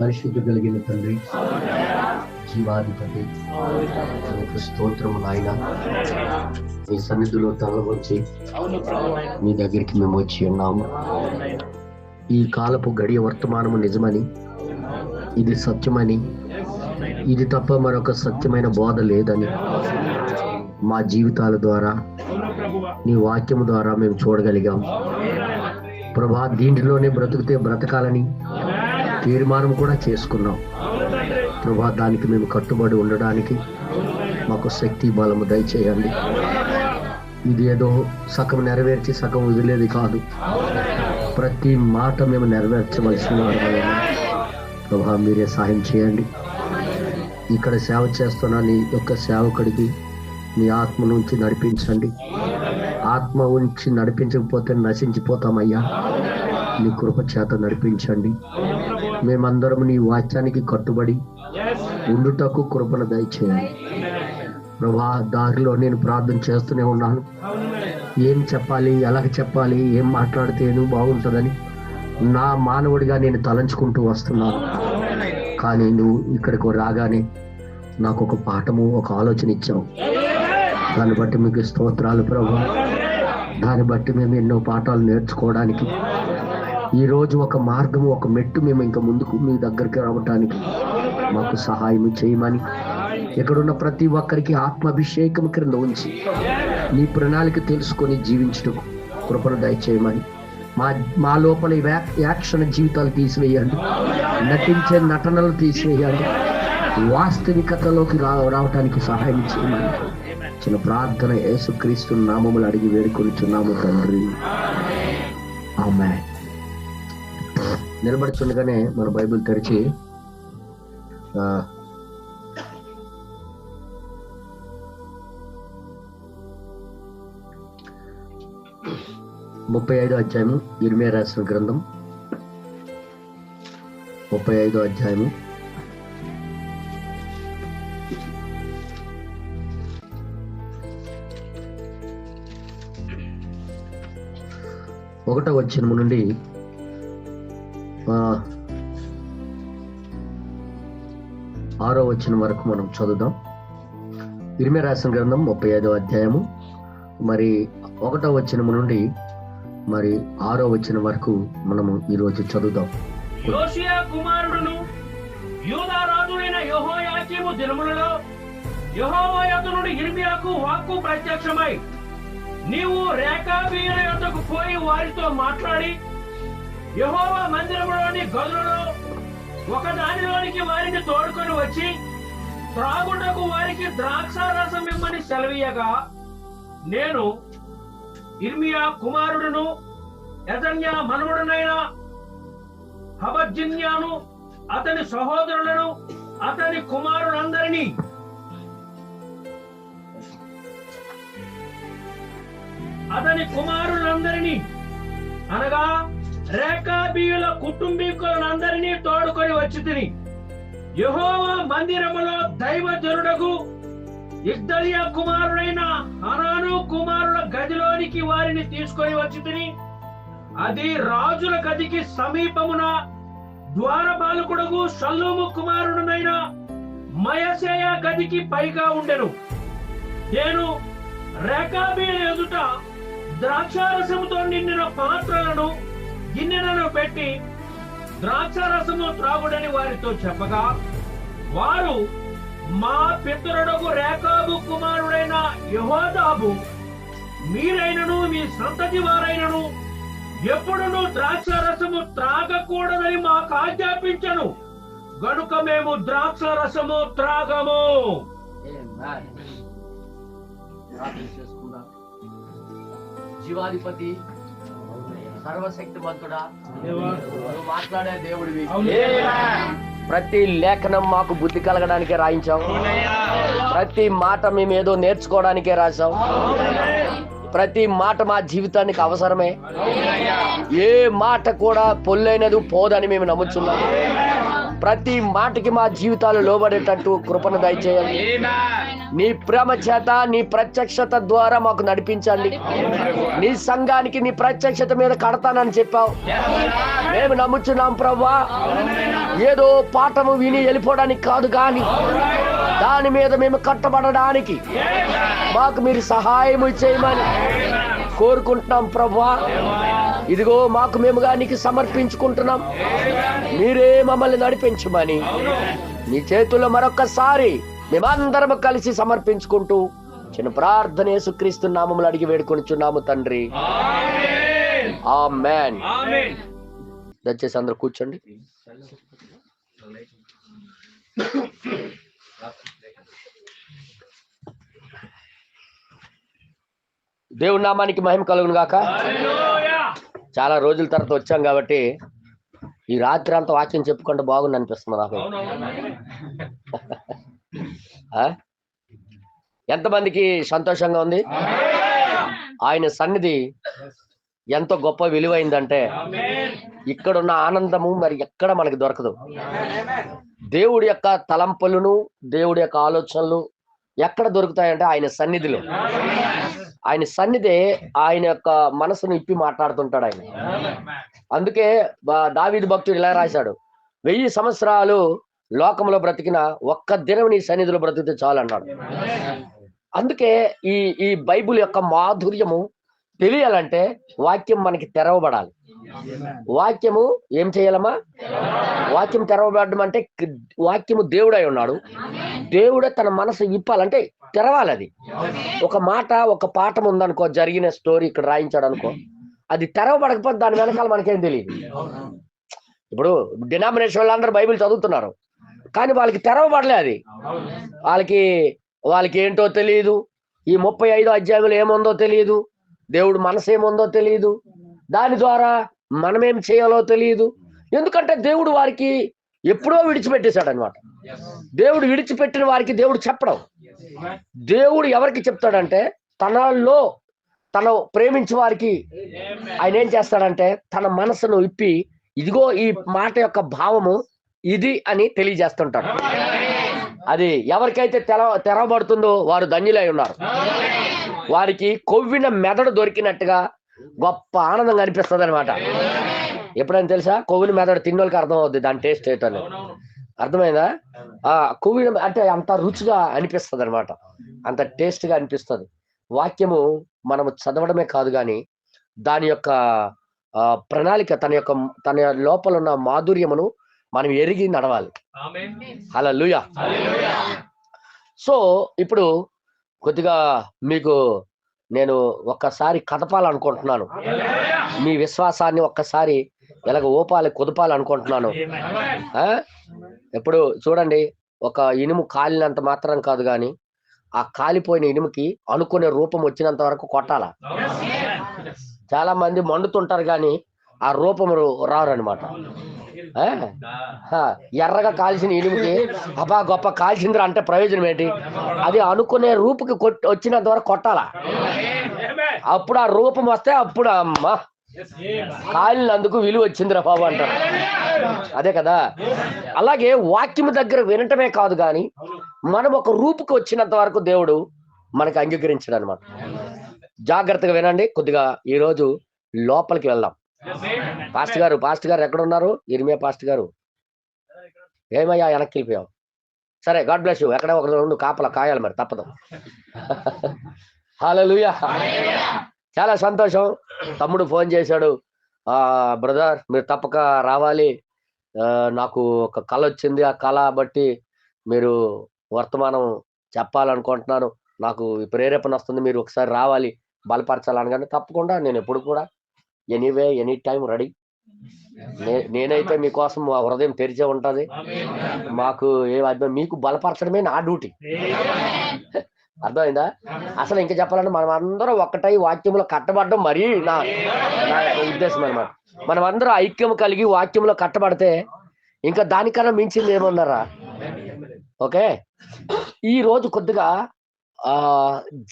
పరిశుద్ధి కలిగిన తండ్రి, జీవాధిపతి, నీకు స్తోత్రము నాయన. నీ సన్నిధిలో తలవంచి మీ దగ్గరికి మేము వచ్చి ఉన్నాము. ఈ కాలపు గడియ వర్తమానము నిజమని, ఇది సత్యమని, ఇది తప్ప మరొక సత్యమైన బోధ లేదని మా జీవితాల ద్వారా, నీ వాక్యము ద్వారా మేము చూడగలిగాం ప్రభా. దీంట్లోనే బ్రతుకుతే బ్రతకాలని తీర్మానం కూడా చేసుకున్నాం ప్రభా. దానికి మేము కట్టుబడి ఉండడానికి మాకు శక్తి బలము దయచేయండి. ఇది ఏదో సగం నెరవేర్చి సగం వదిలేది కాదు, ప్రతి మాట మేము నెరవేర్చవలసిన ప్రభా. మీరే సహాయం చేయండి. ఇక్కడ సేవ చేస్తున్న నీ యొక్క సేవకుడికి నీ ఆత్మ నుంచి నడిపించండి. ఆత్మ ఉంచి నడిపించకపోతే నశించిపోతామయ్యా. నీ కృప చేత నడిపించండి. మేమందరం నీ వాక్యానికి కట్టుబడి ఉండుటకు కృపను దయచేయండి ప్రభా. దారిలో నేను ప్రార్థన చేస్తూనే ఉన్నాను, ఏం చెప్పాలి, ఎలా చెప్పాలి, ఏం మాట్లాడితే బాగుంటుందని నా మానవుడిగా నేను తలంచుకుంటూ వస్తున్నాను. కానీ నువ్వు ఇక్కడికి రాగానే నాకు ఒక పాఠము, ఒక ఆలోచన ఇచ్చావు. దాన్ని బట్టి మీకు స్తోత్రాలు ప్రభా. దాన్ని బట్టి మేము ఎన్నో పాఠాలు నేర్చుకోవడానికి, ఈరోజు ఒక మార్గము, ఒక మెట్టు మేము ఇంకా ముందుకు మీ దగ్గరికి రావటానికి మాకు సహాయం చేయమని, ఇక్కడున్న ప్రతి ఒక్కరికి ఆత్మాభిషేకం క్రింద ఉంచి నీ ప్రణాళిక తెలుసుకొని జీవించటకు కృపను దయచేయమని, మా లోపల యాక్షన్ జీవితాలు తీసివేయండి, నటించే నటనలు తీసివేయండి, వాస్తవికతలోకి రావటానికి సహాయం చేయమని చిన్న ప్రార్థన యేసుక్రీస్తు నామములు అడిగి వేడుకొనిచున్నాము తండ్రి, ఆమేన్. నిలబడుతుండగానే మన బైబిల్ తెరిచి 35వ అధ్యాయము, ఇర్మియా రాసిన గ్రంథం 35వ అధ్యాయము 1వ వచనం నుండి 6వ వచనం వరకు మనం చదువుదాం. ఇర్మియా రాసిన గ్రంథం 35వ అధ్యాయము మరి 1వ వచనం నుండి మరి 6వ వచనం వరకు మనము ఈరోజు చదువుదాం. యోషియా కుమారుడును యూదా రాజువైన యెహోయాకీము దినములలో యెహోవా యొద్ద నుండి ఇర్మియాకు వాక్కు ప్రత్యక్షమై, నీవు రేకాబీయుల యొద్దకు పోయి వారితో మాట్లాడి, యెహోవా మందిరములోని గదులలో ఒక దానిలోనికి వారిని తోడుకొని వచ్చి త్రాగుటకు వారికి ద్రాక్షారసం ఇమ్మని సెలవీయగా, నేను ఇర్మియా కుమారుడును యెజన్యా మనవడునైన హబజ్జిన్యాను అతని సహోదరులను అతని కుమారులందరినీ అనగా రేకాబీయుల కుటుంబీకులందరినీ తోడుకొని వచ్చితిని. యెహోవా మందిరములో దైవజనుడకు ఇగ్దలియా కుమారుడైన హనాను కుమారుల గదిలోనికి వారిని తీసుకొని వచ్చితిని. అది రాజుల గదికి సమీపమున ద్వారపాలకుడుగు షల్లూము కుమారుడునైన మయసేయ గదికి పైగా ఉండెను. నేను రేకాబీయుల ఎదుట ద్రాక్షారసముతో నిండిన పాత్రలను గిన్నెలను పెట్టి ద్రాక్షారసము త్రాగుడని వారితో చెప్పగా, వారు మా పితరుడగు రేకాబు కుమారుడైన యెహోదాబు మీరైనను మీ సంతతి వారైనను ఎప్పుడును ద్రాక్షారసము త్రాగకూడదని మాకు ఆజ్ఞాపించను గనుక మేము ద్రాక్షారసము త్రాగము. జీవాధిపతి, సర్వశక్తిమంతుడా, మాట్లాడే దేవుడివి. ప్రతి లేఖనం మాకు బుద్ధి కలగడానికే రాయించాం. ప్రతి మాట మేము ఏదో నేర్చుకోవడానికే రాసాం. ప్రతి మాట మా జీవితానికి అవసరమే. ఏ మాట కూడా పొల్లైనది పోదని మేము నమ్ముచున్నాం. ప్రతి మాటకి మా జీవితాలు లోబడేటట్టు కృపను దయచేయండి. నీ ప్రేమ చేత, నీ ప్రత్యక్షత ద్వారా మాకు నడిపించండి. నీ సంఘానికి నీ ప్రత్యక్షత మీద కడతానని చెప్పావు. మేము నమ్ముచున్నాం ప్రభువా. ఏదో పాఠము విని వెళ్ళిపోవడానికి కాదు, కానీ దాని మీద మేము కట్టబడడానికి మాకు మీరు సహాయం చేయమని కోరుకుంటున్నాం ప్రభువా. ఇదిగో మాకు మేముగా నీకు సమర్పించుకుంటున్నాం. మీరే మమ్మల్ని నడిపించమని నీ చేతుల్లో మరొక్కసారి మేమందరం కలిసి సమర్పించుకుంటూ చిన్న ప్రార్థన యేసుక్రీస్తు నామములో అడిగి వేడుకొనిచున్నాము తండ్రి. ఆమేన్. దయచేసి అందరూ కూర్చోండి. దేవుడి నామానికి మహిమ కలుగును గాక. చాలా రోజుల తర్వాత వచ్చాం కాబట్టి ఈ రాత్రి అంతా వాక్యం చెప్పుకుంటే బాగుంది అనిపిస్తుంది నాకు. ఎంతమందికి సంతోషంగా ఉంది? ఆయన సన్నిధి ఎంతో గొప్ప విలువైందంటే ఇక్కడున్న ఆనందము మరి ఎక్కడ మనకి దొరకదు. దేవుడి యొక్క తలంపులను, దేవుడి యొక్క ఆలోచనలు ఎక్కడ దొరుకుతాయంటే ఆయన సన్నిధిలో. ఆయన సన్నిధే ఆయన యొక్క మనసును ఇప్పి మాట్లాడుతుంటాడు ఆయన. అందుకే దావీదు భక్తుడు ఇలా రాశాడు, 1000 సంవత్సరాలు లోకంలో బ్రతికిన ఒక్క దినం నీ సన్నిధిలో బ్రతికితే చాలు అన్నాడు. అందుకే ఈ బైబిల్ యొక్క మాధుర్యము తెలియాలంటే వాక్యం మనకి తెరవబడాలి. వాక్యము ఏం చేయాలమ్మా? వాక్యం తెరవబడడం అంటే వాక్యము దేవుడై ఉన్నాడు. దేవుడే తన మనసు ఇప్పాలంటే తెరవాలి. అది ఒక మాట, ఒక పాఠం ఉందనుకో, జరిగిన స్టోరీ ఇక్కడ రాయించాడు అనుకో, అది తెరవబడకపోతే దాని వెనకాల మనకేం తెలియదు. ఇప్పుడు డినామినేషన్ వాళ్ళందరూ బైబిల్ చదువుతున్నారు, కానీ వాళ్ళకి తెరవబడలే. అది వాళ్ళకి ఏంటో తెలియదు. ఈ 35 అధ్యాయంలో ఏముందో తెలియదు. దేవుడు మనసు ఏముందో తెలియదు. దాని ద్వారా మనమేం చేయాలో తెలియదు. ఎందుకంటే దేవుడు వారికి ఎప్పుడో విడిచిపెట్టేశాడు అనమాట. దేవుడు విడిచిపెట్టిన వారికి దేవుడు చెప్పడం. దేవుడు ఎవరికి చెప్తాడంటే తను ప్రేమించే వారికి ఆయన ఏం చేస్తాడంటే తన మనసును ఇప్పి, ఇదిగో ఈ మాట యొక్క భావము ఇది అని తెలియజేస్తుంటాడు. అది ఎవరికైతే తెరవబడుతుందో వారు ధన్యులై ఉన్నారు. వారికి కొవ్విన మెదడు దొరికినట్టుగా గొప్ప ఆనందంగా అనిపిస్తుంది అనమాట. ఎప్పుడైనా తెలుసా, కొవ్విన మెదడు తిన్నోళ్ళకి అర్థం అవుద్ది దాని టేస్ట్ ఏంటని. అర్థమైందా? కొవ్విన అంటే అంత రుచిగా అనిపిస్తుంది అనమాట, అంత టేస్ట్ గా అనిపిస్తుంది. వాక్యము మనము చదవడమే కాదు, కానీ దాని యొక్క ప్రణాళిక, తన లోపల ఉన్న మాధుర్యమును మనం ఎరిగి నడవాలి. హల్లెలూయా. సో ఇప్పుడు కొద్దిగా మీకు నేను ఒక్కసారి కదపాలనుకుంటున్నాను. మీ విశ్వాసాన్ని ఒక్కసారి ఎలాగ కుదపాలనుకుంటున్నాను. ఎప్పుడు చూడండి, ఒక ఇనుము కాలినంత మాత్రం కాదు, కానీ ఆ కాలిపోయిన ఇనుముకి అనుకునే రూపం వచ్చినంత వరకు కొట్టాల. చాలా మంది మండుతుంటారు కానీ ఆ రూపం రారు అనమాట. ఎర్రగా కాల్చిన ఇనుముకి అబ్బా గొప్ప కాల్చిందిరా అంటే ప్రయోజనం ఏంటి? అది అనుకునే రూపుకి వచ్చినంత వరకు కొట్టాల. అప్పుడు ఆ రూపం వస్తే అప్పుడు అమ్మా కాలినందుకు విలువ వచ్చిందిరా బాబు అంటారు. అదే కదా. అలాగే వాక్యం దగ్గర వినటమే కాదు, కానీ మనం ఒక రూపుకి వచ్చినంత వరకు దేవుడు మనకి అంగీకరించాడు అనమాట. జాగ్రత్తగా వినండి. కొద్దిగా ఈరోజు లోపలికి వెళ్దాం. పాస్టర్ గారు ఎక్కడ ఉన్నారు? ఇర్మియా పాస్టర్ గారు, ఏమయ్యా వెనక్కి వెళ్ళిపోయావు? సరే, గాడ్ బ్లెస్ యూ. ఎక్కడ ఒక 2 కాపలా కాయాలి, మరి తప్పదు. హల్లెలూయా. చాలా సంతోషం. తమ్ముడు ఫోన్ చేశాడు, బ్రదర్ మీరు తప్పక రావాలి, నాకు ఒక కళ వచ్చింది, ఆ కళ బట్టి మీరు వర్తమానం చెప్పాలనుకుంటున్నాను, నాకు ప్రేరేపణ వస్తుంది, మీరు ఒకసారి రావాలి బలపరచాలనగానే తప్పకుండా నేను ఎప్పుడు కూడా ఎనీవే ఎనీ టైం రెడీ. నేనైతే మీకోసం మా హృదయం తెరిచే ఉంటది. మాకు మీకు బలపరచడమే నా డ్యూటీ. అర్థమైందా? అసలు ఇంకా చెప్పాలంటే మనం అందరం ఒక్కటై వాక్యంలో కట్టబడడం మరీ నా ఉద్దేశం అనమాట. మనం అందరం ఐక్యం కలిగి వాక్యంలో కట్టబడితే ఇంకా దానికన్నా మించింది ఏమన్నారా? ఓకే, ఈ రోజు కొద్దిగా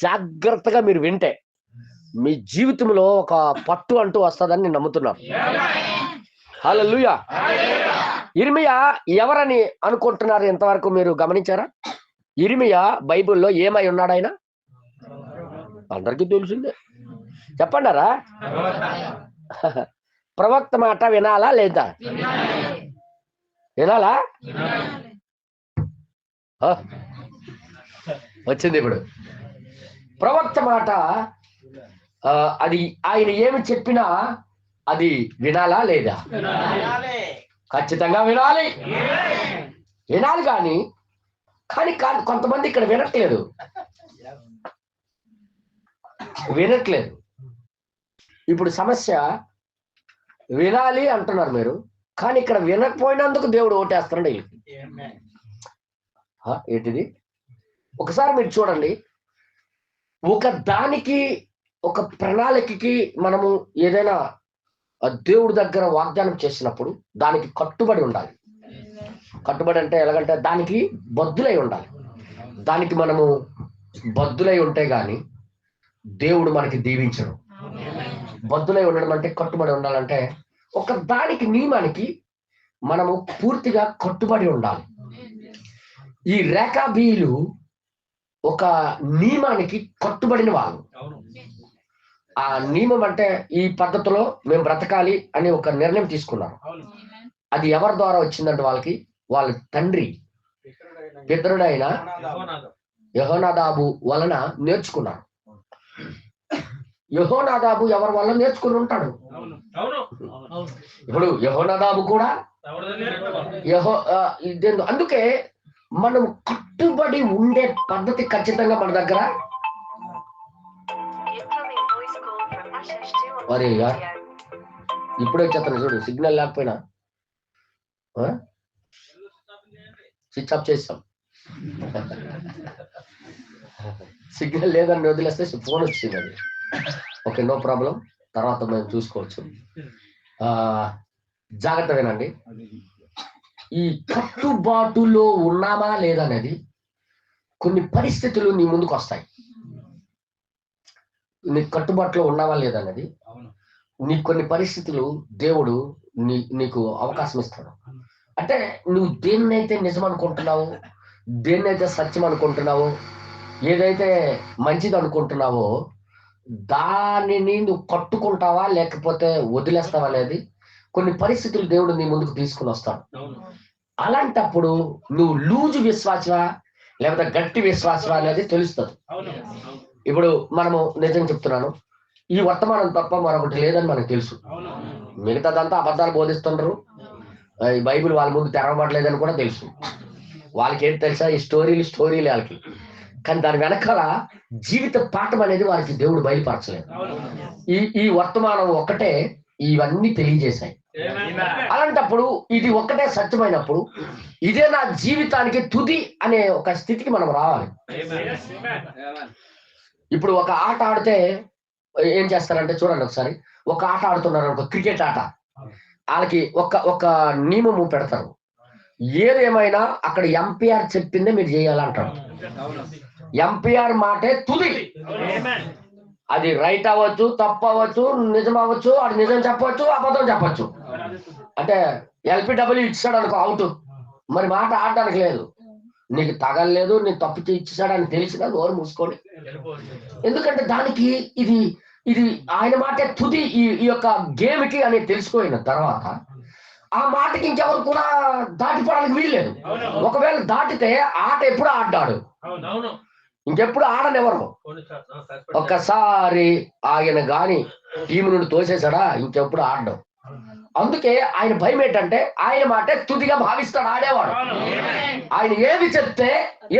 జాగ్రత్తగా మీరు వింటే మీ జీవితంలో ఒక పట్టు అంటూ వస్తుందని నేను నమ్ముతున్నాను. హల్లెలూయా. ఇర్మియా ఎవరని అనుకుంటున్నారు? ఎంతవరకు మీరు గమనించారా? ఇర్మియా బైబిల్లో ఏమై ఉన్నాడు? ఆయన అందరికీ తెలిసిందే. చెప్పండారా? ప్రవక్త మాట వినాలా లేదా? వినాలా? వచ్చింది ఇప్పుడు. ప్రవక్త మాట అది ఆయన ఏమి చెప్పినా అది వినాలా లేదా? ఖచ్చితంగా వినాలి. వినాలి. కానీ కొంతమంది ఇక్కడ వినట్లేదు. ఇప్పుడు సమస్య వినాలి అంటున్నారు మీరు, కానీ ఇక్కడ వినకపోయినందుకు దేవుడు ఓటేస్తారండి. ఏంటిది? ఒకసారి మీరు చూడండి. ఒక దానికి, ఒక ప్రణాళికకి మనము ఏదైనా దేవుడి దగ్గర వాగ్దానం చేసినప్పుడు దానికి కట్టుబడి ఉండాలి. కట్టుబడి అంటే ఎలాగంటే దానికి బద్దులై ఉండాలి. దానికి మనము బద్దులై ఉంటే గాని దేవుడు మనకి దీవించడు. బద్దులై ఉండడం అంటే కట్టుబడి ఉండాలంటే ఒక దానికి నియమానికి మనము పూర్తిగా కట్టుబడి ఉండాలి. ఈ రేఖాబీయులు ఒక నియమానికి కట్టుబడిన వాళ్ళు. ఆ నియమం అంటే ఈ పద్ధతిలో మేము బ్రతకాలి అని ఒక నిర్ణయం తీసుకున్నారు. అది ఎవరి ద్వారా వచ్చిందంటే వాళ్ళ తండ్రి పితరుడైన యెహోనాదాబు వలన నేర్చుకున్నారు. యెహోనాదాబు ఎవరి వల్ల నేర్చుకుని ఉంటాడు? ఇప్పుడు యెహోనాదాబు కూడా అందుకే మనం కట్టుబడి ఉండే పద్ధతి ఖచ్చితంగా మన దగ్గర. మరి ఇప్పుడే చెప్తాను చూడు, సిగ్నల్ లేకపోయినా స్విచ్ ఆఫ్ చేసాం. సిగ్నల్ లేదని వదిలేస్తే ఫోన్ వచ్చింది. అది ఓకే, నో ప్రాబ్లం, తర్వాత మేము చూసుకోవచ్చు. జాగ్రత్త వినండి. ఈ కట్టుబాటులో ఉన్నామా లేదనేది కొన్ని పరిస్థితులు నీ ముందుకు వస్తాయి. నీ కట్టుబాటులో ఉన్నావా లేదనేది నీకు కొన్ని పరిస్థితులు దేవుడు నీకు అవకాశం ఇస్తాడు. అంటే నువ్వు దేన్నైతే నిజం అనుకుంటున్నావో, దేన్నైతే సత్యం అనుకుంటున్నావో, ఏదైతే మంచిది అనుకుంటున్నావో దానిని నువ్వు కట్టుకుంటావా లేకపోతే వదిలేస్తావా అనేది కొన్ని పరిస్థితులు దేవుడు నీ ముందుకు తీసుకుని వస్తాడు. అలాంటప్పుడు నువ్వు లూజు విశ్వాసవా లేకపోతే గట్టి విశ్వాసవా అనేది తెలుస్తుంది. ఇప్పుడు మనము నిజం చెప్తున్నాను, ఈ వర్తమానం తప్ప మరొకటి లేదని మనకు తెలుసు. మిగతాదంతా అబద్ధాలు బోధిస్తుండ్రు, ఈ బైబిల్ వాళ్ళ ముందు తెరవబడలేదని కూడా తెలుసు. వాళ్ళకి ఏంటి తెలుసా? ఈ స్టోరీలు వాళ్ళకి. కానీ దాని వెనకాల జీవిత పాఠం అనేది వారికి దేవుడు బయలుపరచలేదు. ఈ వర్తమానం ఒక్కటే ఇవన్నీ తెలియజేశాయి. అలాంటప్పుడు ఇది ఒక్కటే సత్యమైనప్పుడు ఇదే నా జీవితానికి తుది అనే ఒక స్థితికి మనం రావాలి. ఇప్పుడు ఒక ఆట ఆడితే ఏం చేస్తారంటే చూడండి ఒకసారి, ఒక ఆట ఆడుతున్నారు, ఒక క్రికెట్ ఆట, వాళ్ళకి ఒక నియమము పెడతారు. ఏదేమైనా అక్కడ ఎంపీఆర్ చెప్పిందే మీరు చేయాలంటారు. ఎంపీఆర్ మాటే తుది. అది రైట్ అవ్వచ్చు, తప్పు అవ్వచ్చు, నిజం అవ్వచ్చు, అది నిజం చెప్పవచ్చు, అబద్ధం చెప్పచ్చు. అంటే ఎల్పిడబ్ల్యూ ఇచ్చాడు అనుకో, అవుట్. మరి మాట ఆడడానికి లేదు, నీకు తగలలేదు, నీకు తప్పు ఇచ్చాడని తెలిసినా నోరు మూసుకోండి. ఎందుకంటే దానికి ఇది ఆయన మాటే తుది ఈ యొక్క గేమ్కి అని తెలిసిపోయిన తర్వాత ఆ మాటకి ఇంకెవరు కూడా దాటిపోవడానికి వీల్లేదు. ఒకవేళ దాటితే ఆట ఎప్పుడు ఆడ్డాడు, ఇంకెప్పుడు ఆడనెవరు. ఒక్కసారి ఆయన గాని టీము నుండి తోసేసాడా ఇంకెప్పుడు ఆడడం. అందుకే ఆయన భయం ఏంటంటే ఆయన మాటే తుదిగా భావిస్తాడు ఆడేవాడు. ఆయన ఏది చెప్తే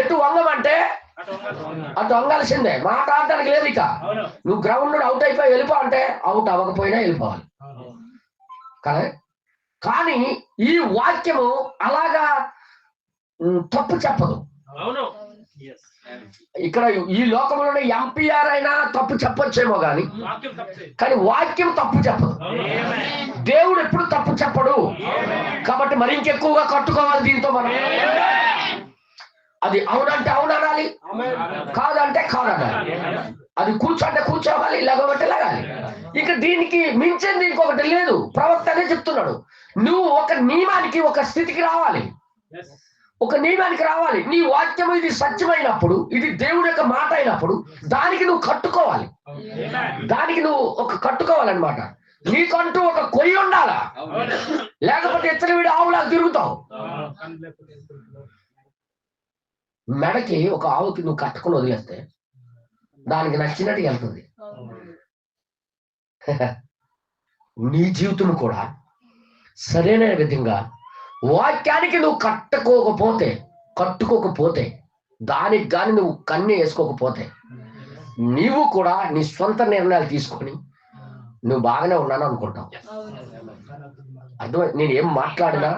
ఎటు వంగమంటే అటు వంగాల్సిందే, మాట ఆడటానికి లేదు. ఇక నువ్వు గ్రౌండ్ నుండి అవుట్ అయిపోయి వెళ్ళిపో అంటే అవుట్ అవ్వకపోయినా వెళ్ళిపోవాలి. కానీ ఈ వాక్యము అలాగా తప్పు చెప్పదు. ఇక్కడ ఈ లోకంలోనే ఎంపీఆర్ అయినా తప్పు చెప్పొచ్చేమో కానీ వాక్యం తప్పు చెప్పదు. దేవుడు ఎప్పుడు తప్పు చెప్పడు. కాబట్టి మరి ఇంకెక్కువగా కట్టుకోవాలి దీంతో మనం. అది అవునంటే అవుననాలి, కాదంటే కాదనాలి. అది కూర్చోంటే కూర్చోవాలి, లేకపోతే లేగాలి. ఇక దీనికి మించింది ఇంకొకటి లేదు. ప్రవక్త అనే చెప్తున్నాడు, నువ్వు ఒక నియమానికి, ఒక స్థితికి రావాలి, ఒక నియమానికి రావాలి. నీ వాక్యం ఇది సత్యమైనప్పుడు, ఇది దేవుడి యొక్క మాట అయినప్పుడు దానికి నువ్వు కట్టుకోవాలి, దానికి నువ్వు ఒక కట్టుకోవాలన్నమాట. నీకంటూ ఒక కొయ్యి ఉండాలా, లేకపోతే ఇతర వీడి ఆవులా తిరుగుతావు. మెడకి ఒక ఆవుకి నువ్వు కట్టుకుని వదిలేస్తే దానికి నచ్చినట్టు వెళ్తుంది. నీ జీవితం కూడా సరైన విధంగా వాక్యానికి నువ్వు కట్టుకోకపోతే దానికి కానీ నువ్వు కన్ను వేసుకోకపోతే నీవు కూడా నీ సొంత నిర్ణయాలు తీసుకొని నువ్వు బాగానే ఉన్నాను అనుకుంటావు. అర్థమై, నేను ఏం మాట్లాడినా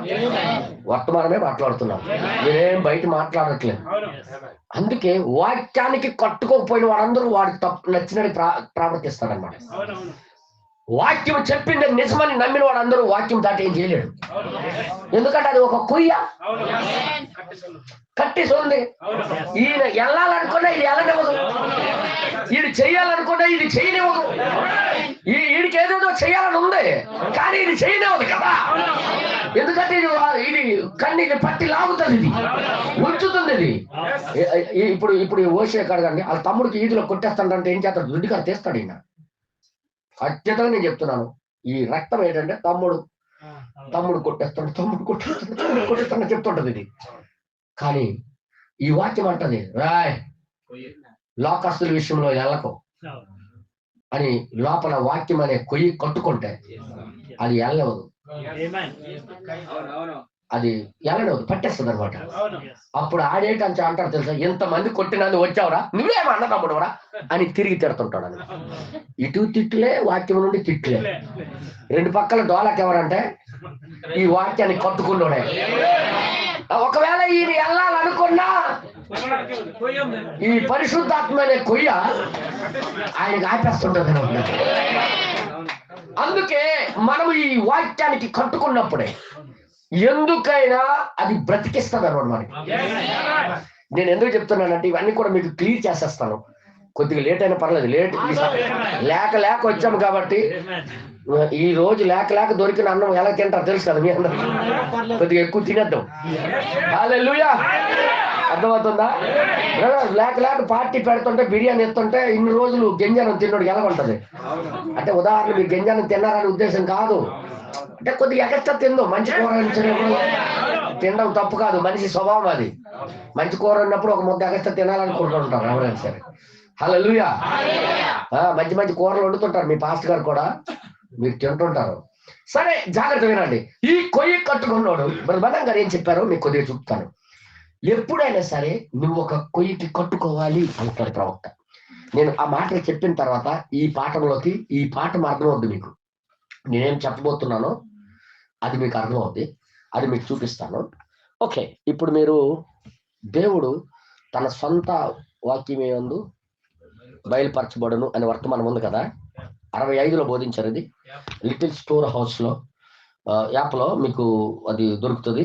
వర్తమానమే మాట్లాడుతున్నాను, నేనేం బయట మాట్లాడట్లేదు. అందుకే వాక్యానికి కట్టుకోకపోయిన వారందరూ వాడికి తప్పు నచ్చినట్టు ప్రవర్తిస్తారనమాట. వాక్యం చెప్పింది నిజమని నమ్మిన వాడందరూ వాక్యం దాటి ఏం చేయలేడు. ఎందుకంటే అది ఒక కొయ్య కట్టేసి ఉంది. ఈయన వెళ్ళాలనుకున్నా ఇది వెళ్ళనివ్వదు, ఈడు చెయ్యాలనుకున్నా ఇది చేయనివ్వదు. వీడికి ఏదేదో చేయాలని ఉంది కానీ ఇది చేయనివ్వదు కదా. ఎందుకంటే ఇది కన్నీకి పట్టి లాగుతుంది, ఇది ఉంచుతుంది. ఇది ఇప్పుడు ఓషే కడగండి, వాళ్ళ తమ్ముడికి ఈదులో కొట్టేస్తాడంటే ఏం చేస్తాడు? దుడ్డిగా తీస్తాడు. ఈయన ఖచ్చితంగా నేను చెప్తున్నాను, ఈ రక్తం ఏంటంటే తమ్ముడు కొట్టేస్తాడు చెప్తుంటది ఇది. కానీ ఈ వాక్యం అంటది, రాయ్ లోకస్తుల విషయంలో వెళ్ళకు అని. లోపల వాక్యం అనే కొయ్యి కట్టుకుంటే అది వెళ్ళవదు, అది వెళ్ళనవదు, పట్టేస్తుంది అనమాట. అప్పుడు ఆడేటంచి అంటారు తెలుసా, ఎంతమంది కొట్టినందు వచ్చావురా, నువ్వేమో అన్న తమ్ముడురా అని తిరిగి తిడుతుంటాడు అని. ఇటు తిట్టులే, వాక్యం నుండి తిట్టులే. రెండు పక్కల డోలకి ఎవరంటే ఈ వాక్యాన్ని కట్టుకున్నాడే. ఒకవేళ ఈయన వెళ్ళాలనుకున్నా ఈ పరిశుద్ధాత్మ అనే కొయ్య ఆయనకి ఆపేస్తుంటది. అందుకే మనం ఈ వాక్యానికి కట్టుకున్నప్పుడే ఎందుకైనా అది బ్రతికిస్తుంది అనమాట మనకి. నేను ఎందుకు చెప్తున్నానంటే ఇవన్నీ కూడా మీకు క్లియర్ చేసేస్తాను. కొద్దిగా లేట్ అయినా పర్లేదు, లేక వచ్చాము కాబట్టి. ఈ రోజు లేక దొరికిన అన్నం ఎలా తింటారు తెలుసు కదా మీ అందరూ. కొద్దిగా ఎక్కువ తినేద్దాం. హల్లెలూయా, అర్థమవుతుందా? లేక పార్టీ పెడుతుంటే బిర్యానీ ఎత్తుంటే ఇన్ని రోజులు గంజానం తిన్నోడు ఎలా ఉంటుంది అంటే, ఉదాహరణ మీరు గంజానం తిన్నారనే ఉద్దేశం కాదు. అంటే కొద్దిగా ఎగస్ట్రా తిందో, మంచి కూర తినడం తప్పు కాదు, మనిషి స్వభావం అది. మంచి కూర ఉన్నప్పుడు ఒక ముద్ద ఎగస్ట్రా తినాలనుకుంటుంటారు ఎవరైనా సరే. హల్లెలూయా. మంచి మంచి కూరలు వండుతుంటారు మీ పాస్టర్ గారు కూడా, మీరు తింటుంటారు. సరే, జాగ్రత్త వినండి. ఈ కొయ్యి కట్టుకున్నాడు బ్రహ్మణం గారు ఏం చెప్పారో మీకు కొద్దిగా చూపుతాను. ఎప్పుడైనా సరే నువ్వు ఒక కొయ్యికి కట్టుకోవాలి అంటారు ప్రవక్త. నేను ఆ మాటలు చెప్పిన తర్వాత ఈ పాఠంలోకి, ఈ పాఠం అర్థమవుద్ది మీకు. నేనేం చెప్పబోతున్నానో అది మీకు అర్థమవుద్ది, అది మీకు చూపిస్తాను. ఓకే, ఇప్పుడు మీరు దేవుడు తన సొంత వాక్యమేందు బయలుపరచబడును అనే వర్తమానం ఉంది కదా, 65లో బోధించారు. ఇది లిటిల్ స్టోర్ హౌస్ లో యాప్ లో మీకు అది దొరుకుతుంది.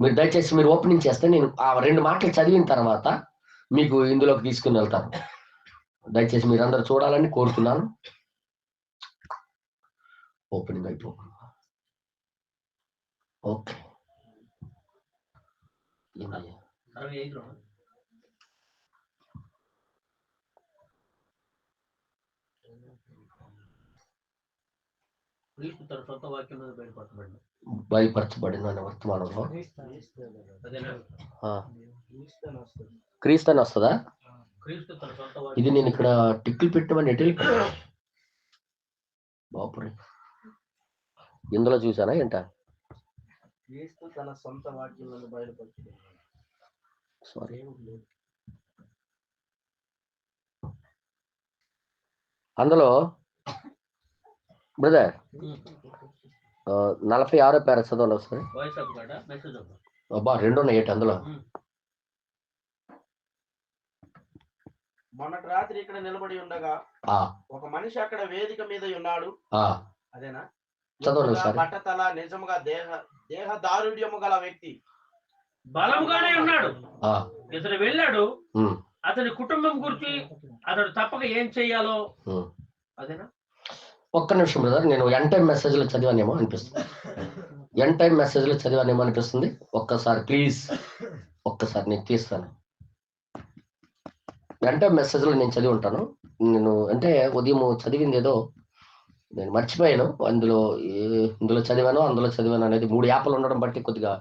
మీరు దయచేసి మీరు ఓపెనింగ్ చేస్తే నేను ఆ 2 మాటలు చదివిన తర్వాత మీకు ఇందులోకి తీసుకుని వెళ్తాను. దయచేసి మీరు అందరూ చూడాలని కోరుతున్నాను. ఓపెనింగ్ అయిపో. ఓకే, బయలుపరచబడిన అనే వర్తమానంలో క్రీస్తు అని వస్తుందా? ఇది నేను ఇక్కడ టిక్లు పెట్టమని ఎటు బాపురే, ఇందులో చూసానా ఏంట? సారీ, అందులో బ్రదర్ 46వ పేర చదవాలి వస్తుంది. అబ్బా, 2 ఉన్నాయి అందులో. మొన్నటి రాత్రి ఇక్కడ నిలబడి ఉండగా ఒక మనిషి అక్కడ వేదిక మీద ఉన్నాడు. అదేనా? చదవండి. బట్టతల, నిజముగా దేహ దారుఢ్యము గల వ్యక్తి, బలముగానే ఉన్నాడు. ఇతను వెళ్ళాడు, అతని కుటుంబం గురించి అతడు తప్పక ఏం చెయ్యాలో అదేనా. ఒక్క నిమిషం బ్రదర్, నేను ఎండ్ టైం మెసేజ్లో చదివానేమో అనిపిస్తుంది. ఎండ్ టైం మెసేజ్లో చదివానేమో అనిపిస్తుంది. ఒక్కసారి ప్లీజ్, ఒక్కసారి నేను తీస్తాను. ఎండ్ టైం మెసేజ్లో నేను చదివి ఉంటాను. నేను అంటే ఉదయం చదివింది ఏదో నేను మర్చిపోయాను. ఇందులో చదివాను, అందులో చదివాను అనేది 3 యాప్లు ఉండడం బట్టి కొద్దిగా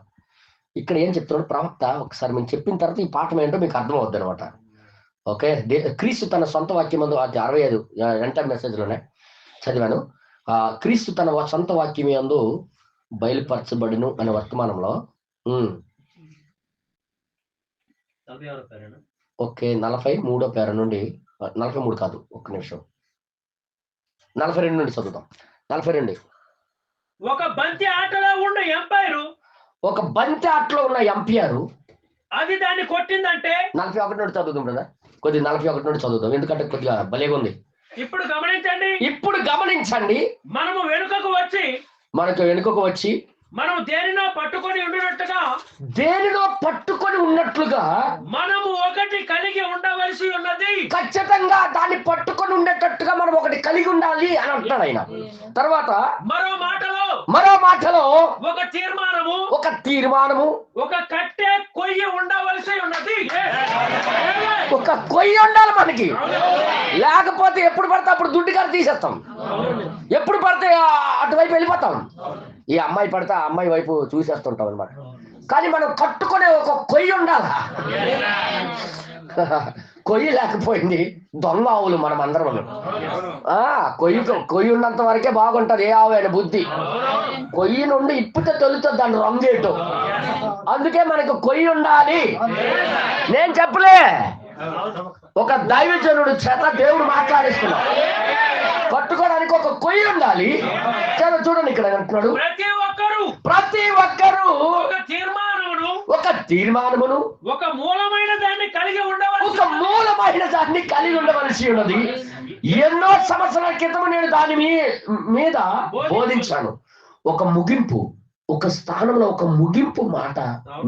ఇక్కడ ఏం చెప్తున్నాడు ప్రవక్త, ఒకసారి మేము చెప్పిన తర్వాత ఈ పాఠం ఏంటో మీకు అర్థం అవుద్ది అనమాట. ఓకే, క్రీస్తు తన సొంత వాక్యం అందు 65 ఎండ్ టైం మెసేజ్లోనే చదివాను. క్రీస్తు తన సొంత వాక్యం యందు బయలుపరచబడును అనే వర్తమానంలో ఓకే 43వ పేర నుండి 43 కాదు, ఒక్క నిమిషం, 42 నుండి చదువుతాం. 42. ఒక బంతి ఆటలో ఉన్న ఎంపైరు, ఒక బంతి ఆటలో ఉన్న ఎంపైరు అది దాన్ని కొట్టిందంటే 41 నుండి చదువుతాం కదా, కొద్దిగా 41 నుండి చదువుతాం, ఎందుకంటే కొద్దిగా భలేగా ఉంది. ఇప్పుడు గమనించండి, మనకు వెనుకకు వచ్చి మనము దేనినో పట్టుకొని ఉన్నట్లుగా మనము ఒకటి కలిగి ఉండవలసి ఉన్నది. ఖచ్చితంగా దాన్ని పట్టుకొని ఉండేటట్టుగా మనం ఒకటి కలిగి ఉండాలి అని అంటున్నాడు ఆయన. తర్వాత మరో మాటలో ఒక తీర్మానము ఒక కట్టె కొయ్యి ఉండవలసి ఉన్నది. ఒక కొయ్యి ఉండాలి మనకి, లేకపోతే ఎప్పుడు పడితే అప్పుడు దుడ్డు గారు తీసేస్తాం, ఎప్పుడు పడితే అటువైపు వెళ్ళిపోతాం. ఈ అమ్మాయి పడితే ఆ అమ్మాయి వైపు చూసేస్తుంటాం అనమాట. కానీ మనం కట్టుకునే ఒక కొయ్యి ఉండాలా. కొయ్యి లేకపోయింది దొంగ ఆవులు మనం అందరం. కొయ్యి ఉన్నంత వరకే బాగుంటది ఏ ఆవు అయిన బుద్ధి. కొయ్యి నుండి ఇప్పుడే తొలుతుంది దాన్ని రంగేటు. అందుకే మనకు కొయ్యి ఉండాలి. నేను చెప్పలే, ఒక దైవజనుడు చేత దేవుడు మాట్లాడిస్తున్నాడు. పట్టుకోవడానికి ఒక కొయ్యి ఉండాలి. చూడండి ఇక్కడ అంటున్నాడు, ప్రతి ఒక్కరు ఒక తీర్మానమును ఒక మూలమైన దాన్ని కలిగి ఉండవలసి ఉన్నది. ఎన్నో సంవత్సరాల క్రితం నేను దాని మీద బోధించాను. ఒక ముగింపు, ఒక స్థానంలో ఒక ముగింపు మాట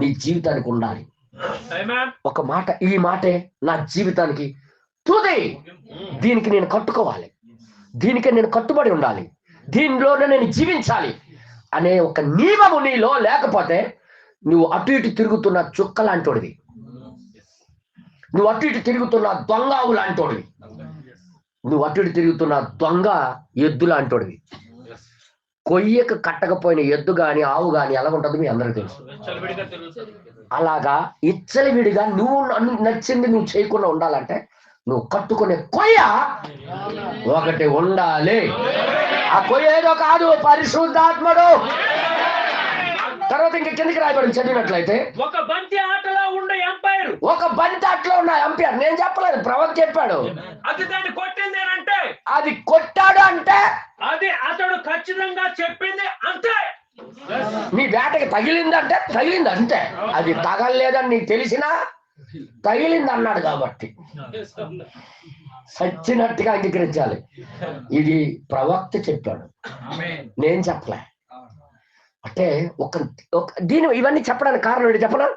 మీ జీవితానికి ఉండాలి. ఒక మాట, ఈ మాటే నా జీవితానికి తుది, దీనికి నేను కట్టుకోవాలి, దీనికి నేను కట్టుబడి ఉండాలి, దీనిలోనే నేను జీవించాలి అనే ఒక నియమము నీలో లేకపోతే నువ్వు అటు ఇటు తిరుగుతున్న చుక్క లాంటోడివి, నువ్వు అటు ఇటు తిరుగుతున్న దొంగ ఆవు లాంటోడివి, నువ్వు అటు ఇటు తిరుగుతున్న దొంగ ఎద్దు లాంటోడివి. కొయ్యకు కట్టకపోయిన ఎద్దు గాని ఆవు గాని ఎలా ఉంటుంది మీ అందరికీ తెలుసు. అలాగా ఇచ్చలివిడిగా నువ్వు నచ్చింది నువ్వు చేయకుండా ఉండాలంటే నువ్వు కట్టుకునే కొయ్య ఒకటి ఉండాలి. ఆ కొయ్య ఏదో కాదు, పరిశుద్ధాత్ముడు. తర్వాత ఇంకా కిందకి రాయబడి చదివినట్లయితే ఒక బంతి ఆటలో ఉన్న ఎంపైర్, ఒక బంతి ఆటలో ఉన్న ఎంపైర్. నేను చెప్పలేదు, ప్రవక్త చెప్పాడు. అది దాన్ని కొట్టిందేనంటే, అది కొట్టాడు అంటే అది అతడు ఖచ్చితంగా చెప్పింది అంతే. నీ వేటకి తగిలిందంటే తగిలింది అంతే. అది తగలలేదని నీకు తెలిసినా తగిలింది అన్నాడు కాబట్టి సచ్చినట్టుగా అంగీకరించాలి. ఇది ప్రవక్త చెప్పాడు, నేను చెప్పలే. అంటే ఇవన్నీ చెప్పడానికి కారణం ఏంటి చెప్పనా?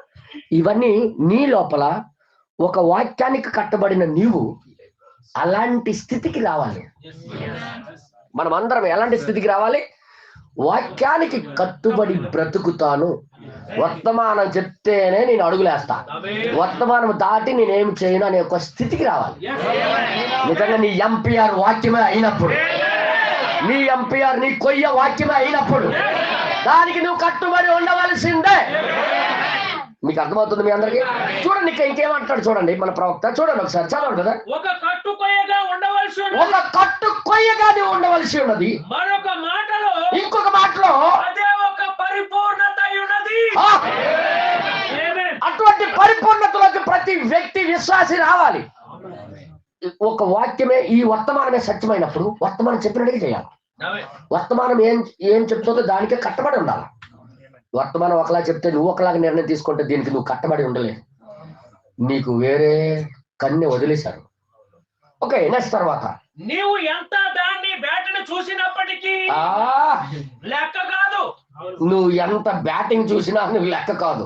ఇవన్నీ నీ లోపల ఒక వాక్యానికి కట్టబడిన నీవు అలాంటి స్థితికి రావాలి. మనం అందరం ఎలాంటి స్థితికి రావాలి? వాక్యానికి కట్టుబడి బ్రతుకుతాను, వర్తమానం చెప్తేనే నేను అడుగులేస్తా, వర్తమానం దాటి నేనేం చేయను అనే ఒక స్థితికి రావాలి. నిజంగా నీ ఎంపీఆర్ వాక్యమే అయినప్పుడు, నీ ఎంపీఆర్ నీ కొయ్య వాక్యమే అయినప్పుడు దానికి నువ్వు కట్టుబడి ఉండవలసిందే. మీకు అర్థమవుతుంది మీ అందరికి? చూడండి ఇంకేమంటాడు చూడండి మన ప్రవక్త. చూడండి ఒకసారి చదవండి కదా. ఒక కట్టు కొయ్యగా నువ్వు ఉండవలసి ఉన్నది. మరొక మాటలో, ఇంకొక మాటలో అదే ఒక పరిపూర్ణత ఉన్నది. అటువంటి పరిపూర్ణతలోకి ప్రతి వ్యక్తి విశ్వాసి రావాలి. ఒక వాక్యమే, ఈ వర్తమానమే సత్యమైనప్పుడు వర్తమానం చెప్పినట్టుగా చేయాలి. వర్తమానం ఏం చెప్తుందో దానికే కట్టబడి ఉండాలి. వర్తమానం ఒకలా చెప్తే నువ్వు ఒకలాగా నిర్ణయం తీసుకుంటే దీనికి నువ్వు కట్టబడి ఉండలేదు. నీకు వేరే కన్ను వదిలేశారు. ఓకే, నెక్స్ట్ తర్వాత నీవు ఎంత దాన్ని బ్యాటింగ్ చూసినప్పటికీ లెక్క కాదు. నువ్వు ఎంత బ్యాటింగ్ చూసినా నువ్వు లెక్క కాదు.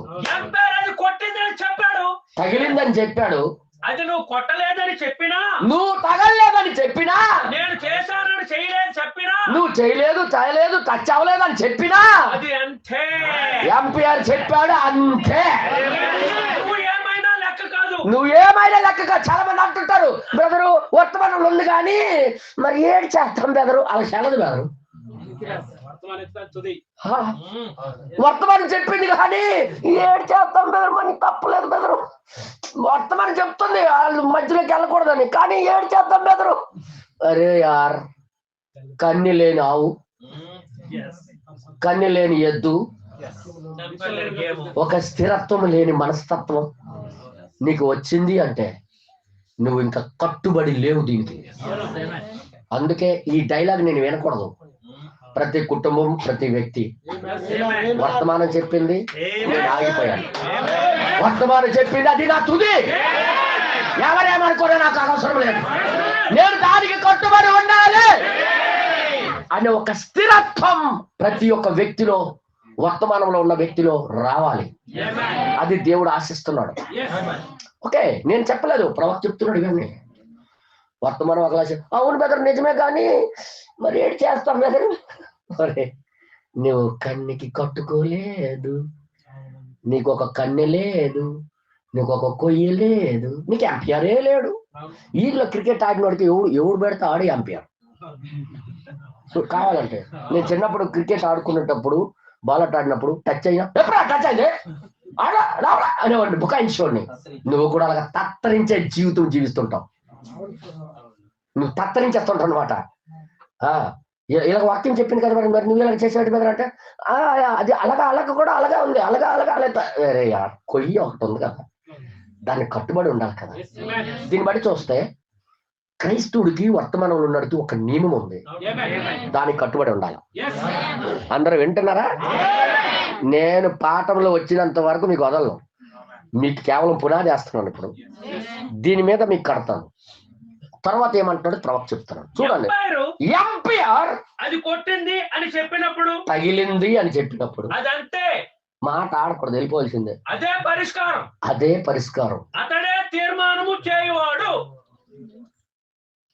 కొట్టిందని చెప్పాడు, తగిలిందని చెప్పాడు, అది నువ్వు కొట్టలేదని చెప్పినా, నువ్వు తగలేదని చెప్పినా, నేను చేశానని చేయలేదు చెప్పినా, నువ్వు చేయలేదు చేయలేదు టచ్ అవ్వలేదని చెప్పినా, అది అంతే. ఎంపీఆర్ చెప్పాడు అంతే. నువ్వు ఏమైనా లెక్క కాదు. నువ్వు ఏమైనా లెక్కగా. చాలా మంది అంటుంటారు, బ్రదరు వర్తమానంలో ఉంది కానీ మరి ఏడు చేస్తాం బెదరు. అలా చెల్లదు బెదరు. వర్తమానం చెప్పింది కానీ ఏడు చేస్తాం బెదరు, మనకి తప్పలేదు బెదరు. వర్తమానం చెప్తుంది వాళ్ళు మధ్యలోకి వెళ్ళకూడదని, కానీ ఏడు చేస్తాం బెదరు. అరే యార్, కన్ని లేని ఆవు, కన్ని లేని ఎద్దు, ఒక స్థిరత్వం లేని మనస్తత్వం నీకు వచ్చింది అంటే నువ్వు ఇంకా కట్టుబడి లేవు దీనికి. అందుకే ఈ డైలాగ్ నేను వినకూడదు. ప్రతి కుటుంబం, ప్రతి వ్యక్తి వర్తమానం చెప్పింది, నేను ఆగిపోయాను. వర్తమానం చెప్పింది, అది నా తుది. ఎవరేమనుకోరా నాకు అవసరం లేదు, నేను దానికి కట్టుబడి ఉండాలి అనే ఒక స్థిరత్వం ప్రతి ఒక్క వ్యక్తిలో, వర్తమానంలో ఉన్న వ్యక్తిలో రావాలి. అది దేవుడు ఆశిస్తున్నాడు. ఓకే, నేను చెప్పలేదు, ప్రవక్త చెప్తున్నాడు. కానీ వర్తమానం ఒకలా అవును బెదరు నిజమే, కానీ మరి ఏడు చేస్తాం బెదరు. మరి నువ్వు కన్నికి కట్టుకోలేదు, నీకు ఒక కన్నె లేదు, నీకు ఒక కొయ్య లేదు, నీకు ఎంపీఆరే లేడు. వీళ్ళు క్రికెట్ ఆడినోడికి ఎవడు పెడితే ఆడి ఎంపీఆర్. కావాలంటే నేను చిన్నప్పుడు క్రికెట్ ఆడుకునేటప్పుడు బాల్ ఆడినప్పుడు టచ్ అయినా ఎప్పుడా టచ్ అయింది అనేవాడిని, బుకాయించేవాడిని. నువ్వు కూడా అలాగా తత్తరించే జీవితం జీవిస్తుంటావు, నువ్వు తత్తరించేస్తుంటావు అనమాట. ఇలాగ వాక్యం చెప్పింది కదా, మరి నువ్వు ఇలాగ చేసేవాటి మీద అంటే అది అలాగా కూడా అలాగే ఉంది, అలాగా వేరే కొయ్యి ఒకటి ఉంది కదా, దానికి కట్టుబడి ఉండాలి కదా. దీన్ని బట్టి చూస్తే క్రైస్తవుడికి వర్తమానంలో ఉన్నట్టు ఒక నియమం ఉంది, దానికి కట్టుబడి ఉండాలి. అందరూ వింటున్నారా? నేను పాఠంలో వచ్చినంత వరకు మీకు వదలను, మీకు కేవలం పునాది వేస్తున్నాను. ఇప్పుడు దీని మీద మీకు కడతాను. తర్వాత ఏమంటాడు ప్రవక్త చెప్తాను చూడండి. ఎంపీఆర్ అది కొట్టింది అని చెప్పినప్పుడు, తగిలింది అని చెప్పినప్పుడు అదంతే, మాట ఆడకూడదు, వెళ్ళిపోవాల్సిందే. అదే పరిష్కారం, అదే పరిష్కారం. అతడే తీర్మానము చేయవాడు.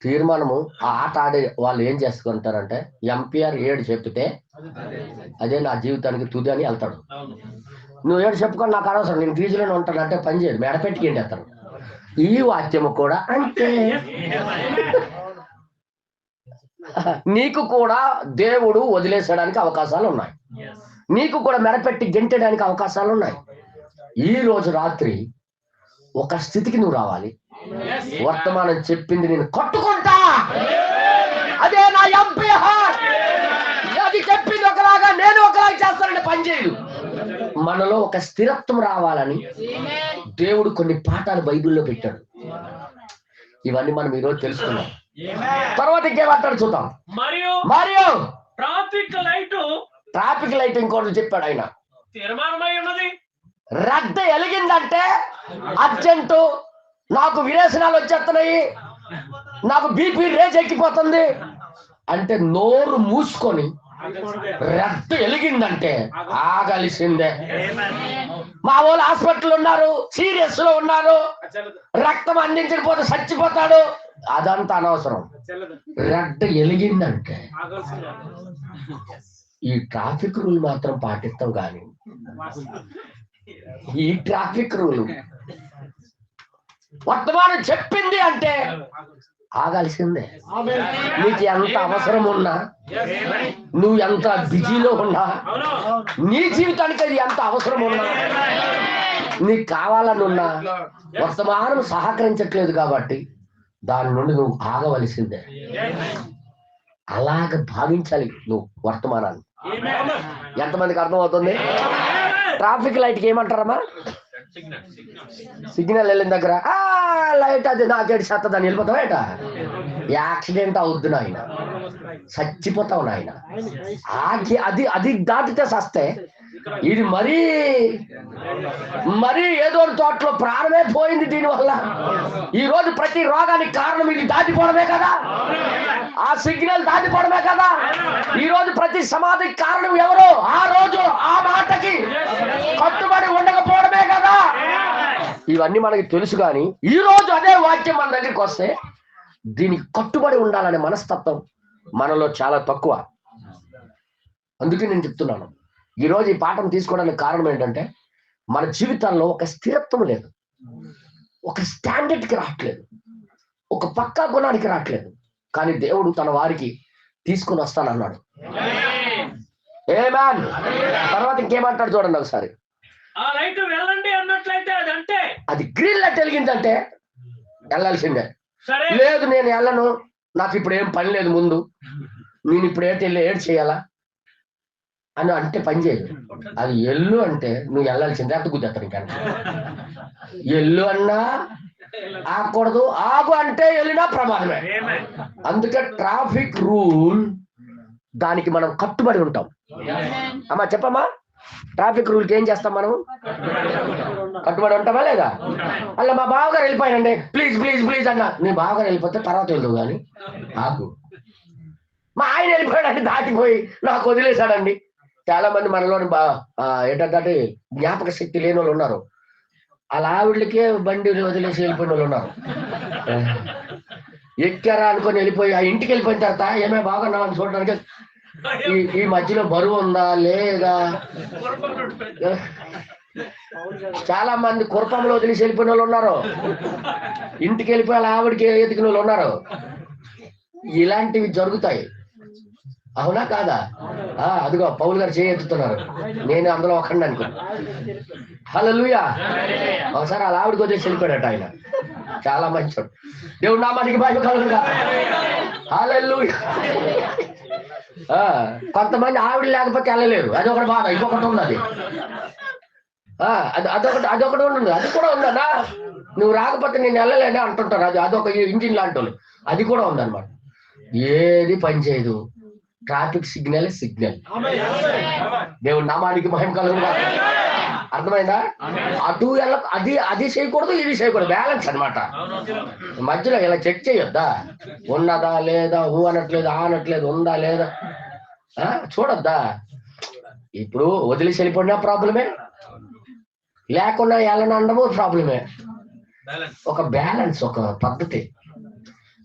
తీర్మానము ఆ ఆట ఆడే వాళ్ళు ఏం చేసుకుంటారంటే, ఎంపీఆర్ ఏడు చెప్పితే అదే నా జీవితానికి తుది అని వెళ్తాడు. నువ్వు ఏడు చెప్పుకొని నాకు అనవసరం, నేను ఫీజులోనే ఉంటాను అంటే పని చేయదు, మెడపెట్టుకి ఎండేస్తాడు. ఈ వాక్యము కూడా అంతే. నీకు కూడా దేవుడు వదిలేసడానికి అవకాశాలు ఉన్నాయి, నీకు కూడా మెడపెట్టి గెంటడానికి అవకాశాలు ఉన్నాయి. ఈ రోజు రాత్రి ఒక స్థితికి నువ్వు రావాలి. వర్తమానం చెప్పింది నేను కట్టుకుంటా, అదే నా ఎంపీఆర్. అది చెప్పింది ఒకలాగా, నేను ఒకలాగా చేస్తానంటే పని చేయదు. మనలో ఒక స్థిరత్వం రావాలని దేవుడు కొన్ని పాఠాలు బైబిల్లో పెట్టాడు. ఇవన్నీ మనం ఈరోజు తెలుసుకున్నాం. తర్వాత ఇంకేమంటాడు చూద్దాం. మరియు ట్రాఫిక్ లైట్ ఇంకోటి చెప్పాడు ఆయన. తీర్మానమై ఉన్నది, రద్ద ఎలిగిందంటే అర్జెంటు, నాకు విరేచనాలు వచ్చేస్తున్నాయి, నాకు బీపీ రేజ్ ఎక్కిపోతుంది అంటే నోరు మూసుకొని రక్తం ఎలిగిందంటే ఆగలిసిందే. మా వాళ్ళు హాస్పిటల్ ఉన్నారు, సీరియస్ లో ఉన్నారు, రక్తం అందించకపోతే చచ్చిపోతాడు, అదంతా అనవసరం. రక్తం ఎలిగిందంటే ఈ ట్రాఫిక్ రూల్ మాత్రం పాటిస్తాం కానీ ఈ ట్రాఫిక్ రూల్ వర్తమానం చెప్పింది అంటే ఆగాల్సిందే. నీకు ఎంత అవసరం ఉన్నా, నువ్వు ఎంత బిజీలో ఉన్నా, నీ జీవితానికి అది ఎంత అవసరం ఉన్నా, నీకు కావాలని ఉన్నా, వర్తమానం సహకరించట్లేదు కాబట్టి దాని నుండి నువ్వు ఆగవలసిందే. అలాగ భావించాలి నువ్వు వర్తమానాన్ని. ఎంతమందికి అర్థమవుతుంది? ట్రాఫిక్ లైట్కి ఏమంటారమ్మా? సిగ్నల్ వెళ్ళిన దగ్గర లైట్ అది నాకేడు చేస్తా, దాన్ని వెళ్ళిపోతావు ఏట, యాక్సిడెంట్ అవుద్దు నాయన, చచ్చిపోతావు నాయన. అది అది దాటితే సస్తే, ఇది మరీ ఏదో తోటలో ప్రాణమే పోయింది దీనివల్ల. ఈ రోజు ప్రతి రోగానికి కారణం ఇది దాటిపోవడమే కదా, ఆ సిగ్నల్ దాటిపోవడమే కదా. ఈ రోజు ప్రతి సమాధికి కారణం ఎవరు? ఆ రోజు ఆ మాటకి కట్టుబడి ఉండకపోవడమే కదా. ఇవన్నీ మనకి తెలుసు. కానీ ఈ రోజు అదే వాక్యం మన దగ్గరికి వస్తే దీనికి కట్టుబడి ఉండాలనే మనస్తత్వం మనలో చాలా తక్కువ. అందుకే నేను చెప్తున్నాను, ఈరోజు ఈ పాఠం తీసుకోవడానికి కారణం ఏంటంటే మన జీవితాల్లో ఒక స్థిరత్వం లేదు, ఒక స్టాండర్డ్కి రావట్లేదు, ఒక పక్కా గుణానికి రావట్లేదు. కానీ దేవుడు తన వారికి తీసుకుని వస్తానన్నాడు. ఏమేన్ తర్వాత ఇంకేమంటాడు చూడండి ఒకసారి. ఆ లైట్ వెళ్ళండి అన్నట్లయితే అదంటే అది గ్రీన్ లైట్ వెలిగిందంటే వెళ్ళాల్సిందే. లేదు నేను వెళ్ళను, నాకు ఇప్పుడు ఏం పని లేదు, ముందు నేను ఇప్పుడు ఏడు చేయాలా అని అంటే పని చేయదు. అది ఎల్లు అంటే నువ్వు వెళ్ళాల్సిందే, అంత గుద్దేస్తాను. ఇంకా ఎల్లు అన్నా ఆగకూడదు, ఆగు అంటే వెళ్ళినా ప్రమాదమే. అందుకే ట్రాఫిక్ రూల్ దానికి మనం కట్టుబడి ఉంటాం. అమ్మా చెప్పమ్మా, ట్రాఫిక్ రూల్కి ఏం చేస్తాం మనం? కట్టుబడి ఉంటామా లేదా? అలా మా బావగారు వెళ్ళిపోయానండి, ప్లీజ్ ప్లీజ్ ప్లీజ్ అన్నా. నీ బావగారు వెళ్ళిపోతే తర్వాత వెళ్దావు కానీ ఆగు. మా ఆయన వెళ్ళిపోయాడండి, దాటిపోయి నాకు వదిలేశాడండి. చాలా మంది మనలోని ఏంటంటే జ్ఞాపక శక్తి లేని వాళ్ళు ఉన్నారు. అలా ఆవిడకే బండి వదిలేసి వెళ్ళిపోయిన వాళ్ళు ఉన్నారు. ఎక్కారా అనుకొని వెళ్ళిపోయి ఆ ఇంటికి వెళ్ళిపోయిన తర్వాత ఏమే బాగున్నావు అని చూడడానికి ఈ మధ్యలో బరువు ఉందా లేదా. చాలా మంది కుర్పంలో వదిలేసి వెళ్ళిపోయిన వాళ్ళు ఉన్నారు, ఇంటికి వెళ్ళిపోయి అలా ఆవిడికి ఎదిగిన వాళ్ళు ఉన్నారు. ఇలాంటివి జరుగుతాయి, అవునా కాదా? అదిగో పౌలు గారు చేయెత్తుతున్నారు, నేను అందులో ఒకండి అనుకో. హల్లెలూయా. ఒకసారి అలా ఆవిడకి వదిలేసి వెళ్ళిపోయాడట ఆయన. చాలా మంచోడు, దేవుడు నామానికి మహిమ కలుగునుగా. హల్లెలూయా. కొంతమంది ఆవిడ లేకపోతే వెళ్ళలేరు, అది ఒకటి బాధ. ఇంకొకటి ఉంది, అదొకటి ఉంటుంది. అది కూడా ఉందన్నా, నువ్వు రాకపోతే నేను వెళ్ళలేనే అంటుంటారు. అదొక ఇంజిన్ లాంటి వాళ్ళు. అది కూడా ఉందన్నమాట. ఏది పని చేయదు, ట్రాఫిక్ సిగ్నల్ సిగ్నల్. దేవుడు నామానికి మహిమ కలుగునుగా. అర్థమైందా? అటు అది చేయకూడదు, ఇది చేయకూడదు, బ్యాలెన్స్ అన్నమాట. మధ్యలో ఇలా చెక్ చేయొద్దా, ఉన్నదా లేదా, ఊ అనట్లేదు, ఆ అనట్లేదు, ఉందా లేదా చూడొద్దా. ఇప్పుడు వదిలేసి వెళ్ళిపోయినా ప్రాబ్లమే, లేకుండా వెళ్ళనండము ప్రాబ్లమే. ఒక బ్యాలెన్స్, ఒక పద్ధతి.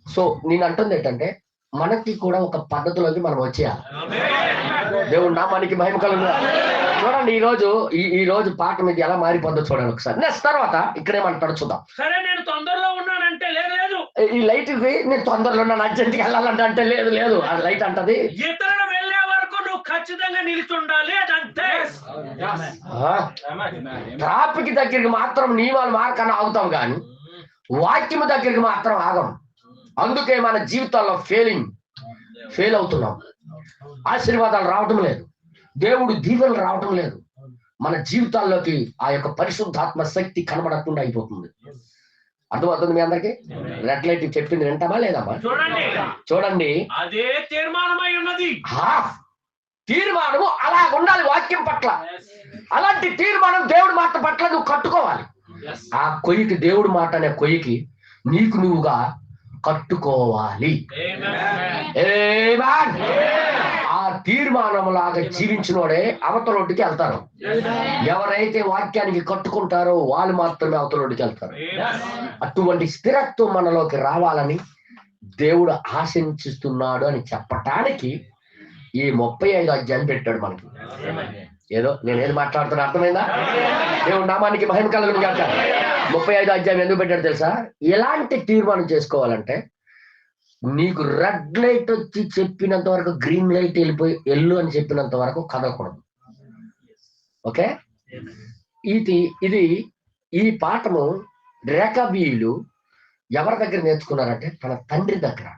సో నేను అంటుంది ఏంటంటే మనకి కూడా ఒక పద్ధతిలోకి మనం వచ్చేయాలి. దేవుడు నామానికి మహిమ కలుగునుగా. చూడండి ఈ రోజు పాట మీకు ఎలా మారిపోద్దో చూడండి ఒకసారి. నెక్స్ట్ తర్వాత ఇక్కడేమంటాడు చూద్దాం. సరే నేను తొందరలో ఉన్నానంటే లేదు, ఈ లైట్ నేను తొందరలో ఉన్నాను, అర్జెంట్కి వెళ్ళాలంటే లేదు లేదు. ఆ లైట్ అంటది ఇతరులు వెళ్ళే వరకు నువ్వు ఖచ్చితంగా నిలిచి ఉండాలి, అదంతే. ట్రాఫిక్ దగ్గరికి మాత్రం నియమాలు మార్కన్నా ఆగుతాం, కానీ వాక్యము దగ్గరికి మాత్రం ఆగం. అందుకే మన జీవితాల్లో ఫెయిల్ అవుతున్నాం. ఆశీర్వాదాలు రావటం లేదు, దేవుడు దీవెనలు రావటం లేదు. మన జీవితాల్లోకి ఆ యొక్క పరిశుద్ధాత్మ శక్తి కనబడకుండా అయిపోతుంది. అర్థమవుతుంది మీ అందరికి? రెడ్ లైట్ చెప్పింది వింటామా లేదమ్మా? చూడండి, అదే తీర్మానమై ఉన్నది. తీర్మానము అలా ఉండాలి వాక్యం పట్ల. అలాంటి తీర్మానం దేవుడి మాట పట్ల నువ్వు కట్టుకోవాలి. ఆ కొయ్యికి, దేవుడి మాట అనే కొయ్యికి నీకు నువ్వుగా కట్టుకోవాలి. ఆ తీర్మానం లాగా జీవించినోడే అవతలొడ్డికి వెళ్తారు. ఎవరైతే వాక్యానికి కట్టుకుంటారో వాళ్ళు మాత్రమే అవతలొడ్డికి వెళ్తారు. అటువంటి స్థిరత్వం మనలోకి రావాలని దేవుడు ఆశించుతున్నాడు అని చెప్పటానికి ఈ 35 అధ్యాయం పెట్టాడు మనకి. ఏదో నేనేది మాట్లాడుతున్నా అర్థమైందా? దేవుడు నామానికి మహిమ కలుగును గాక. 35 అధ్యాయం ఎందుకు పెట్టాడు తెలుసా? ఎలాంటి తీర్మానం చేసుకోవాలంటే నీకు రెడ్ లైట్ వచ్చి చెప్పినంత వరకు, గ్రీన్ లైట్ వెళ్ళిపోయి ఎల్లు అని చెప్పినంత వరకు కదలకూడదు. ఓకే, ఇది ఈ పాఠము రేఖబీయులు ఎవరి దగ్గర నేర్చుకున్నారంటే తన తండ్రి దగ్గర.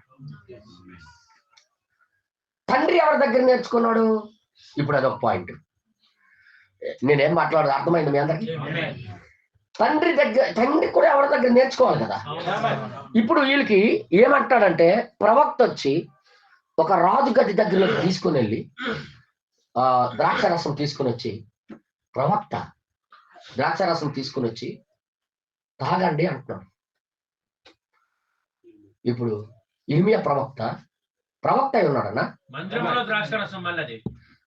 తండ్రి ఎవరి దగ్గర నేర్చుకున్నాడు? ఇప్పుడు అదొక పాయింట్. నేనేం మాట్లాడదు, అర్థమైంది మీ అందరికి? తండ్రి కూడా ఎవరి దగ్గర నేర్చుకోవాలి కదా. ఇప్పుడు వీళ్ళకి ఏమంటాడంటే, ప్రవక్త వచ్చి ఒక రాజు గది దగ్గరలోకి తీసుకుని వెళ్ళి ద్రాక్షరసం తీసుకుని వచ్చి, ప్రవక్త ద్రాక్షరసం తీసుకుని వచ్చి తాగండి అంటున్నాడు. ఇప్పుడు ఇర్మియా ప్రవక్త అయి ఉన్నాడన్నా,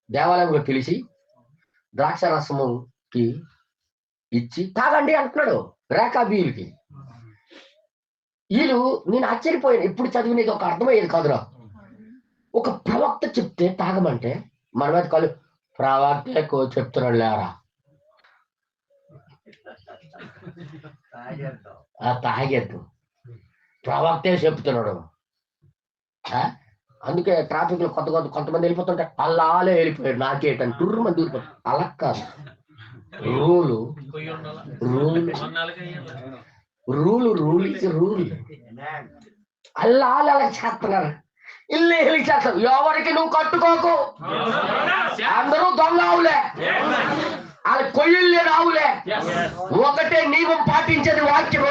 దేవాలయంలో పిలిచి ద్రాక్షరసముకి ఇచ్చి తాగండి అంటున్నాడు రేఖాబీయులకి. వీళ్ళు నేను ఆశ్చర్యపోయాను, ఎప్పుడు చదివినది ఒక అర్థమయ్యేది కాదురా. ఒక ప్రవక్త చెప్తే తాగమంటే మన మీద కాదు, ప్రవక్త చెప్తున్నాడు లేరా, తాగేద్దు, ప్రవక్తే చెప్తున్నాడు. అందుకే ట్రాఫిక్ లో కొంతమంది వెళ్ళిపోతుంటే అల్లాలే వెళ్ళిపోయాడు, నాకేటని టూర్ మంది దూరిపోతాడు. అలా కాదు, రూలు అల్లాలు అలా చేస్తున్నారు, ఇల్లు వెళ్ళి చేస్తారు. ఎవరికి నువ్వు కట్టుకోకు, అందరూ దొంగ ఆవులే, వాళ్ళ కొయ్యలే రావులే. ఒకటే నియమం పాటించేది వాక్యం,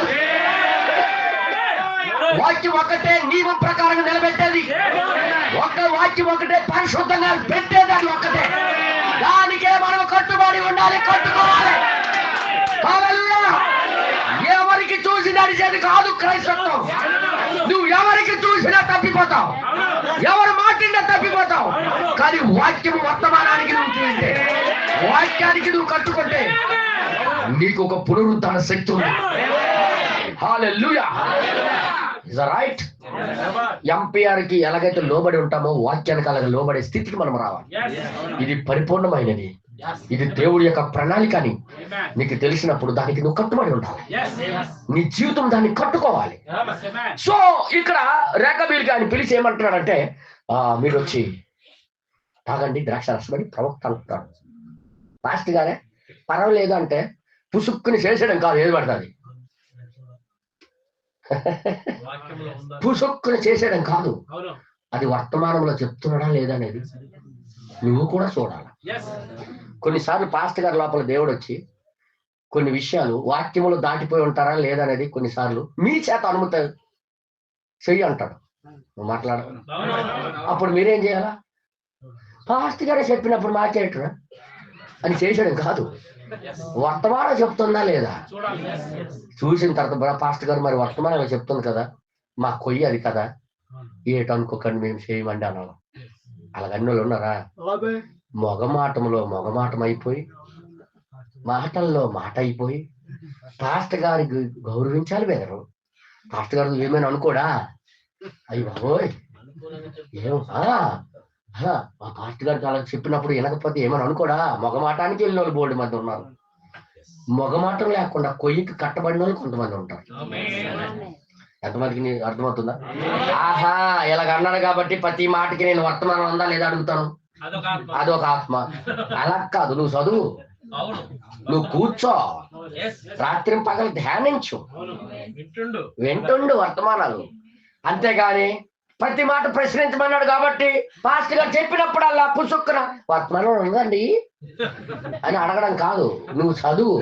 వాక్యం ఒకటే నియమం ప్రకారం నిలబెట్టేది, ఒక వాక్యం ఒకటే పరిశుద్ధంగా పెట్టేదాన్ని ఒకటే. దానికే మనం కట్టుబడి ఉండాలి, కట్టుకోవాలి. ఎవరికి చూసి నడిచేది కాదు క్రైస్తవం. నువ్వు ఎవరికి చూసినా తప్పిపోతావు, ఎవరు మాటినా తప్పిపోతావు. కానీ వాక్యం వర్తమానానికి నువ్వు చూస్తే, వాక్యానికి నువ్వు కట్టుకుంటే నీకు ఒక పునరుద్ధరణ శక్తి ఉంది. హల్లెలూయా, ఇస్ రైట్. ఎంపీఆర్ కి ఎలాగైతే లోబడి ఉంటామో వాక్యానికి అలాగే లోబడే స్థితికి మనం రావాలి. ఇది పరిపూర్ణమైనది, ఇది దేవుడి యొక్క ప్రణాళిక అని నీకు తెలిసినప్పుడు దానికి నువ్వు కట్టుబడి ఉండాలి, నీ జీవితం దాన్ని కట్టుకోవాలి. సో ఇక్కడ రేఖాబీయులకి ఆయన పిలిచి ఏమంటున్నాడంటే, మీరు వచ్చి తాగండి ద్రాక్ష రసమని ప్రవక్త అంటున్నాడు. లాస్ట్ గానే పర్వాలేదు అంటే పుసుక్కుని చేసేయడం కాదు, ఏది పడుతుంది పుసుక్కుని చేసేయడం కాదు, అది వర్తమానంలో చెప్తున్నాడా లేదనేది నువ్వు కూడా చూడాలి. కొన్నిసార్లు పాస్టర్ గారి లోపల దేవుడు వచ్చి కొన్ని విషయాలు వాక్యములు దాటిపోయి ఉంటారా లేదనేది కొన్నిసార్లు మీ చేత అనుమతి చెయ్యి అంటాడు, నువ్వు మాట్లాడ. అప్పుడు మీరేం చేయాలా? పాస్టర్ గారే చెప్పినప్పుడు మాట్లాడరా అని చేసేయడం కాదు, వర్తమానం చెప్తుందా లేదా చూసిన తర్వాత, పాస్టర్ గారు మరి వర్తమానంలో చెప్తుంది కదా, మా కొయ్యి అది కదా, ఏటనుకోకండి మేము చేయమండి అనాలి. అలాగన్ని వాళ్ళు ఉన్నారా? మొగమాటం అయిపోయి, మాటల్లో మాట అయిపోయి, పాస్టర్ గారికి గౌరవించాలి బెదరు. పాస్టర్ గారు ఏమైనా అనుకోడా? అయ్యి బాబోయ్ ఏం ఆ పాస్టర్ గారికి అలా చెప్పినప్పుడు వినకపోతే ఏమని అనుకోడా? మొగమాటానికి వెళ్ళిన వాళ్ళు బోర్డు మంది ఉన్నారు. మొగమాటం లేకుండా కొయ్యికి కట్టబడిన వాళ్ళు కొంతమంది ఉంటారు. ఎంతమందికి అర్థమవుతుందా? ఆహా ఇలాగ అన్నాడు కాబట్టి ప్రతి మాటకి నేను వర్తమానం ఉందా లేదా అడుగుతాను, అదొక ఆత్మ. అలా కాదు, నువ్వు చదువు, నువ్వు కూర్చో, రాత్రి పగలు ధ్యానించు, వింటుండు వర్తమానాలు. అంతేగాని ప్రతి మాట ప్రశ్నించమన్నాడు కాబట్టి పాస్టర్ గారు చెప్పినప్పుడు అలా పుసుక్కున వర్తమానం ఉందండి అని అడగడం కాదు, నువ్వు చదువు.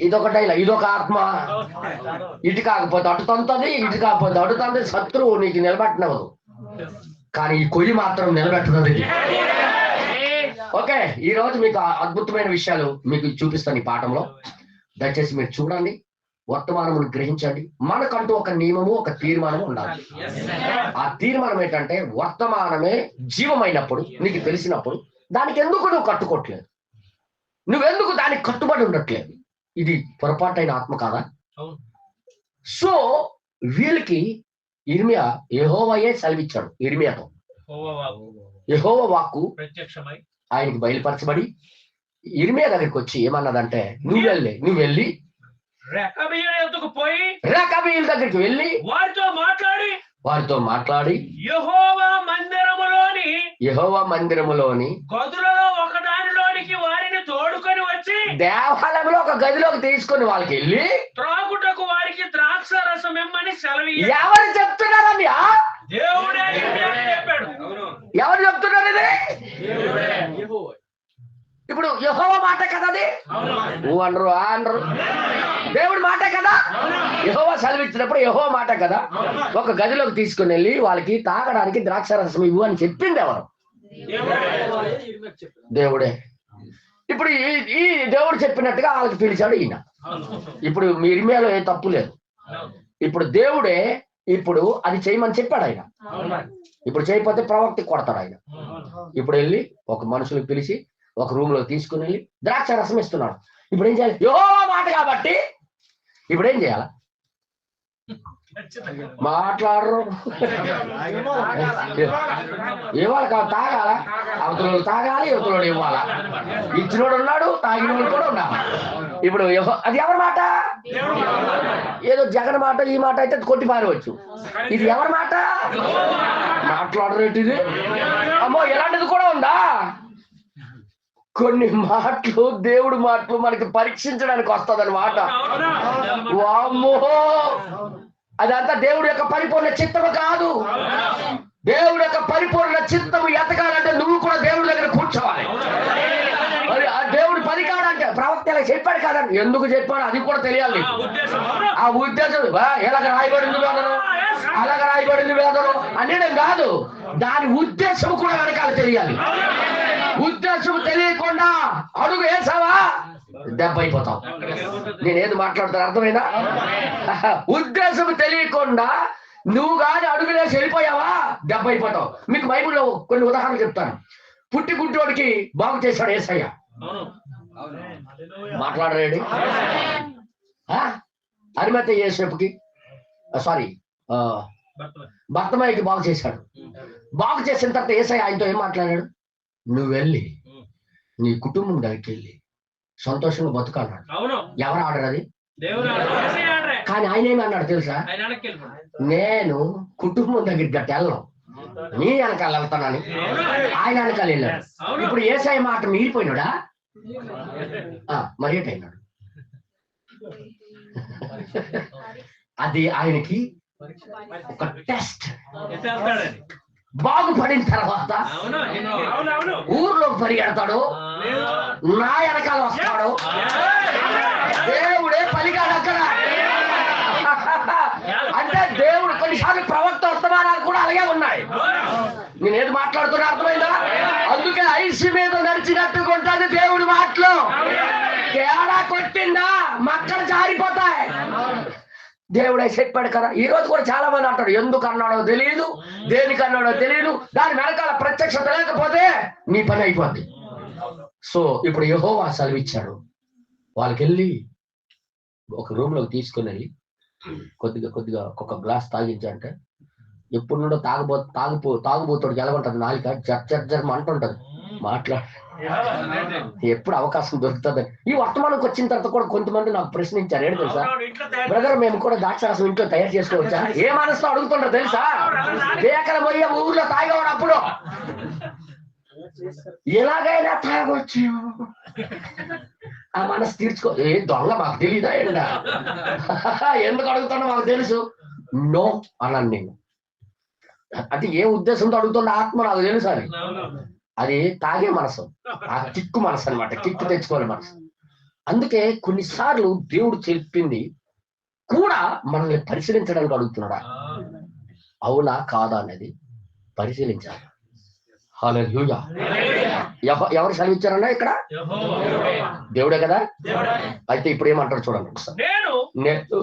ఇదొకటైలా, ఇదొక ఆత్మ. ఇటు కాకపోతే అటు తంతది, ఇటు కాకపోతే అటు తంతది. శత్రువు నీకు నిలబెట్టనవదు, కానీ ఈ కొయ్యి మాత్రం నిలబెట్టున్నది. ఓకే, ఈ రోజు మీకు అద్భుతమైన విషయాలు మీకు చూపిస్తాను ఈ పాఠంలో. దయచేసి మీరు చూడండి, వర్తమానమును గ్రహించండి. మనకంటూ ఒక నియమము, ఒక తీర్మానము ఉండాలి. ఆ తీర్మానం ఏంటంటే, వర్తమానమే జీవమైనప్పుడు నీకు తెలిసినప్పుడు దానికి ఎందుకు నువ్వు కట్టుకోవట్లేదు, నువ్వెందుకు దానికి కట్టుబడి ఉండట్లేదు? ఇది పొరపాటైన ఆత్మ కాదా? సో వీళ్ళకి ఇర్మియా యెహోవాయే సెలవిచ్చాడు. ఇర్మియాతో యెహోవా వాక్కు ప్రత్యక్షమై ఆయనకి బయలుపరచబడి ఇర్మియా దగ్గరికి వచ్చి ఏమన్నదంటే, నువ్వు వెళ్ళి రేఖాబీయుల దగ్గరికి వెళ్ళి వారితో మాట్లాడి యెహోవా మందిరములోని గదులలో ఒకదానిలోనికి వారిని తోడుకొని వచ్చి దేవాలయంలో ఒక గదిలోకి తీసుకొని వాళ్ళకి వెళ్ళి త్రాగుటకు వారికి ద్రాక్ష రసం ఇమ్మని సెలవు. ఎవరు చెప్తున్నారని? దేవుడే చెప్పాడు. ఎవరు చెప్తున్నారు ఇది? ఇప్పుడు యెహోవా మాట కదా అది, అనరు దేవుడి మాట కదా. యెహోవా సెలవిచ్చినప్పుడు యెహోవా మాట కదా. ఒక గదిలోకి తీసుకుని వెళ్ళి వాళ్ళకి తాగడానికి ద్రాక్ష రసం ఇవ్వు అని చెప్పింది ఎవరు? దేవుడే. ఇప్పుడు ఈ దేవుడు చెప్పినట్టుగా వాళ్ళకి పిలిచాడు ఈయన. ఇప్పుడు మీ ఇర్మియాలో ఏ తప్పు లేదు. ఇప్పుడు దేవుడే ఇప్పుడు అది చేయమని చెప్పాడు ఆయన. ఇప్పుడు చేయకపోతే ప్రవక్త కొడతాడు ఆయన. ఇప్పుడు వెళ్ళి ఒక మనుషులు పిలిచి ఒక రూమ్ లో తీసుకుని వెళ్ళి ద్రాక్ష రసం ఇస్తున్నాడు. ఇప్పుడు ఏం చేయాలి? యెహోవా మాట కాబట్టి ఇప్పుడు ఏం చేయాలి? మాట్లాడరు. ఇవ్వాలి కాదు, తాగాల. అవతల తాగాలి, యువతలోడు ఇవ్వాలా. ఇచ్చినోడు ఉన్నాడు, తాగినోడు కూడా ఉన్నాడు. ఇప్పుడు అది ఎవరి మాట? ఏదో జగన్ మాట, ఈ మాట అయితే కొట్టి పారవచ్చు. ఇది ఎవరి మాట? మాట్లాడరేటి ఇది? అమ్మో, ఇలాంటిది కూడా ఉందా? కొన్ని మాటలు, దేవుడి మాటలు మనకి పరీక్షించడానికి వస్తుంది మాట. వామ్మో, అదంతా దేవుడి యొక్క పరిపూర్ణ చిత్తము కాదు. దేవుడి యొక్క పరిపూర్ణ చిత్తము ఎతకాలంటే నువ్వు కూడా దేవుడి దగ్గర కూర్చోవాలి. మరి ఆ దేవుడు పని కాడంటే ప్రవక్తలకు చెప్పాడు కాదండి, ఎందుకు చెప్పాడు అది కూడా తెలియాలి. ఆ ఉద్దేశం ఎలాగ రాయబడింది వేదను, అలాగ రాయబడింది వేదను అనేది కాదు, దాని ఉద్దేశం కూడా వెనకాల తెలియాలి. ఉద్దేశం తెలియకుండా అడుగు వేసావా దెబ్బ అయిపోతావు. నేనేది మాట్లాడుతాను అర్థమైనా? ఉద్దేశం తెలియకుండా నువ్వు కానీ అడుగులేసి వెళ్ళిపోయావా దెబ్బ అయిపోతావు. మీకు బైబిల్లో కొన్ని ఉదాహరణలు చెప్తాను. పుట్టి గుడ్డోడికి బాగు చేశాడు యేసయ్య. మాట్లాడరేడు. అరిమతై యోసేపుకి బర్తమయ్యకి బాగు చేశాడు. బాగు చేసిన తర్వాత యేసయ్య ఆయనతో ఏం మాట్లాడాడు? నువ్వు వెళ్ళి నీ కుటుంబం దగ్గరికి వెళ్ళి సంతోషంగా బతుకన్నాడు. ఎవరు ఆర్డర్ అది? కానీ ఆయన ఏమి అన్నాడు తెలుసా? నేను కుటుంబం దగ్గరికి గట్టి వెళ్ళను, నీ వెనకాల వెళ్తానని ఆయన వెనకాల వెళ్ళాడు. ఇప్పుడు యేసయ్య మాట మీరిపోయినాడా? మరి ఏటైనాడు? అది ఆయనకి ఒక టెస్ట్. బాగుపడిన తర్వాత ఊర్లో పరిగెడతాడు, నా వెనకాల వస్తాడు. దేవుడే పలికాడు అక్కడ. అంటే దేవుడు కొన్నిసార్లు ప్రవక్త వర్తమానాలు కూడా అలాగే ఉన్నాయి. నేనేది మాట్లాడుతున్నా అర్థమైందా? అందుకే ఐసి మీద నడిచినట్టుగా ఉంటుంది దేవుడి మాటలు. తేడా కొట్టిందా మక్కలు జారిపోతాయి. దేవుడే చెప్పాడు కదా. ఈ రోజు కూడా చాలా మంది అంటాడు, ఎందుకు అన్నాడో తెలియదు, దేనికి అన్నాడో తెలియదు, దాని వెనకాల ప్రత్యక్షత లేకపోతే నీ పని అయిపోద్ది. సో ఇప్పుడు యెహోవా సెలవిచ్చాడు, వాళ్ళకి వెళ్ళి ఒక రూమ్ లోకి తీసుకుని వెళ్ళి కొద్దిగా ఒక గ్లాస్ తాగించంటే, ఎప్పుడు నుండో తాగుబోతాడు ఎలాగుంటది నాలిక జర్జర్జర్మ అంటుంటది. మాట్లాడ ఎప్పుడు అవకాశం దొరుకుతుంది. ఈ వర్తమానంకి వచ్చిన తర్వాత కూడా కొంతమంది నాకు ప్రశ్నించారు, ఏంటి తెలుసా బ్రదర్, మేము కూడా ద్రాక్షారసం ఇంట్లో తయారు చేసుకోవచ్చా? ఏ మనసుతో అడుగుతుంటారు తెలుసా? దేకల పోయే ఊర్లో తాగేవాడు అప్పుడు ఎలాగైనా తాగొచ్చు, ఆ మనసు తీర్చుకో. ఏ దొంగ మాకు తెలీదా ఏంటా? ఎందుకు అడుగుతున్నా మాకు తెలుసు. నో అన్నాను నేను. అంటే ఏ ఉద్దేశంతో అడుగుతున్న ఆత్మ నాకు తెలుసు. అది తాగే మనసు, ఆ కిక్కు మనసు అనమాట. కిక్కు తెచ్చుకోవాలి మనసు. అందుకే కొన్నిసార్లు దేవుడు చెప్పింది కూడా మనల్ని పరిశీలించడానికి అడుగుతున్నాడా, అవునా కాదా అనేది పరిశీలించాలి. హల్లెలూయా. ఎవరు సెలవిచ్చారన్నా? ఇక్కడ దేవుడే కదా. అయితే ఇప్పుడు ఏమంటారు చూడండి ఒకసారి. నేను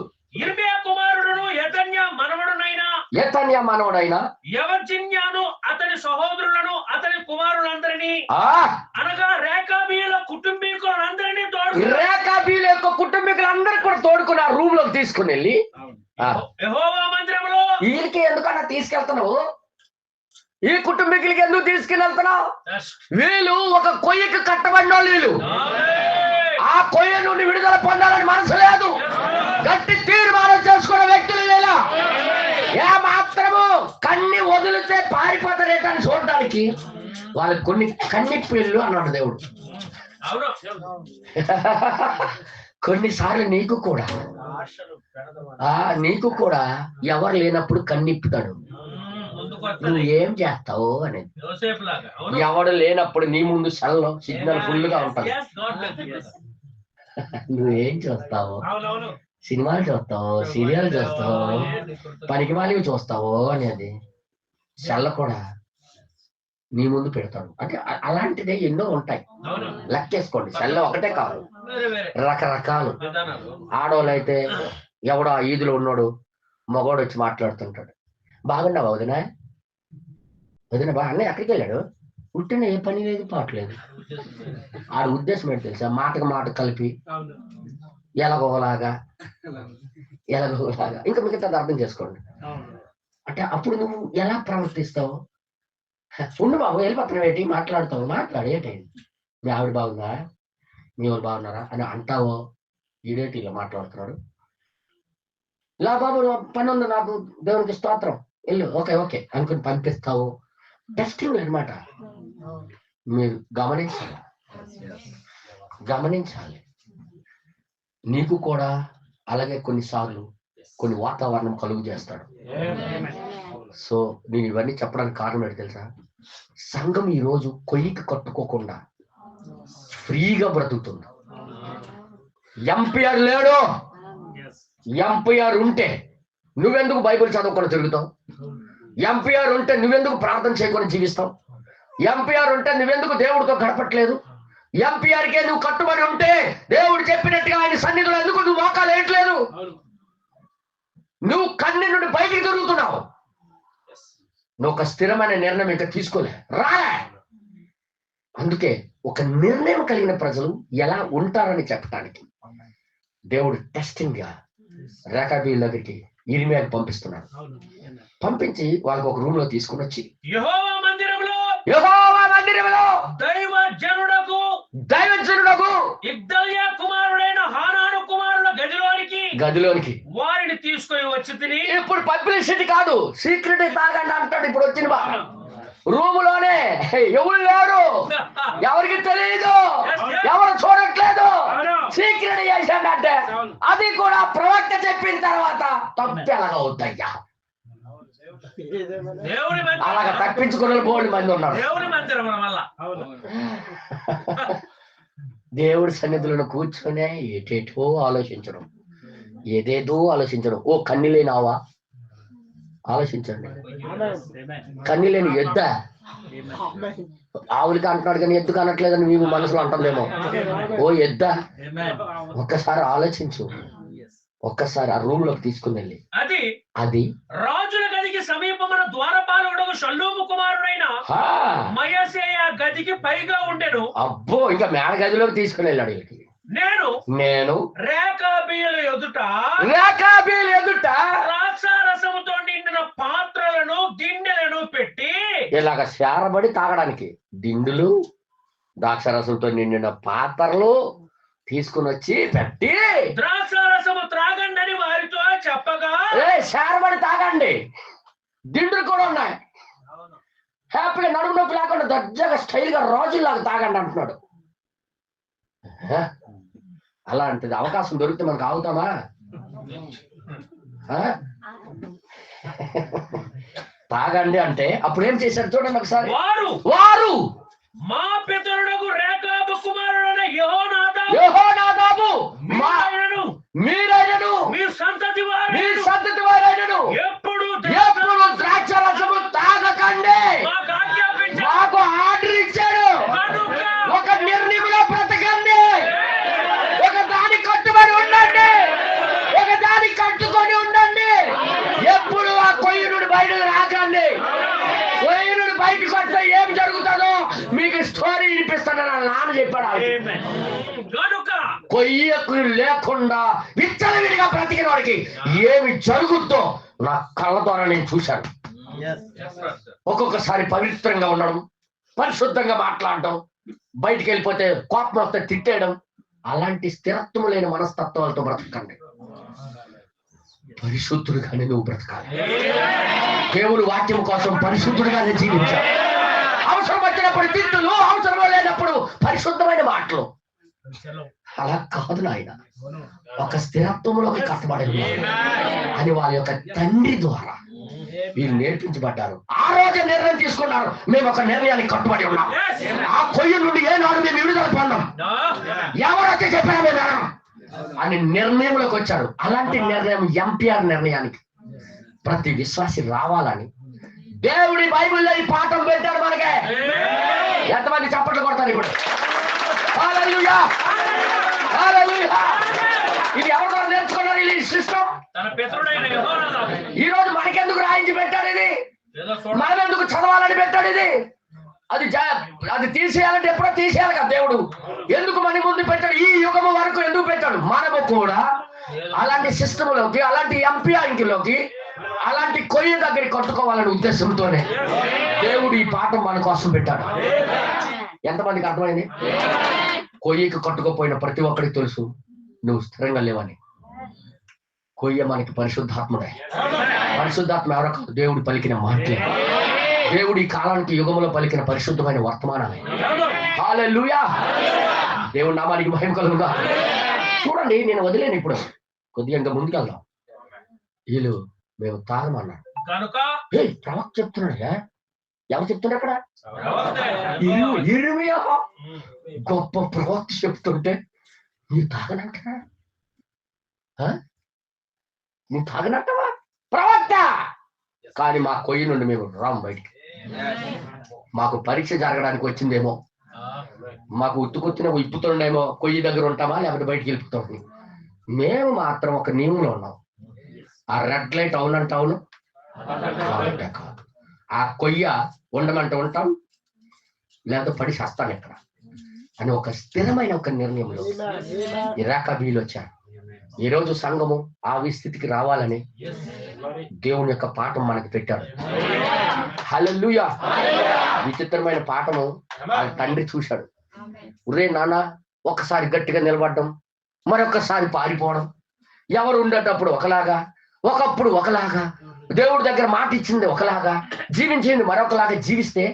యెతన్యా మనవడైన యవచిన్యాను అతని సహోదరులను అతని కుమారులందరినీ అనగా రేకాబీయుల కుటుంబీకులందరినీ కూడా తోడుకుని ఆ రూమ్ లోకి తీసుకుని వెళ్ళి, యెహోవా మందిరంలో వీళ్ళకి ఎందుకన్నా తీసుకెళ్తున్నావు? ఈ కుటుంబీకులకి ఎందుకు తీసుకుని వెళ్తున్నావు? వీళ్ళు ఒక కొయ్యకి కట్టబడిన వీళ్ళు. ఆ కొయ్య నుండి విడుదల పొందాలని మనసు లేదు. గట్టి తీర్మానం చేసుకున్న వ్యక్తులు లేదా? ఏ మాత్రము కన్ని వదిలితే పారిపోతారేటని చూడటానికి వాళ్ళకి కొన్ని కన్నిపిల్లు అన్నాడు దేవుడు. కొన్నిసార్లు నీకు కూడా ఎవరు లేనప్పుడు కన్నిప్పుతాడు. నువ్వు ఏం చేస్తావు అనేది. ఎవడు లేనప్పుడు నీ ముందు సెల్లో సిగ్నల్ ఫుల్ గా ఉంటుంది. నువ్వేం చూస్తావు? సినిమాలు చూస్తావు, సీరియల్ చూస్తావు, పనికి మాలివి చూస్తావు అనేది సెల్ల కూడా నీ ముందు పెడతాడు. అంటే అలాంటిదే ఎన్నో ఉంటాయి. లెక్కేసుకోండి, సెల్ల ఒకటే కాదు, రకరకాలు. ఆడవాళ్ళు అయితే ఎవడో ఆ ఈదులో ఉన్నాడు మగోడు వచ్చి మాట్లాడుతుంటాడు, బాగున్నావా వదిన? వదిన అన్నయ్య ఎక్కడికి వెళ్ళాడు? ఉంటేనే ఏ పని లేదు, పాటలేదు. ఆ ఉద్దేశం ఏంటి తెలుసా? మాటకు మాట కలిపి ఎలాగోలాగా ఇంకా మిగతాది అర్థం చేసుకోండి. అంటే అప్పుడు నువ్వు ఎలా ప్రవర్తిస్తావు? ఉండు బాబు, వెళ్ళిపోతున్నావు ఏంటి, మాట్లాడతావు, మాట్లాడు ఏంటి, మీ ఆవిడ బాగుందా, మీ వాళ్ళు బాగున్నారా అని అంటావో, ఈడేటి ఇలా మాట్లాడుతున్నాడు, ఇలా బాబు పని ఉంది నాకు, దేవునికి స్తోత్రం, వెళ్ళు, ఓకే ఓకే అనుకుని పంపిస్తావు. టెస్టింగ్ అనమాట. మీరు గమనించాలి. నీకు కూడా అలాగే కొన్నిసార్లు కొన్ని వాతావరణం కలుగు చేస్తాడు. సో నేను ఇవన్నీ చెప్పడానికి కారణం ఏంటి తెలుసా? సంఘం ఈరోజు కొయ్యికి కట్టుకోకుండా ఫ్రీగా బ్రతుకుతుంది. ఎంపీఆర్ లేడు. ఎంపీఆర్ ఉంటే నువ్వెందుకు బైబిల్ చదవకుండా తిరుగుతావు? ఎంపీఆర్ ఉంటే నువ్వెందుకు ప్రార్థన చేయకుండా జీవిస్తావు? ఎంపీఆర్ ఉంటే నువ్వెందుకు దేవుడితో గడపట్లేదు? ఎంపీఆర్కే నువ్వు కట్టుబడి ఉంటే దేవుడు చెప్పినట్టుగా ఆయన సన్నిధిలో ఎందుకు నువ్వు మోకాలు వేయట్లేదు? నువ్వు కన్ని నుండి బయటికి తిరుగుతున్నావు. నువ్వు ఒక స్థిరమైన నిర్ణయం ఇంకా తీసుకోలే, రాలే. అందుకే ఒక నిర్ణయం కలిగిన ప్రజలు ఎలా ఉంటారని చెప్పడానికి దేవుడు టెస్టింగ్ గా రేఖాబీల దగ్గరికి ఇర్మియాకి పంపిస్తున్నాడు. పంపించి వాళ్ళకి ఒక రూమ్ లో తీసుకుని వచ్చి యెహోవా మందిరములో దైవజనుడకు ఇగ్దల్యా కుమారుడైన హానాను కుమారుల గదిలోనికి వారిని తీసుకొని వచ్చి తిని, ఇప్పుడు పబ్లిసిటీ కాదు, సీక్రెట్ తాగండి అంటాడు. ఇప్పుడు వచ్చిన రూమ్ లోనే ఎవరు లేరు, ఎవరికి తెలియదు, ఎవరు చూడట్లేదు, సీక్రెట్ చేశాడంటే అది కూడా ప్రవక్త చెప్పిన తర్వాత తప్పు ఎలాగా అవుతాయ్యా? అలాగా తప్పించుకున్న బోల్డ్ మంది ఉన్నారు. దేవుడి సన్నిధులను కూర్చొనే ఏటేటో ఆలోచించడం, ఏదేదో ఆలోచించడం. ఓ కన్ని లేని ఆవా, ఆలోచించండి. కన్ని లేని ఎద్ద, ఆవులకి అంటున్నాడు కానీ ఎద్దుకు అనట్లేదని మేము మనసులో అంటుందేమో. ఓ ఎద్ద, ఒక్కసారి ఆలోచించు. ఒక్కసారి ఆ రూమ్ లోకి తీసుకుని వెళ్ళి అది రాజుల గదికి సమీపమున ద్వారపాలకుడు షల్లూము కుమారుడైన మయసేయ గదికి పైగా ఉండెను. అబ్బో, ఇంకా మేడ గదిలోకి తీసుకుని వెళ్ళాడు. వీళ్ళకి నేను రేఖాబీల ఎదుట ద్రాక్షారసముతో నిండిన పాత్రలను గిన్నెలను పెట్టి, ఇలాగ శారబడి తాగడానికి దిండులు, ద్రాక్షారసంతో నిండిన పాత్రలు తీసుకుని వచ్చి పెట్టి, ద్రాక్షారసము త్రాగండి అని వారితో చెప్పగా, శారబడి తాగండి, దిండులు కూడా ఉన్నాయి, హ్యాపీగా నడుము నొప్పి లేకుండా దర్జాగా స్టైల్ గా రోజుల్లాగా తాగండి అంటున్నాడు. అలాంటిది అవకాశం దొరికితే మనకు ఆగుతామా? తాగండి అంటే అప్పుడు ఏం చేశారు చూడండి ఒకసారి. వారు మా పితరుడకు రేఖాబు కుమారుడైన యెహోనాదాబు మీరైనను మీ సంతతి వారైనను ఎప్పుడు ద్రాక్షరసము తాగకండి మాకు ఆర్డర్ ఇచ్చాడు. ఒక నిర్ణయంలో బ్రతకండి, ఒక దాని కట్టుబడి ఉండండి, ఒక దాని కట్టుకొని ఉండండి. ఎప్పుడు ఆ కొయ్య నుండి బయటకు రాకండి. కొయ్య నుండి బయటకు వస్తే ఏం జరుగుతుందో మీకు స్టోరీ వినిపిస్తానని నాన్న చెప్పాడు. కొయ్యకు లేకుండా విచ్చలవిడిగా బ్రతికిన వాడికి ఏమి జరుగుద్దో నా కళ్ళ ద్వారా నేను చూశాను. ఒక్కొక్కసారి పవిత్రంగా ఉండడం, పరిశుద్ధంగా మాట్లాడడం, బయటికి వెళ్ళిపోతే కోపం వస్తే తిట్టేయడం, అలాంటి స్థిరత్వం లేని మనస్తత్వాలతో బ్రతకండి. పరిశుద్ధుడుగానే నువ్వు బ్రతకాలి. దేవుడు వాక్యం కోసం పరిశుద్ధుడుగానే జీవించాలి. అవసరం వచ్చినప్పుడు తిట్టులు, అవసరం లేనప్పుడు పరిశుద్ధమైన మాటలు. అలా కాదు నాయన, ఒక స్థిరత్వంలోకి కట్టబడి అని వాళ్ళ యొక్క తండ్రి ద్వారా వీళ్ళు నేర్పించబడ్డారు. ఆ రోజే నిర్ణయం తీసుకున్నారు, మేము ఒక నిర్ణయానికి కట్టుబడి ఉన్నాం. ఆ కొయ్య నుండి ఏనాడు మేము విడుదల పొందాం, ఎవరైతే చెప్పారో మేము అని నిర్ణయంలోకి వచ్చారు. అలాంటి నిర్ణయం ఎంపీఆర్ నిర్ణయానికి ప్రతి విశ్వాసి రావాలని దేవుడి బైబిల్లో ఈ పాఠం పెట్టాడు మనకే. ఎంతమంది చప్పట్లు కొడతారు ఇప్పుడు? హల్లెలూయా, హల్లెలూయా. ఇది ఎవరితో నేర్చుకున్నారు ఈ సిస్టమ్? ఈ రోజు మనకెందుకు రాయించి పెట్టాడు ఇది? మనం ఎందుకు చదవాలని పెట్టాడు ఇది? అది తీసేయాలంటే ఎప్పుడో తీసేయాలి కదా దేవుడు. ఎందుకు మన ముందు పెట్టాడు? ఈ యుగం వరకు ఎందుకు పెట్టాడు? మనము కూడా అలాంటి సిస్టంలోకి, అలాంటి ఎంపీఆర్లోకి, అలాంటి కొయ్య దగ్గరికి కొట్టుకోవాలనే ఉద్దేశంతోనే దేవుడు ఈ పాఠం మన కోసం పెట్టాడు. ఎంతమందికి అర్థమైంది? కొయ్యకి కొట్టుకోపోయిన ప్రతి ఒక్కరికి తెలుసు నువ్వు స్థిరంగా లేవని. కొయ్య మనకి పరిశుద్ధాత్ముడే. పరిశుద్ధాత్మ ఎవరో దేవుడు పలికిన మాటలే. దేవుడు ఈ కాలానికి యుగంలో పలికిన పరిశుద్ధమైన వర్తమానమే. హల్లెలూయా. దేవుడి నామానికి మహిమ కలుగుగా. చూడండి, నేను వదిలేను ఇప్పుడు, కొద్దిగా ఇంకా ముందుకెళ్దాం. వీళ్ళు మేము తాగమన్నారు. ప్రవక్త చెప్తున్నాడు. ఎవరు చెప్తున్నారు అక్కడ? ఇర్మియా గొప్ప ప్రవక్త చెప్తుంటే నువ్వు తాగనంటా? నువ్వు తాగనంటావా? ప్రవక్త. కానీ మా కొయ్యి నుండి మేము రాము బయటికి. మాకు పరీక్ష జరగడానికి వచ్చిందేమో, మాకు ఉత్తుకొచ్చిన ఇప్పుతుండేమో, కొయ్యి దగ్గర ఉంటామా లేకపోతే బయటికి వెళ్ళిపోతాం. మేము మాత్రం ఒక నియమంలో ఉన్నాం. ఆ రెడ్ లైట్ అవునంటే అవును, కాదంటే కాదు. ఆ కొయ్య ఉండమంటే ఉంటాం, లేకపోతే పడి చేస్తాను ఇక్కడ అని ఒక స్థిరమైన ఒక నిర్ణయంలో ఇరాకబీలు వచ్చారు. ఈ రోజు సంఘము ఆ స్థితికి రావాలని దేవుని యొక్క పాఠం మనకి పెట్టాడు. హల్లెలూయా. విచిత్రమైన పాఠము ఆ తండ్రి చూశాడు. ఒరే నాన్న, ఒకసారి గట్టిగా నిలబడడం, మరొకసారి పారిపోవడం. ఎవరు ఉండేటప్పుడు ఒకలాగా, ఒకప్పుడు ఒకలాగా, దేవుడి దగ్గర మాట ఇచ్చింది ఒకలాగా, జీవించింది మరొకలాగా జీవిస్తే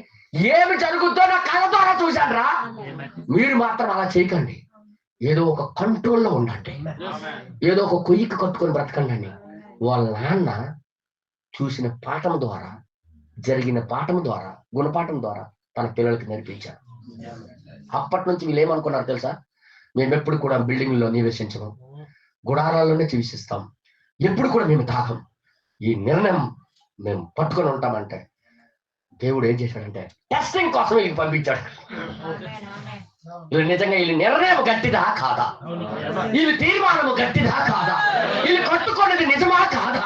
ఏమి జరుగుతుందో నా కళ్ళ ద్వారా చూశాను రా. మీరు మాత్రం అలా చేయకండి. ఏదో ఒక కంట్రోల్లో ఉండండి, ఏదో ఒక కొయ్యికి కట్టుకొని బ్రతకండి అని వాళ్ళ నాన్న చూసిన పాఠం ద్వారా, జరిగిన పాఠం ద్వారా, గుణపాఠం ద్వారా తన పిల్లలకి నేర్పించారు. అప్పటి నుంచి వీళ్ళు ఏమనుకున్నారు తెలుసా? మేము ఎప్పుడు కూడా బిల్డింగ్లో నివసించము, గుడారాల్లోనే జీవిస్తాం, ఎప్పుడు కూడా మేము తాగం. ఈ నిర్ణయం మేము పట్టుకొని ఉంటామంటే దేవుడు ఏం చేశాడంటే టెస్టింగ్ కోసం వీళ్ళకి పంపించాడు. వీళ్ళు నిజంగా వీళ్ళు నిర్ణయం గట్టిదా కాదా, వీళ్ళు తీర్మానము గట్టిదా కాదా, వీళ్ళు కట్టుకున్నది నిజమా కాదా,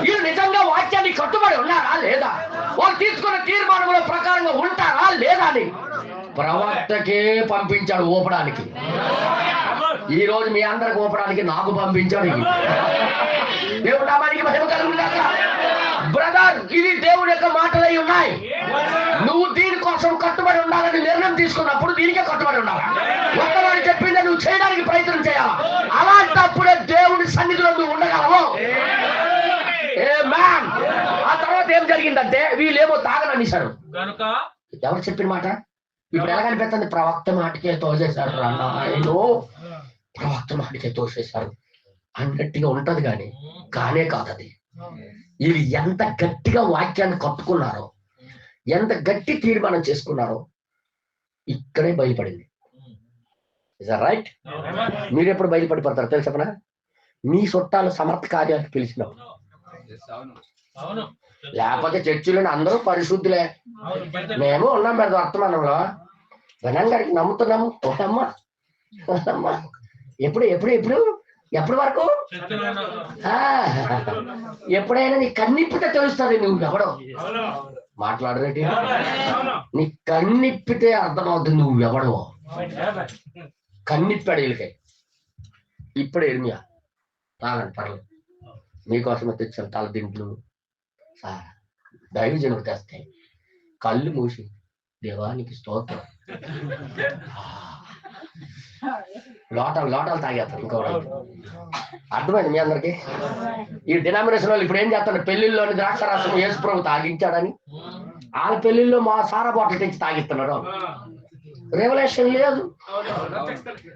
వీళ్ళు నిజంగా వాక్యాన్ని కట్టుబడి ఉన్నారా లేదా, వాళ్ళు తీసుకున్న తీర్మానముల ప్రకారంగా ఉంటారా లేదా అని ప్రవక్తకే పంపించాడు ఊపడానికి. ఈ రోజు మీ అందరికి ఊపడానికి నాకు పంపించాడు. దేవుడు నామానికి మహిమ కలుగుగాక. బ్రదర్, ఇది దేవుడి యొక్క మాటలై ఉన్నాయి. నువ్వు దీనికోసం కట్టుబడి ఉండాలని నిర్ణయం తీసుకున్నప్పుడు దీనికే కట్టుబడి ఉండాలి. ఒక్కవాడు చెప్పిందే నువ్వు చేయడానికి ప్రయత్నం చేయాలి. అలాంటప్పుడే దేవుడి సన్నిధిలో నువ్వు ఉండగలవు. ఆమేన్. ఆ తర్వాత ఏం జరిగిందంటే వీళ్ళేమో తాగననిశారు. ఎవరు చెప్పిన మాట ఇప్పుడు ఎలా కనిపిస్తుంది? ప్రవక్త మాటకే తోసేశారు అన్నో, ప్రవక్త మాటకే తోసేశారు అన్నట్టుగా ఉంటది. కానీ కానే కాదు అది. వీళ్ళు ఎంత గట్టిగా వాక్యాన్ని కట్టుకున్నారో, ఎంత గట్టి తీర్మానం చేసుకున్నారో ఇక్కడే బయలుపడింది. రైట్? మీరు ఎప్పుడు బయలుపడిపోతారు తెలుసా? మీ చుట్టాలు సమర్థ కార్యాలకు పిలిచినప్పుడు. లేకపోతే చర్చిలోని అందరూ పరిశుద్ధులే. మేము ఉన్నాం పెద్ద వర్తమానంలో వినంగారికి నమ్ముతున్నాము. ఓహమ్మా ఎప్పుడు ఎప్పుడు ఎప్పుడు ఎప్పటి వరకు? ఎప్పుడైనా నీ కన్నిప్పితే తెలుస్తుంది నువ్వు ఎవడో. మాట్లాడరేటి? నీ కన్నిప్పితే అర్థమవుతుంది నువ్వు ఎవడో. కన్నిప్పాడు వీళ్ళకి. ఇప్పుడే ఇర్మియా తాగండి పర్లేదు, మీకోసమే తెచ్చాను తలదింట్లు. దైవజనుడు తెస్తే కళ్ళు మూసి దేవానికి స్తోత్రం, లోటాలు తాగేస్తారు. ఇంకోటి అర్థమైంది మీ అందరికి? ఈ డినామినేషన్ వాళ్ళు ఇప్పుడు ఏం చేస్తారు? పెళ్లిళ్ళలోని ద్రాక్షారసం యేసు ప్రభు తాగించాడని వాళ్ళ పెళ్లిళ్ళలో మా సారా బాటిల్ తెచ్చి తాగిస్తున్నాడు. రెవల్యూషన్ లేదు,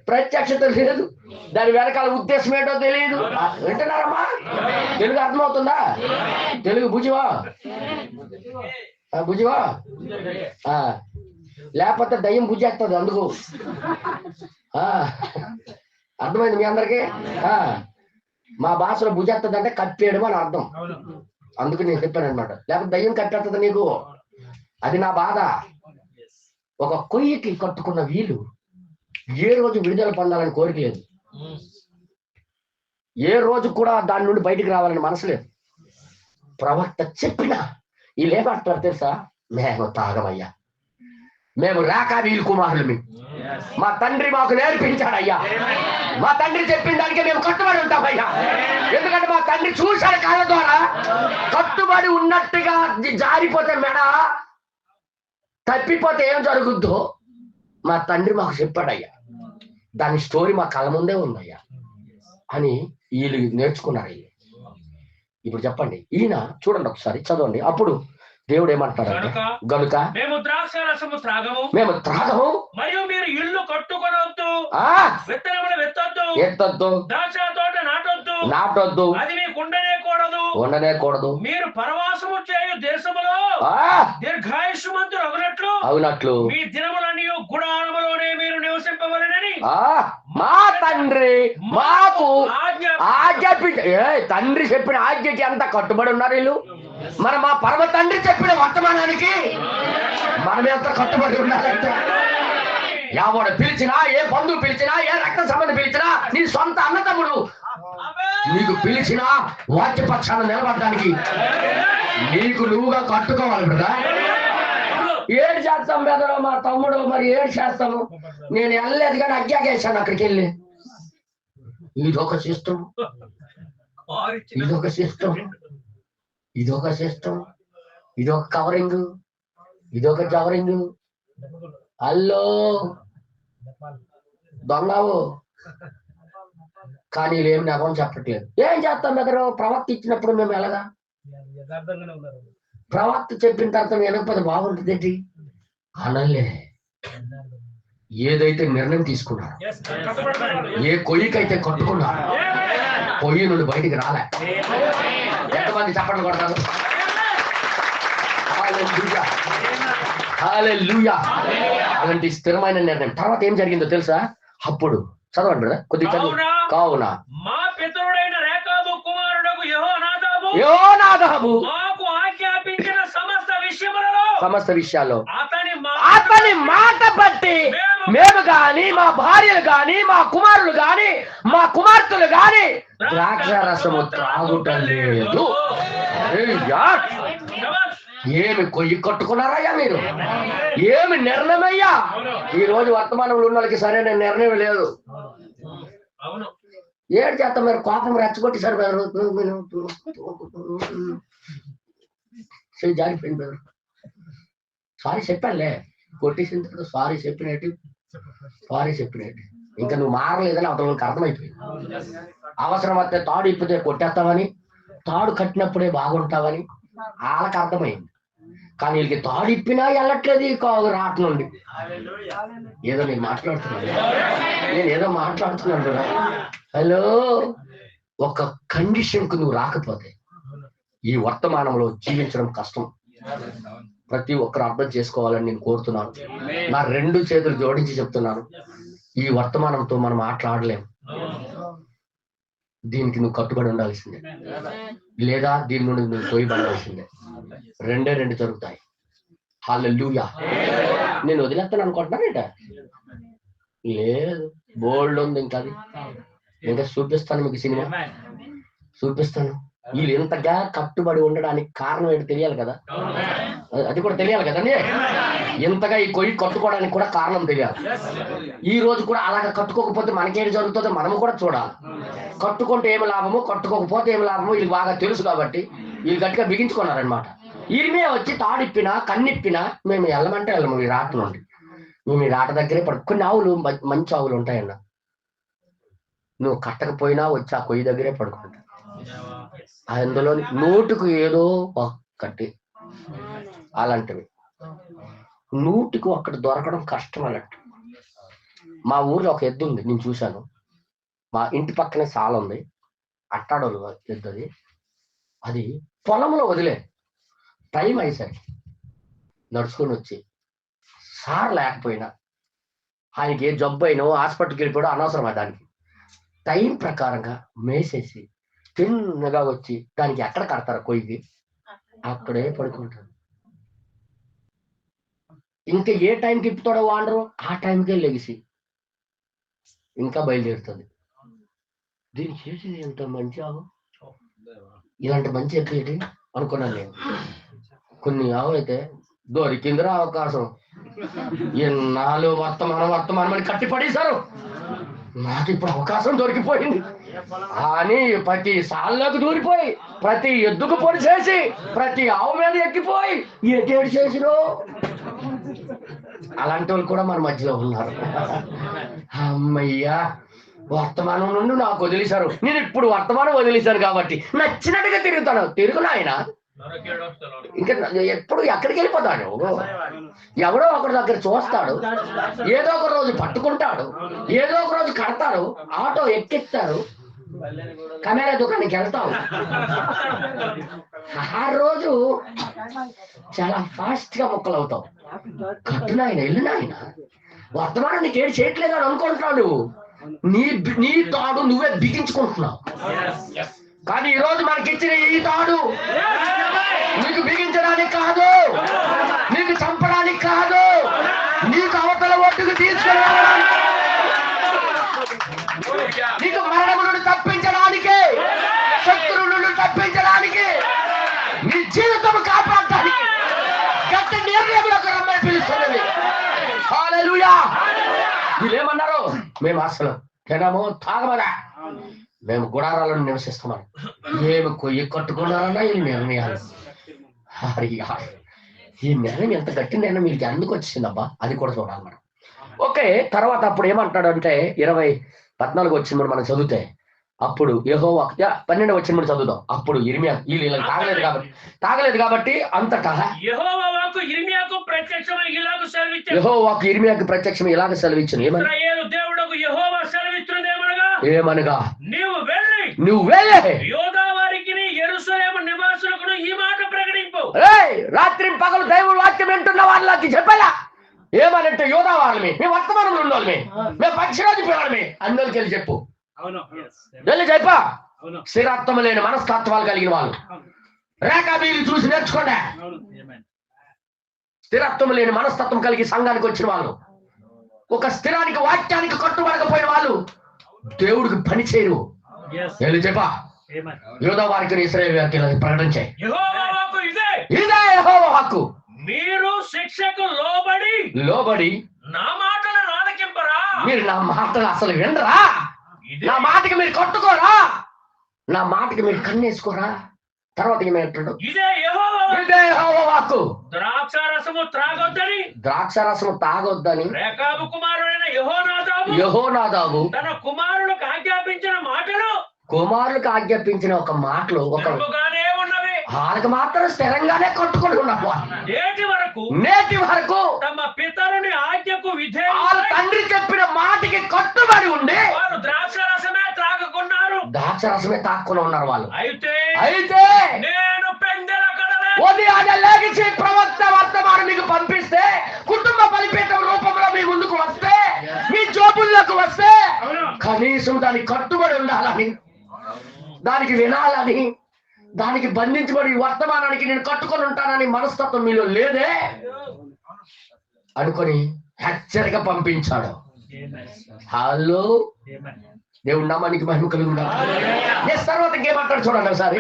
ప్రత్యక్షత లేదు, దాని వెనకాల ఉద్దేశం ఏంటో తెలియదు. వింటున్నారమ్మా? తెలుగు అర్థమవుతుందా? తెలుగు భుజివా లేకపోతే దయ్యం భుజేస్తుంది. అందుకు అర్థమైంది మీ అందరికి? మా భాషలో భుజేస్తుంది అంటే కప్పేయడం అని అర్థం. అందుకు నేను చెప్పాను అనమాట. లేకపోతే దయ్యం కప్పేస్తుంది నీకు. అది నా బాధ. ఒక కొయ్యకి కట్టుకున్న వీళ్ళు ఏ రోజు విడుదల పొందాలని కోరిక లేదు, ఏ రోజు కూడా దాని నుండి బయటికి రావాలని మనసు లేదు. ప్రవక్త చెప్పినా వీళ్ళు ఏమంటారు తెలుసా? మేము తాగమయ్యా, మేము రేఖ వీలు కుమారులు. మా తండ్రి మాకు నేర్పించాడయ్యా. మా తండ్రి చెప్పిన దానికి మేము కట్టుబడి ఉంటామయ్యా. ఎందుకంటే మా తండ్రి చూశాడు కాళ్ళ ద్వారా. కట్టుబడి ఉన్నట్టుగా జారిపోతే మెడ తప్పిపోతే ఏం జరుగుద్దో మా తండ్రి మాకు చెప్పాడయ్యా. దాని స్టోరీ మా కళ్ళ ముందే ఉందయ్యా అని వీళ్ళు నేర్చుకున్నారు. ఇప్పుడు చెప్పండి, ఈయన చూడండి ఒకసారి చదవండి. అప్పుడు దేవుడు ఏమంటారంటే, గనుక మేము ద్రాక్షారసము త్రాగము, మేము త్రాగము, మరియు మీరు ఇల్లు కట్టుకొనొద్దు, విత్తనములు ఎత్తొద్దు, ద్రాక్ష తోట నాటొద్దు, అది మీకు ఉండనే కూడదు. మీరు పరవాసము చేయు దేశములో దీర్ఘాయుష్మంతులు అవునట్లు మీ దినములన్నీ గుడారములోనే మీరు నివసింపవలెనని మా తండ్రి మాకు ఆజ్ఞాపించ. తండ్రి చెప్పిన ఆజ్ఞకి ఎంత కట్టుబడి ఉన్నారు వీళ్ళు. మరి మా పరమ తండ్రి చెప్పిన వర్తమానానికి మనం ఎంత కట్టుబడి ఉండాలంటే, ఎవడు పిలిచినా, ఏ బంధువు పిలిచినా, ఏ రక్త సంబంధం పిలిచినా, నీ సొంత అన్నతమ్ముడు నీకు పిలిచినా వాక్యపక్షాన్ని నిలబడడానికి నీకు నువ్వుగా కట్టుకోవాలి కదా. ఏడు చేస్తాం బెదరో మా తమ్ముడు, మరి ఏడు చేస్తాము. నేను వెళ్ళలేదు కానీ అజ్ఞాకేశాను అక్కడికి వెళ్ళి. ఇదొక సిస్టమ్, ఇదొక సిస్టమ్, ఇదొక సిస్టమ్, ఇదొక కవరింగ్, ఇదొక జవరింగ్. అల్లో దొంగవు కానీ వీళ్ళు ఏం నెపం చెప్పట్లేదు. ఏం చేస్తాం బెదరో, ప్రవక్త ఇచ్చినప్పుడు మేము ఎలాగా, ప్రవక్త చెప్పిన తర్వాత వినకపోతే బాగుంటుంది ఏంటి అనలే. ఏదైతే నిర్ణయం తీసుకున్నారు, ఏ కొయ్యకైతే కట్టుకున్నారు, పొయ్యి నుండి బయటికి రాలే. ఎంతమంది చప్పట్లు కొడతారు? హల్లెలూయా. అలాంటి స్థిరమైన నిర్ణయం. తర్వాత ఏం జరిగిందో తెలుసా? అప్పుడు చదవండి బ్రదర్, కొద్దిగా చదువు. కావున మా పితరుడైన రేకాబు కుమారుడకు యెహోనాదాబు మాకు ఆజ్ఞాపించిన సమస్త విషయాల్లో అతని మాట బట్టి మేము గాని, మా భార్యలు గాని, మా కుమారులు గాని, మా కుమార్తెలు గాని ద్రాక్ష రసము త్రాగుటలేదు. ఏమి కొయ్యి కట్టుకున్నారయ్యా మీరు? ఏమి నిర్ణయమయ్యా? ఈ రోజు వర్తమానంలో ఉన్న వాళ్ళకి సరైన నిర్ణయం లేదు. ఏడు చేత మీరు కోపం రెచ్చగొట్టి సరే జారిపోయింది బెదరు. సారీ చెప్పానులే, కొట్టేసిన తర్వాత సారీ చెప్పినట్టు ఇంకా నువ్వు మారలేదని అవతలకి అర్థమైపోయింది. అవసరం అయితే తాడు ఇప్పితే కొట్టేస్తామని, తాడు కట్టినప్పుడే బాగుంటావని వాళ్ళకి అర్థమైంది. కానీ వీళ్ళకి తాడు ఇప్పినా వెళ్ళట్లేదు ఈ కాదు రాట నుండి. ఏదో నేను మాట్లాడుతున్నాను కదా. హలో, ఒక కండిషన్ కు నువ్వు రాకపోతే ఈ వర్తమానంలో జీవించడం కష్టం. ప్రతి ఒక్కరు అర్థం చేసుకోవాలని నేను కోరుతున్నాను. నా రెండు చేతులు జోడించి చెప్తున్నాను, ఈ వర్తమానంతో మనం మాట్లాడలేము. దీనికి నువ్వు కట్టుబడి ఉండాల్సిందే, లేదా దీని నుండి నువ్వు తోయబడాల్సిందే. రెండు జరుగుతాయి. హల్లెలూయా. నేను వదిలేస్తాను అనుకుంటున్నానేట? లేదు, బోల్డ్ ఉంది. ఇంకా చూపిస్తాను మీకు, సినిమా చూపిస్తాను. వీళ్ళు ఇంతగా కట్టుబడి ఉండడానికి కారణం ఏంటి తెలియాలి కదా. అది కూడా తెలియాలి కదండి. ఇంతగా ఈ కొయ్యి కట్టుకోవడానికి కూడా కారణం తెలియాలి. ఈ రోజు కూడా అలాగ కట్టుకోకపోతే మనకేం జరుగుతుందో మనము కూడా చూడాలి. కట్టుకుంటే ఏమి లాభము, కట్టుకోకపోతే ఏమి లాభము వీళ్ళకి బాగా తెలుసు కాబట్టి వీళ్ళు గట్టిగా బిగించుకున్నారనమాట. వీళ్ళమే వచ్చి తాడిప్పినా కన్నిప్పినా మేము వెళ్ళమంటే వెళ్ళము. ఈ రాట నుండి మేము ఈ రాట దగ్గరే కొన్ని ఆవులు, మంచి ఆవులు ఉంటాయన్న, నువ్వు కట్టకపోయినా వచ్చి ఆ కొయ్యి దగ్గరే పడుకుంటా. అందులో నోటుకు ఏదో ఒక్కటి అలాంటివి, నూటికి ఒక్కటి దొరకడం కష్టం అన్నట్టు. మా ఊర్లో ఒక ఎద్దు ఉంది, నేను చూశాను. మా ఇంటి పక్కనే సాల ఉంది, అట్టాడోలు ఎద్దు. అది పొలంలో వదిలే టైం అయ్యేసరికి నడుచుకొని వచ్చి, సార్ లేకపోయినా ఆయనకి ఏ జబ్బు అయినా హాస్పిటల్కి వెళ్ళిపోవడం అనవసరం. దానికి టైం ప్రకారంగా మేసేసి తిన్నగా వచ్చి దానికి ఎక్కడ కడతారు కొయ్యి, అక్కడే పడుకుంటాడు. ఇంకా ఏ టైంకి ఇప్పుతాడో వాడరు, ఆ టైంకే లెగిసి ఇంకా బయలుదేరుతుంది. దీన్ని చేసేది ఎంత మంచి ఆవు, ఇలాంటి మంచి ఎప్పుడు అనుకున్నాను నేను. కొన్ని ఆవులు అయితే దొరికిందిరా అవకాశం, ఎన్నాళ్ళు వర్తమానం అని కట్టి పడేశారు. నాకు ఇప్పుడు అవకాశం దొరికిపోయింది అని ప్రతి సాల్లోకి దూరిపోయి, ప్రతి ఎద్దుకు పొడి చేసి, ప్రతి ఆవు మీద ఎక్కిపోయి ఏటేడు చేసిరో అలాంటి వాళ్ళు కూడా మన మధ్యలో ఉన్నారు. అమ్మయ్యా, వర్తమానం నుండి నాకు వదిలేశారు. నేను ఇప్పుడు వర్తమానం వదిలేశాను కాబట్టి నచ్చినట్టుగా తిరుగుతాను. తిరుగును ఆయన ఇంకా ఎప్పుడు ఎక్కడికి వెళ్ళిపోతాడు. ఎవడో ఒకరి దగ్గర చూస్తాడు, ఏదో ఒక రోజు పట్టుకుంటాడు, ఏదో ఒక రోజు కడతాడు, ఆటో ఎక్కిస్తాడు, కెమెరా దుకాణానికి వెళ్తాం. ఆ రోజు చాలా ఫాస్ట్ గా మొక్కలు అవుతావు. కట్టునాయన వెళ్ళినాయన వర్తమానం నీకేం చేయట్లేదు అని అనుకుంటున్నావు. నువ్వు నీ తాడు నువ్వే బిగించుకుంటున్నావు. కానీ ఈ రోజు మనకిచ్చిన ఈ తాడు నీకు బిగించడానికి కాదు, నీకు చంపడానికి కాదు, నీకు అవతల ఒట్టుకు తీసుకెళ్ళడానికి, నీకు మరణము నుండి తప్పించడానికి, శత్రువు నుండి తప్పించడానికి, నీ జీవితం కాపాడటానికి గట్టి నిర్ణయంలోకి రమ్మని పిలుస్తున్నది. హల్లెలూయా. వీళ్ళేమన్నారు? మేము అసలు తినము తాగమరా, మేము గుడారాలను నివసిస్తున్నాం. ఏమి కొయ్యి కట్టుకున్నారన్నా ఈ నిర్ణయాలు. ఈ నిర్ణయం ఎంత గట్టి నిర్ణయం మీకు ఎందుకు వచ్చిందబ్బా, అది కూడా చూడాలి మనం. ఓకే, తర్వాత అప్పుడు ఏమంటాడు అంటే 20:14 వచ్చింది మనం చదివితే, అప్పుడు యెహోవా 12 వచ్చింది మనం చదువుదాం. అప్పుడు ఇర్మియా వీళ్ళు తాగలేదు కాబట్టి అంతటా యెహోవాకు ఇర్మియాకు ప్రత్యక్షం ఇలాగ సెలవిచ్చును. ఏమనగా నువ్వు వెళ్ళి యూదా వారికి యెరూషలేము నివాసులకు ఈ మాట ప్రకటింపు. రాత్రి పగలు దేవుని వాక్యం వింటున్న వాళ్ళకి చెప్పాలా? ఏమనంటే యూదా వాళ్ళని, మేము వర్తమానంలో ఉన్నోళ్ళమే, మేము పక్షిరాజు పిల్లలమే, అందరికి వెళ్ళి చెప్పు. వెళ్ళి చెప్పా. స్థిరత్వం లేని మనస్తత్వాలు కలిగిన వాళ్ళు రేఖాబీలు చూసి నేర్చుకోండి. స్థిరత్వం లేని మనస్తత్వం కలిగి సంఘానికి వచ్చిన వాళ్ళు, ఒక స్థిరానికి వాక్యానికి కట్టుబడకపోయిన వాళ్ళు దేవుడికి పని చేయరు. వెళ్ళి చెప్పా. యూదా వారికి ఇశ్రాయేలు వారికి ప్రకటించాయి. ఇదే యెహోవా వాక్కు. మీరు శిక్షకు లోబడి నా మాటలు ఆలకింపరా? మీరు నా మాటలు అసలు వినరా? నా మాటకి మీరు కట్టుకోరా? నా మాటకి మీరు కన్నేసుకోరా? తర్వాత ఏమంటాడు? ఇదే యెహోవా వాక్కు. ద్రాక్షారసము తాగొద్దని రేకాబు కుమారుడైన యెహోనాదాబు తన కుమారులకు ఆజ్ఞాపించిన ఒక మాటలు ఉన్నవి. వాళ్ళకి మాత్రం స్థిరంగానే కట్టుకుని ఉన్నారు. నేటి వరకు తమ పితరుని ఆజ్ఞకు వాళ్ళ తండ్రి చెప్పిన మాటకి కట్టుబడి ఉండి వారు ద్రాక్షారసమే తాక్కుని ఉన్నారు వాళ్ళు. అయితే నేను ఉదయాన్నే లేచి ప్రవక్త వర్తమానం మీకు పంపిస్తే, కుటుంబ బలిపీఠం రూపంలో మీ ముందుకు వస్తే, మీ జోబుల్లోకి వస్తే కనీసం దానికి కట్టుబడి ఉండాలని, దానికి వినాలని, దానికి బంధించబడి వర్తమానానికి నేను కట్టుకొని ఉంటానని మనస్తత్వం మీలో లేదే అనుకొని హెచ్చరిక పంపించాడు. హలో, దేవుడు నామానికి మహిమ కలిగి ఉండాలి. తర్వాత ఇంకేమంటాడు చూడండి ఒకసారి.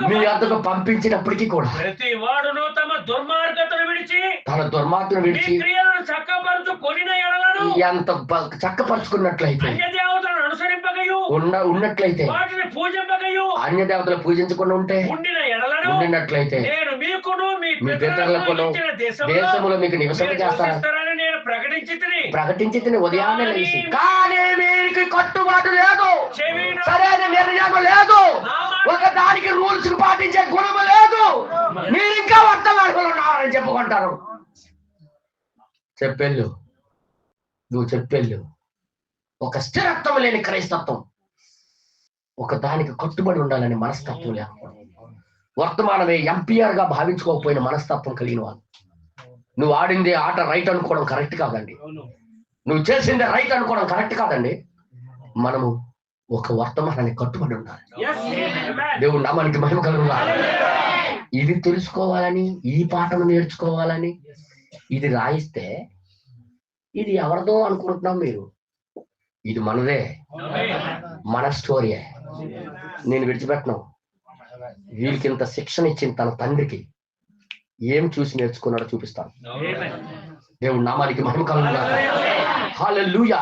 మీ వద్దకు పంపించినప్పటికీ కూడా ప్రతి వాడును తన దుర్మార్గతను విడిచి ఎంత చక్కపరుచుకున్నట్లయితే, ఉన్నట్లయితే, అన్య దేవతలు పూజించకుండా ఉంటే ఉండినట్లయితే మీ పితరులకును దేశములో మీకు నివసన చేస్తారని నేను ప్రకటించి ఉదయాన్నే లేచి. కానీ మీకు కట్టుబాటు లేదు, సరైన నిర్ణయం లేదు, ఒక దానికి రూల్స్ పాటించే గుణము లేదు, మీరు ఇంకా వర్తమానంలో ఉన్నారని చెప్పుకుంటారు. నువ్వు చెప్పెళ్ళు. ఒక స్థిరత్వం లేని క్రైస్తత్వం, ఒక దానికి కట్టుబడి ఉండాలని మనస్తత్వం లేకపోవడం, వర్తమానమే ఎంపీఆర్ గా భావించుకోకపోయిన మనస్తత్వం కలిగిన వాళ్ళు. నువ్వు ఆడింది ఆట రైట్ అనుకోవడం కరెక్ట్ కాదండి, నువ్వు చేసిందే రైట్ అనుకోవడం కరెక్ట్ కాదండి. మనము ఒక వర్తమానానికి కట్టుబడి ఉండాలి. దేవుడు నామానికి మహిమ కలుగుతాడు. ఇది తెలుసుకోవాలని, ఈ పాఠం నేర్చుకోవాలని ఇది రాయిస్తే ఇది ఎవరిదో అనుకుంటున్నాం మీరు. ఇది మనదే, మన స్టోరీయే. నేను విడిచిపెట్టను. వీళ్ళకి ఇంత శిక్షణ ఇచ్చిన తన తండ్రికి ఏం చూసి నేర్చుకున్నాడో చూపిస్తాను. దేవుడు నామానికి మహిమ కలుగుగాక. హల్లెలూయా.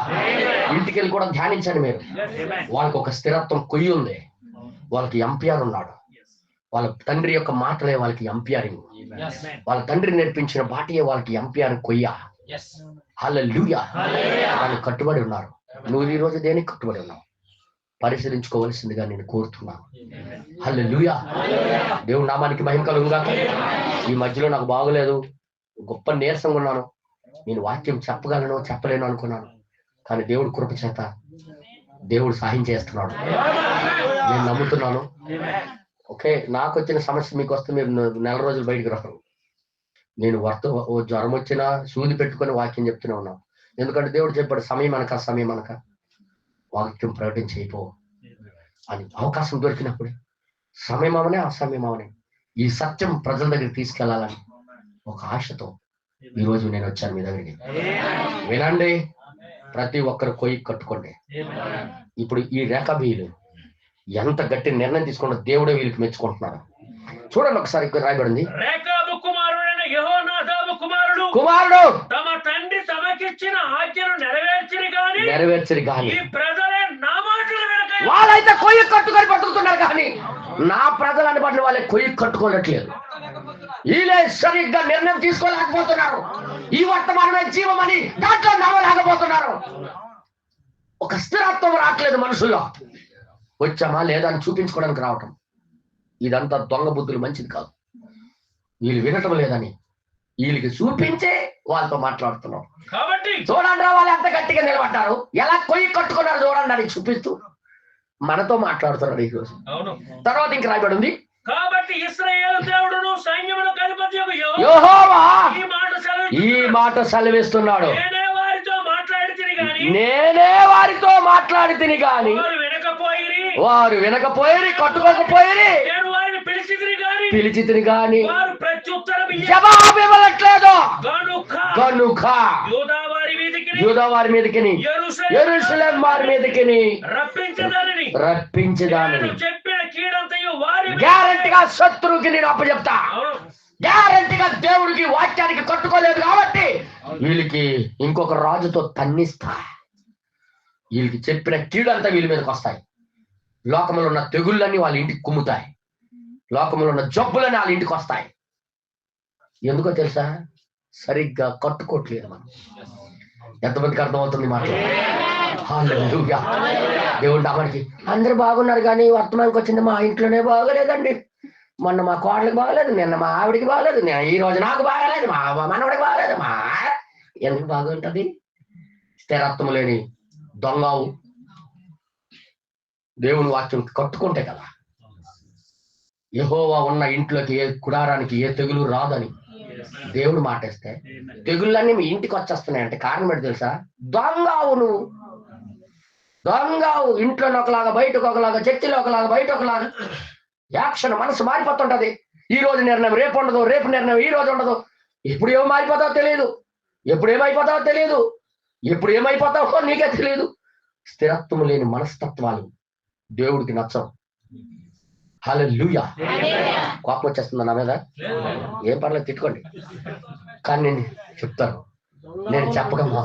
ఇంటికి వెళ్ళి కూడా ధ్యానించండి మీరు. వాళ్ళకి ఒక స్థిరత్వం కొయ్యి ఉంది, వాళ్ళకి ఎంపీఆర్ ఉన్నాడు. వాళ్ళ తండ్రి యొక్క మాటలే వాళ్ళకి ఎంపీఆరింగ్. వాళ్ళ తండ్రి నేర్పించిన బాటయే వాళ్ళకి ఎంపీఆర్ కొయ్య. హల్లెలూయా. వాళ్ళు కట్టుబడి ఉన్నారు. నువ్వు ఈ రోజు దేనికి కట్టుబడి ఉన్నావు పరిశీలించుకోవలసిందిగా నేను కోరుతున్నాను. హల్లెలూయా. దేవుడు నామానికి మహిమ కలుగుగాక. ఈ మధ్యలో నాకు బాగలేదు, గొప్ప నీరసంగా ఉన్నాను. నేను వాక్యం చెప్పగలను చెప్పలేను అనుకున్నాను, కానీ దేవుడు కృప చేత దేవుడు సహాయం చేస్తున్నాడు. నేను నమ్ముతున్నాను. ఓకే, నాకు వచ్చిన సమస్య మీకు వస్తే మీరు నెల రోజులు బయటికి రారు. నేను జ్వరం వచ్చినా సూది పెట్టుకొని వాక్యం చెప్తూనే ఉన్నాను. ఎందుకంటే దేవుడు చెప్పాడు, సమయం అనక వాక్యం ప్రకటించైపో అని. అవకాశం దొరికినప్పుడే సమయం అవనే అసమయం అవనే ఈ సత్యం ప్రజల దగ్గరికి తీసుకెళ్లాలని ఒక ఆశతో ఈ రోజు నేను వచ్చాను మీ దగ్గరికి. వినండి, ప్రతి ఒక్కరు కొయ్యి కట్టుకోండి. ఇప్పుడు ఈ రేఖాబీలు ఎంత గట్టి నిర్ణయం తీసుకుంటే దేవుడే వీళ్ళకి మెచ్చుకుంటున్నాడు. చూడండి ఒకసారి ఇక్కడ రాయబడింది, రేకాబు కుమారుడైన యెహోనాదాబు కుమారుడు తమ తండ్రి తమకిచ్చిన ఆజ్ఞను నెరవేర్చరు గాని ఈ ప్రజలే నా మాటలు వినక. వాళ్ళైతే కొయ్యి కట్టుకొని బతుకుతున్నారు, కానీ నా ప్రజలని బట్టి వాళ్ళే కొయ్యి కట్టుకోనట్లేదు. వీళ్ళే సరిగ్గా నిర్ణయం తీసుకోలేకపోతున్నారు. ఈ వర్తమానమే జీవమని దాంట్లో నమ్మలేకపోతున్నారు. ఒక స్థిరత్వం రావట్లేదు మనుషుల్లో. వచ్చామా లేదా అని చూపించుకోవడానికి రావటం, ఇదంతా దొంగ బుద్ధులు, మంచిది కాదు. వీళ్ళు వినటం లేదని వీళ్ళకి చూపించే వాళ్ళతో మాట్లాడుతున్నాం. కాబట్టి చూడండి వాళ్ళు ఎంత గట్టిగా నిలబడ్డారు, ఎలా కొయ్యి కట్టుకున్నారు చూడండి అని చూపిస్తూ మనతో మాట్లాడుతున్నాడు ఈ రోజు. తర్వాత ఇంక రాయబడి ఉంది, కాబట్టి ఇశ్రాయేలు దేవుడును సైన్యములకు అధిపతియగు యెహోవా ఈ మాట సెలవిస్తున్నాడు, నేనే వారితో మాట్లాడి తిని గాని వారు వినకపోయిరి కట్టుకోకపోయిరి. పిలిచితిని గాని జవాబు ఇవ్వట్లేదు కనుక యూదా వారి మీదకి యెరూషలేము వారి మీదకి రప్పించదానని గ్యారెంటీగా శత్రువుకి నేను అప్పచెప్తా. గ్యారెంటీగా దేవుడికి వాక్యానికి కట్టుకోలేదు కాబట్టి వీళ్ళకి ఇంకొక రాజుతో తన్నిస్తా. వీళ్ళకి చెప్పిన కీడంతా వీళ్ళ మీదకి వస్తాయి. లోకంలో ఉన్న తెగుళ్ళన్నీ వాళ్ళ ఇంటికి కుమ్ముతాయి. లోకంలో ఉన్న జబ్బులన్నీ వాళ్ళ ఇంటికి వస్తాయి. ఎందుకో తెలుసా? సరిగ్గా కట్టుకోవట్లేదు మనం. ఎంతమందికి అర్థమవుతుంది మాట? హల్లెలూయా. దేవుడు నామానికి అందరూ బాగున్నారు, కానీ వర్తమానికి వచ్చింది మా ఇంట్లోనే బాగలేదండి. మొన్న మా కోడలికి బాగలేదు, నిన్న మా ఆవిడికి బాగలేదు, ఈ రోజు నాకు బాగలేదు, మా మనవడికి బాగలేదు. ఎందుకు బాగుంటది? స్థిరత్వం లేని దొంగవు. దేవుని వాక్యం కట్టుకుంటే కదా. యెహోవా ఉన్న ఇంట్లోకి ఏ కుడారానికి ఏ తెగులు రాదని దేవుడు మాటేస్తే తెగుళ్ళన్నీ మీ ఇంటికి వచ్చేస్తున్నాయి. అంటే కారణం ఏంటి తెలుసా? దొంగవు నువ్వు. దొంగవు. ఇంట్లోనే ఒకలాగా, బయటకు ఒకలాగా, చర్చిలో ఒకలాగా, బయట ఒకలాగా. యాక్షన్ మనసు మారిపోతుంటది. ఈ రోజు నిర్ణయం రేపు ఉండదు, రేపు నిర్ణయం ఈ రోజు ఉండదు. ఎప్పుడు ఏమో మారిపోతావో తెలియదు, ఎప్పుడు ఏమైపోతావో నీకే తెలియదు. స్థిరత్వం లేని మనస్తత్వాలు దేవుడికి నచ్చవు. హల్లెలూయా. కోపం వచ్చేస్తుందా నా మీద? ఏం పర్లేదు, తిట్టుకోండి, కానీ నేను చెప్తాను. నేను చెప్పగలను.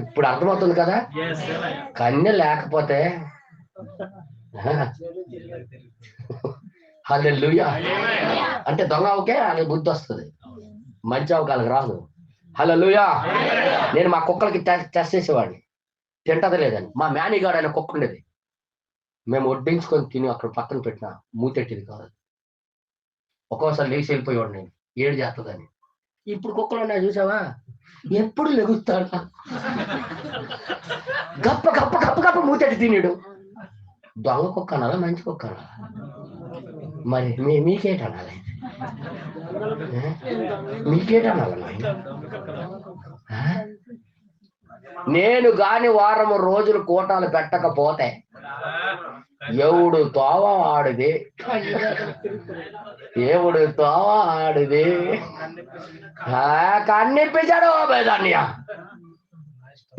ఇప్పుడు అర్థమవుతుంది కదా? కన్య లేకపోతే హల్లెలూయా అంటే దొంగ ఓకే వాళ్ళకి బుద్ధి వస్తుంది, మంచి అవకాశాలకు రాదు. హల్లెలూయా. నేను మా కుక్కలకి టెస్ట్ చేసేవాడిని, తింటది లేదని. మా మేనేగాడు ఆయన కుక్క ఉండేది, మేము వడ్డించుకొని తిని అక్కడ పక్కన పెట్టిన మూతెట్టిది కాదు. ఒక్కోసారి లేచి వెళ్ళిపోయేవాడు, నేను ఏడు చేస్తుందని. ఇప్పుడు కుక్కలు ఉన్నాయి చూసావా, ఎప్పుడు లెగుస్తాడా, గప్ప గప్ప గప్ప గప్ప మూతెట్టి తినేడు. దొంగ కుక్క అనాలా, మంచి కుక్క అనాలా? మరి మీకేటనాలి? నేను గాని వారం రోజులు కూటాలు పెట్టకపోతే ఎవడు తోవ ఆడిది, కన్నిపించాడు బేదాన్య.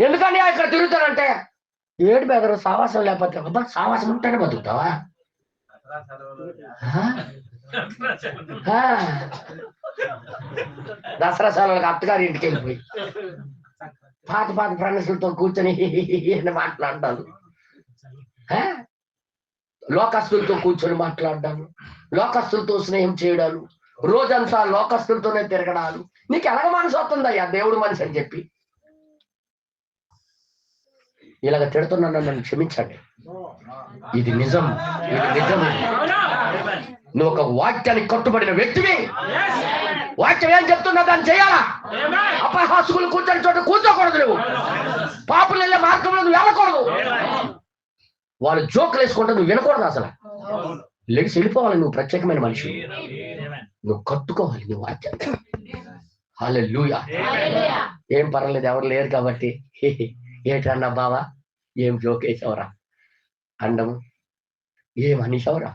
ఎందుకని ఇక్కడ తిరుగుతారంటే ఏడు బెదరు సావాసం లేకపోతే, అబ్బా సావాసం ఉంటేనే బతుకుతావా? దసరా సెలవులకు అత్తగారి ఇంటికి వెళ్ళిపోయి పాత ఫ్రెండ్స్లతో కూర్చొని మాట్లాడతాను, లోకస్తులతో కూర్చొని మాట్లాడడాను, లోకస్తులతో స్నేహం చేయడాలు, రోజంతా లోకస్తులతోనే తిరగడాలు. నీకు ఎలాగ మనసు వస్తుందయ్యా దేవుడు మనిషి అని చెప్పి? ఇలాగ తిడుతున్నాను, నన్ను క్షమించండి. ఇది నిజం, ఇది నిజం. నువ్వు ఒక వాక్యానికి కట్టుబడిన వ్యక్తివి. వాక్యం ఏం చెప్తున్నా దాన్ని చేయాలా? అపహాసుకులు కూర్చొని చోట కూర్చోకూడదు. నువ్వు పాపులు వెళ్ళే మార్గంలో నువ్వు వెళ్ళకూడదు. వాళ్ళు జోకులు వేసుకుంటే నువ్వు వినకూడదు. అసలు లెగిసి వెళ్ళిపోవాలి. నువ్వు ప్రత్యేకమైన మనిషి. నువ్వు కట్టుకోవాలి నీ వాక్యాన్ని. హల్లెలూయా. ఏం పర్వాలేదు, ఎవరు లేరు కాబట్టి ఏటన్నా బావా ఏం జోక్ వేసావురా అండము, ఏం అనేసావురా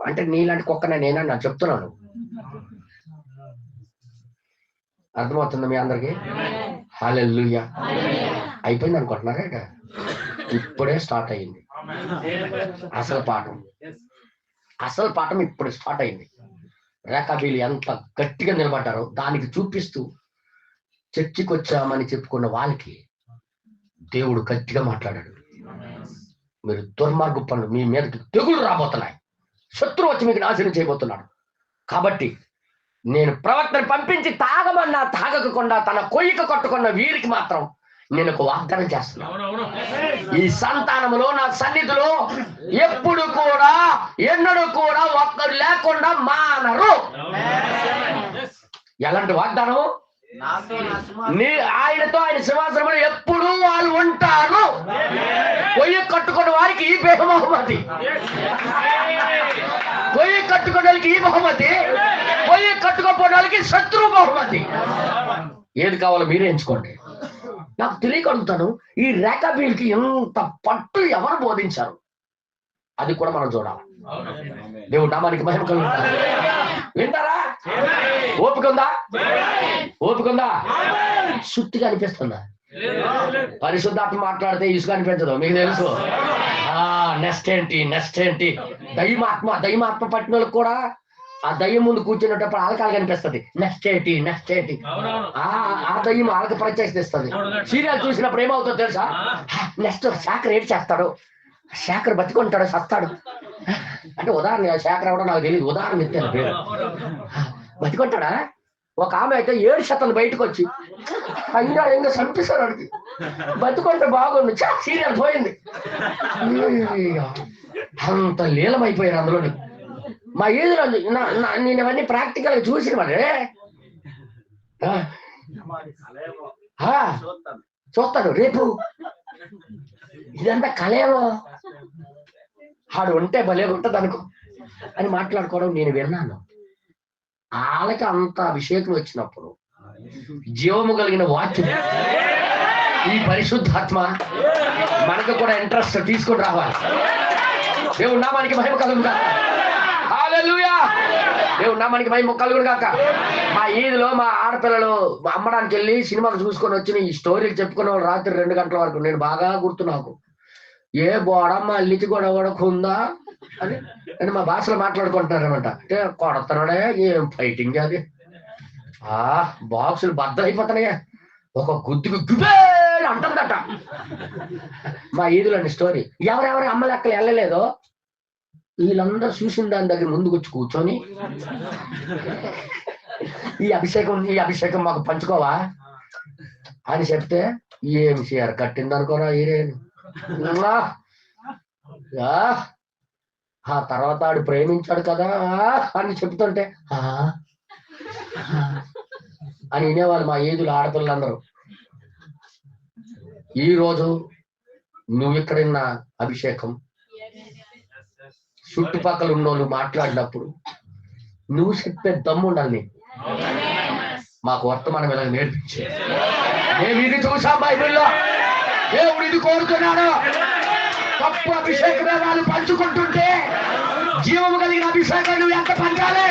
అంటే నీలాంటి కుక్కనే నేనన్నా చెప్తున్నాను. అర్థమవుతుంది మీ అందరికి? హల్లెలూయా. అయిపోయింది అనుకుంటున్నారా? ఇప్పుడే స్టార్ట్ అయింది అసలు పాఠం. అసలు పాఠం ఇప్పుడు స్టార్ట్ అయింది. రేఖాబీలు ఎంత గట్టిగా నిలబడ్డారో దానికి చూపిస్తూ చర్చికి వచ్చామని చెప్పుకున్న వాళ్ళకి దేవుడు గట్టిగా మాట్లాడాడు. మీరు దుర్మార్గు పనులు, మీ మీదకి తెగులు రాబోతున్నాయి, శత్రువు వచ్చి మీకు నాశనం చేయబోతున్నాడు. కాబట్టి నేను ప్రవక్తను పంపించి తాగమన్నా తాగకుండా తన కొయ్యకు కట్టుకున్న వీరికి మాత్రం నేను ఒక వాగ్దానం చేస్తున్నాను. ఈ సంతానములో నా సన్నిధిలో ఎప్పుడు కూడా ఎన్నడూ కూడా ఒక్కరు లేకుండా మానరు. ఎలాంటి వాగ్దానం? ఆయనతో ఆయన సింహాసనంలో ఎప్పుడు వాళ్ళు ఉంటారు. కొయ్య కట్టుకున్న వారికి ఈ బహుమతి, కొయ్య కట్టుకున్న వాళ్ళకి ఈ బహుమతి, కొయ్య కట్టుకోపోయిన వాళ్ళకి శత్రువు బహుమతి. ఏది కావాలో మీరే ఎంచుకోండి. నాకు తెలియక అడుగుతాను, ఈ రేఖాబీల్కి ఎంత పట్టు ఎవరు బోధించారు? అది కూడా మనం చూడాలి. దేవుడు నామానికి మహిమ కలుగుతారు. వింటారా? ఓపిక ఉందా? ఓపిక ఉందా? సుత్తిగా అనిపిస్తుందా? పరిశుద్ధాత్మ మాట్లాడితే ఇసుక అనిపించదు, మీకు తెలుసు. నెక్స్ట్ ఏంటి? దైమాత్మ పట్టిన వాళ్ళకి కూడా ఆ దయ్యం ముందు కూర్చున్నప్పుడు ఆలకాలు కనిపిస్తుంది. నెక్స్ట్ ఏంటి? ఆ దయ్యం ఆలక ప్రత్యేకిస్తుంది. సీరియల్ చూసినప్పుడు ఏమవుతుందో తెలుసా? నెక్స్ట్ శేఖర్ ఏడు చేస్తాడు, శేఖర్ బతికుంటాడు, సస్తాడు అంటే ఉదాహరణ. శేఖర్ ఎవడో నాకు తెలియదు, ఉదాహరణ ఇస్తాను పేరు. బతికుంటాడా? ఒక ఆమె అయితే 7 శాతం బయటకు వచ్చి అయినా ఇంకా చంపిస్తాడు వాడికి. బతుకుంటే బాగుంది, సీరియల్ పోయింది. అంత లీలమైపోయారు అందులోని. మా ఏదులో నేను ఇవన్నీ ప్రాక్టికల్ గా చూసిన వాడే చూస్తాడు. రేపు ఇదంతా కలేమో, ఆడు ఉంటే భలే ఉంటుంది అనుకో అని మాట్లాడుకోవడం నేను విన్నాను. వాళ్ళకి అంత అభిషేకం వచ్చినప్పుడు జీవము కలిగిన వాక్యం, ఈ పరిశుద్ధాత్మ మనకు కూడా ఇంట్రెస్ట్ తీసుకొని రావాలి. దేవుడు నామానికి మహిమ కలుగుగా. హల్లెలూయా. దేవుడు నామానికి మహిమ కలుగుగా. మా ఈదిలో మా ఆడపిల్లలు అమ్మడానికి వెళ్ళి సినిమాకు చూసుకొని వచ్చి ఈ స్టోరీలు చెప్పుకునే వాళ్ళు రాత్రి 2 గంటల వరకు. నేను బాగా గుర్తు నాకు. ఏ బోడమ్మ అల్లిచి గొడవడకుందా అని మా భాషలో మాట్లాడుకుంటున్నారనమాట. అంటే కొడతాడే, ఏం ఫైటింగ్ అది. బాక్సులు బద్దలైపోతున్నాయా, ఒక గుద్దుకు గుబే అంటుందట. మా ఈదులండి స్టోరీ. ఎవరెవరి అమ్మ లెక్కలు వెళ్ళలేదో వీళ్ళందరూ చూసిన దాని దగ్గర ముందుకు వచ్చి కూర్చొని ఈ అభిషేకం మాకు పంచుకోవా అని చెప్తే, ఏం చీర కట్టిందనుకోరా హీరోయిన్. ఆ తర్వాత ఆడు ప్రేమించాడు కదా అని చెప్తుంటే అని వినేవాళ్ళు మా ఏదులు ఆడపిల్లలందరూ. ఈ రోజు నువ్వు ఇక్కడున్న అభిషేకం చుట్టుపక్కల ఉన్నోళ్ళు మాట్లాడినప్పుడు నువ్వు చెప్పే దమ్ము ఉండాలి నీకు. మాకు వర్తమానం ఇలా నేర్పించే. మేము ఇది చూసాం బైబిల్లో. దేవుడు ఇది కోరుతున్నాడు. తప్పు అభిషేకమే వాళ్ళు పంచుకుంటుంటే జీవము కలిగిన అభిషేకం నువ్వు ఎంత పంచాలి?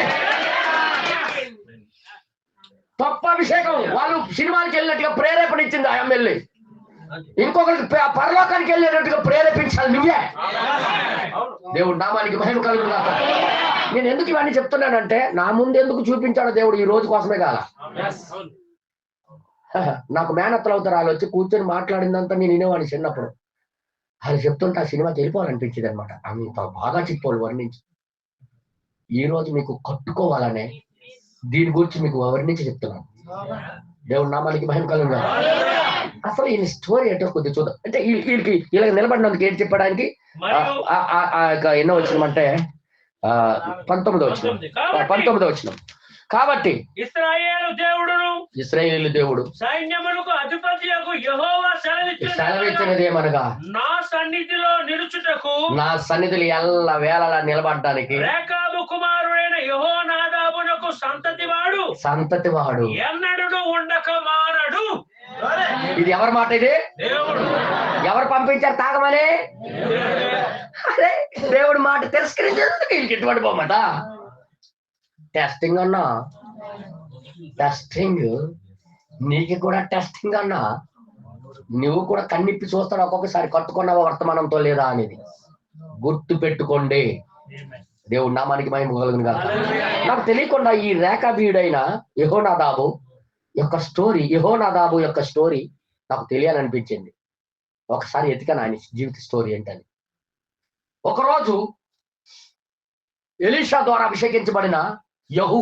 తప్పు అభిషేకం వాళ్ళు సినిమాకి వెళ్ళినట్టుగా ప్రేరేపణ ఇచ్చింది ఆ ఎమ్మెల్యే. ఇంకొకరికి పరలోకానికి వెళ్ళేటట్టుగా ప్రేరేపించాలి నువ్వే. దేవుడు నామానికి మహిమ కలుగును గాక. నేను ఎందుకు ఇవన్నీ చెప్తున్నానంటే నా ముందు ఎందుకు చూపించాడు దేవుడు ఈ రోజు కోసమే కాల. నాకు మేనత్తలు అవుతారు, వాళ్ళు వచ్చి కూర్చొని మాట్లాడిందంతా నేను వినేవాడిని చిన్నప్పుడు. వాళ్ళు చెప్తుంటే ఆ సినిమాకి వెళ్ళిపోవాలనిపించింది అనమాట. అంత బాగా చెప్పాడు వర్ణించి. ఈ రోజు మీకు కట్టుకోవాలనే దీని గురించి మీకు వర్ణించి చెప్తున్నాను. దేవుడు నామానికి మహిమ కలుగును గాక. అసలు ఈ స్టోరీ ఏంటో కొద్దిగా చూద్దాం. అంటే వీళ్ళకి ఇలా నిలబడినందుకు ఏంటి చెప్పడానికి ఎన్నో వచ్చినామంటే 19వ వచనం. కాబట్టి ఇశ్రాయేలు దేవుడు సైన్యములకు అధిపతియగు యెహోవా సెలవిచ్చినదేమనగా నా సన్నిధిలో నిలుచుటకు, నా సన్నిధిలో ఎల్ల వేళలా నిలబడడానికి రేకాబు కుమారుడైన యెహోనాదాబునకు సంతతి వాడు ఎన్నడూ ఉండక మారడు. ఇది ఎవరి మాట? ఇది దేవుడు. ఎవరు పంపించారు తాగమని? అదే దేవుడి మాట తిరస్కరించేందుకు వీళ్ళకి ఎటువంటి పోమాట. టెస్టింగ్ అన్నా, టెస్టింగ్ నీకు కూడా టెస్టింగ్ అన్నా. నువ్వు కూడా కన్నిప్పి చూస్తాడు ఒక్కొక్కసారి కట్టుకున్నావా వర్తమానంతో లేదా అనేది. గుర్తు పెట్టుకోండి. దేవుడు నామానికి మహిమ కలుగును గాక. నాకు తెలియకుండా ఈ రేఖాబీయుడైన యెహోనాదాబు యొక్క స్టోరీ నాకు తెలియాలనిపించింది. ఒకసారి ఎతికాను ఆయన జీవిత స్టోరీ ఏంటని. ఒకరోజు ఎలీషా ద్వారా అభిషేకించబడిన యహూ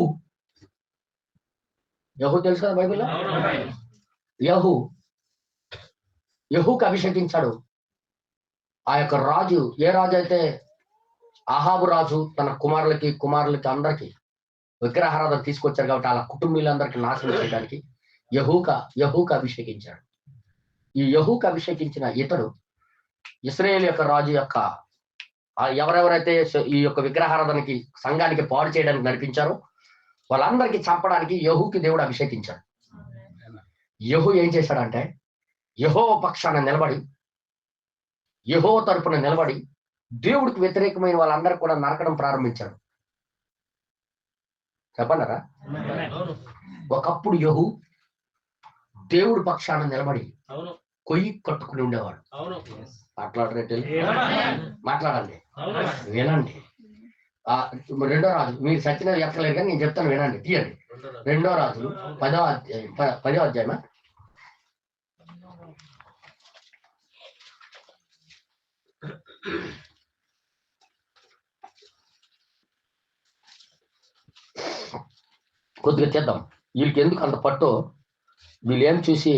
తెలుసు కదా బైబిల్లో. యహూకి అభిషేకించాడు. ఆ యొక్క రాజు, ఏ రాజు అయితే అహాబు రాజు తన కుమారులకి అందరికి విగ్రహారాధన తీసుకొచ్చారు కాబట్టి వాళ్ళ కుటుంబీలందరికీ నాశనం చేయడానికి యహూక అభిషేకించాడు. ఈ యహూక అభిషేకించిన ఇతడు ఇశ్రాయేలు యొక్క రాజు యొక్క ఎవరెవరైతే ఈ యొక్క విగ్రహారాధనకి సంఘానికి పాడు చేయడానికి నడిపించారో వాళ్ళందరికీ చంపడానికి యహూకి దేవుడు అభిషేకించాడు. యహూ ఏం చేశాడంటే యెహోవా పక్షాన నిలబడి, యెహోవా తరపున నిలబడి దేవుడికి వ్యతిరేకమైన వాళ్ళందరూ కూడా నరకడం ప్రారంభించాడు. చెప్పన్నారా? ఒకప్పుడు యెహూ దేవుడి పక్షాన నిలబడి కొయ్యి కట్టుకుని ఉండేవాడు. మాట్లాడండి, వినండి. రెండో రాజు, మీరు సత్యనారాయణ చెప్పలేరు కానీ నేను చెప్తాను, వినండి, తీయండి. రెండో రాజు 10వ అధ్యాయమా? కొద్దిగా చేద్దాం. వీళ్ళకి ఎందుకు అంత పట్టు? వీళ్ళు ఏం చూసి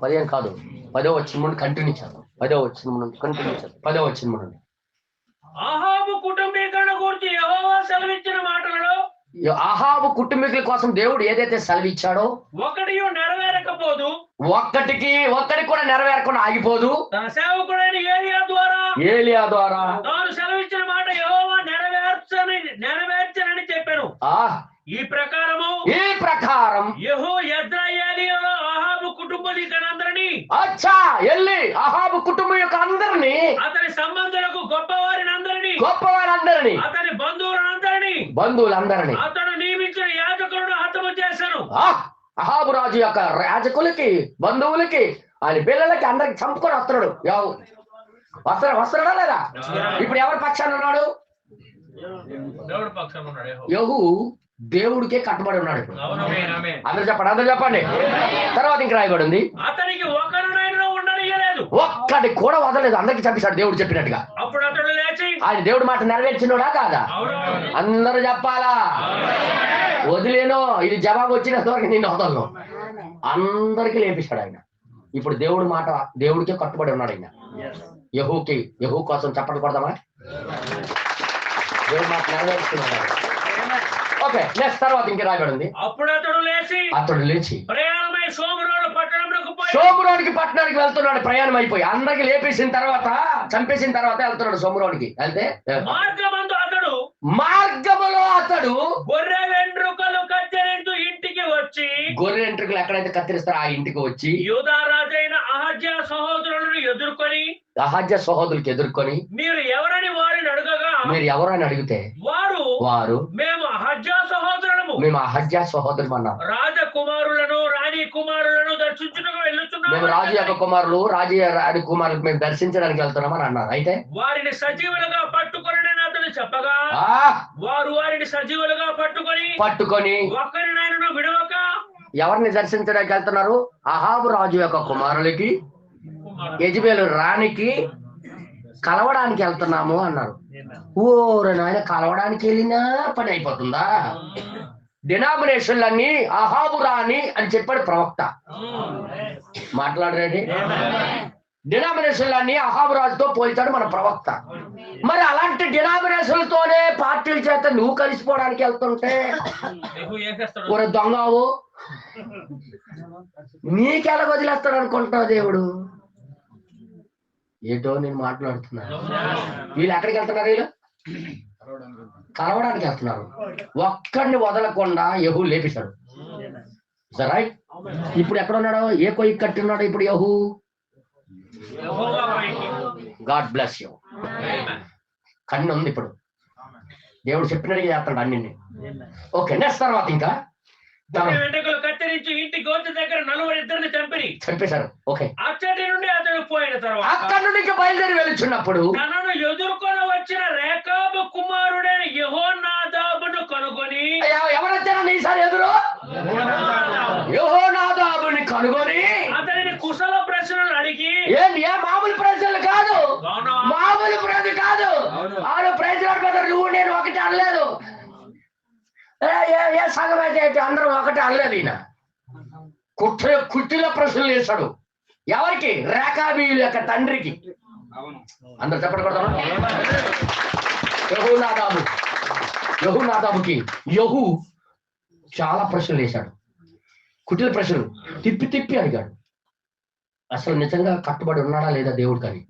15 కాదు, 10వ వచనం నుండి కంటిన్యూ చేద్దాం. 10వ వచనం నుండి అహాబు కుటుంబీకరణ గురించి యెహోవా సెలవిచ్చిన మాటలలో, అహాబు కుటుంబీకుల కోసం దేవుడు ఏదైతే సెలవిచ్చాడో ఒకటి నెరవేరకపోదు, ఒక్కడి కూడా నెరవేరకుండా ఆగిపోదు. తన సేవకుడైన ఏలియా ద్వారా తాను సెలవిచ్చిన మాట యెహోవా నెరవేర్చనని చెప్పాను. ఈ ప్రకారం యెహూ యెజ్రెయేలీయుల అహాబు కుటుంబీకులందరినీ అహాబు కుటుంబం యొక్క అందరినీ, అతని సంబంధులకు గొప్పవారినందరినీ, అతని బంధువులందరినీ, అతడు నియమించిన యాజకులను హతము చేశాను. అహాబు రాజు యొక్క యాజకులకి, బంధువులకి, ఆయన పిల్లలకి అందరికి చంపుకొని వస్తున్నాడు. వస్తున్నాడా లేదా? ఇప్పుడు ఎవరి పక్షాన ఉన్నాడు? యెహూ దేవుడికే కట్టుబడి ఉన్నాడు. అందరూ చెప్పండి. తర్వాత ఇంక రాయబడి ఉంది, అతనికి ఒకరినైనా ఉండనియ్యలేదు, ఒక్కడి కూడా వదలలేదు, అందరికి చంపేశాడు దేవుడు చెప్పినట్టుగా. అప్పుడు అతడు లేచి, ఆయన దేవుడి మాట నెరవేర్చినోడా కాదా? అందరూ చెప్పాలా? వదిలేనో, ఇది జవాబు వచ్చిన వరకు నేను వదలను. అందరికీ లేపిస్తాడు ఆయన. ఇప్పుడు దేవుడి మాట, దేవుడికే కట్టుబడి ఉన్నాడు ఆయన. యెహూ కోసం చప్పట్లు కొడదామా? దేవుడి మాట నెరవేర్చుకున్నాడు. ఓకే, నెక్స్ట్ తర్వాత ఇంక రాయబడి ఉంది, అప్పుడు అతడు లేచి ప్రయాణమై షోమ్రోనికి పట్టణానికి వెళ్తున్నాడు. ప్రయాణం అయిపోయి అందరికి లేపేసిన తర్వాత, చంపేసిన తర్వాత వెళ్తున్నాడు షోమ్రోనికి. వెళ్తే మార్గములో అతడు గొర్రె వెంట్రుకలు కత్తిరించు ఇంటికి వచ్చి, గొర్రె వెంట్రుకలు ఎక్కడైతే కత్తిరిస్తారో ఆ ఇంటికి వచ్చి యూదా రాజైన అహజ్యా సహోదరులను ఎదుర్కొని, మీరు ఎవరని వారిని అడగగా, మీరు ఎవరని అడిగితే వారు మేము అహజ్యా సహోదరులము అన్నారు. రాజకుమారులను రాణి కుమారులను దర్శించు దర్శించుటకు వెళ్ళుచున్నాము. మేము రాజు యొక్క కుమారులు, రాజు కుమారులకు మేము దర్శించడానికి వెళ్తున్నామని అన్నారు. అయితే వారిని సజీవులుగా పట్టుకొని అతను చెప్పగా వారు వారిని సజీవులుగా పట్టుకొని ఒక్కరినైనా విడవక. ఎవరిని దర్శించడానికి వెళ్తున్నారు? అహాబు రాజు యొక్క కుమారులకి, యెజబెలు రాణికి కలవడానికి వెళ్తున్నాము అన్నారు. ఓరు నాయన, కలవడానికి వెళ్ళినా పని అయిపోతుందా? డినామినేషన్లన్నీ అహాబు రాణి అని చెప్పాడు ప్రవక్త. మాట్లాడరేంటి? డినామినేషన్లన్నీ అహాబు రాజుతో పోల్చాడు మన ప్రవక్త. మరి అలాంటి డినామినేషన్లతోనే పార్టీల చేత నువ్వు కలిసిపోవడానికి వెళ్తుంటే ఒక దొంగవు నీకెలా వదిలేస్తాడు అనుకుంటున్నావు దేవుడు? ఏటో నేను మాట్లాడుతున్నాను. వీళ్ళు ఎక్కడికి వెళ్తున్నారు? వీళ్ళు కలవడానికి వెళ్తున్నారు. ఒక్కడిని వదలకుండా యెహూ లేపేశాడు. రైట్? ఇప్పుడు ఎక్కడ ఉన్నాడు? ఏ కొయ్యి కట్టి ఉన్నాడు ఇప్పుడు యెహూ? God bless you. కన్ను ఉంది ఇప్పుడు. దేవుడు చెప్పినట్టుగా చేస్తాడు అన్ని. ఓకే, నెక్స్ట్ తర్వాత ఇంకా వెంట్రుకలు కత్తిరించి ఇంటి గోతి దగ్గర 40 చంపేశారు. ఓకే, అచ్చటి నుండి అతను పోయిన తర్వాత అక్కడి నుండి బయలుదేరి వెళ్తున్నప్పుడు తనను ఎదుర్కొని వచ్చిన రేకాబు కుమారుడైన యెహోనాదాబును కనుగొని. ఎవరొచ్చారా ఈసారి ఎదురు? యెహోనాదాబుని కనుగొని అతనిని కుశల ప్రశ్నలు అడిగి. ఏ మామూలు ప్రజలు కాదు, మామూలు ప్రజలు కాదు. ఆరు ప్రజలు నువ్వు నేను ఒకటి అనలేదు. ఏ సగం అయితే అందరం ఒకటి అనలేదు. ఈయన కుట్టిలో ప్రశ్నలు వేశాడు. ఎవరికి? రేకాబీయుల యొక్క తండ్రికి. అందరు చెప్పకూడదు. యెహోనాదాబుకి యెహూ చాలా ప్రశ్నలు వేశాడు. కుటిల ప్రశ్నలు తిప్పి తిప్పి అడిగాడు. అసలు నిజంగా కట్టుబడి ఉన్నాడా లేదా దేవుడు కానీ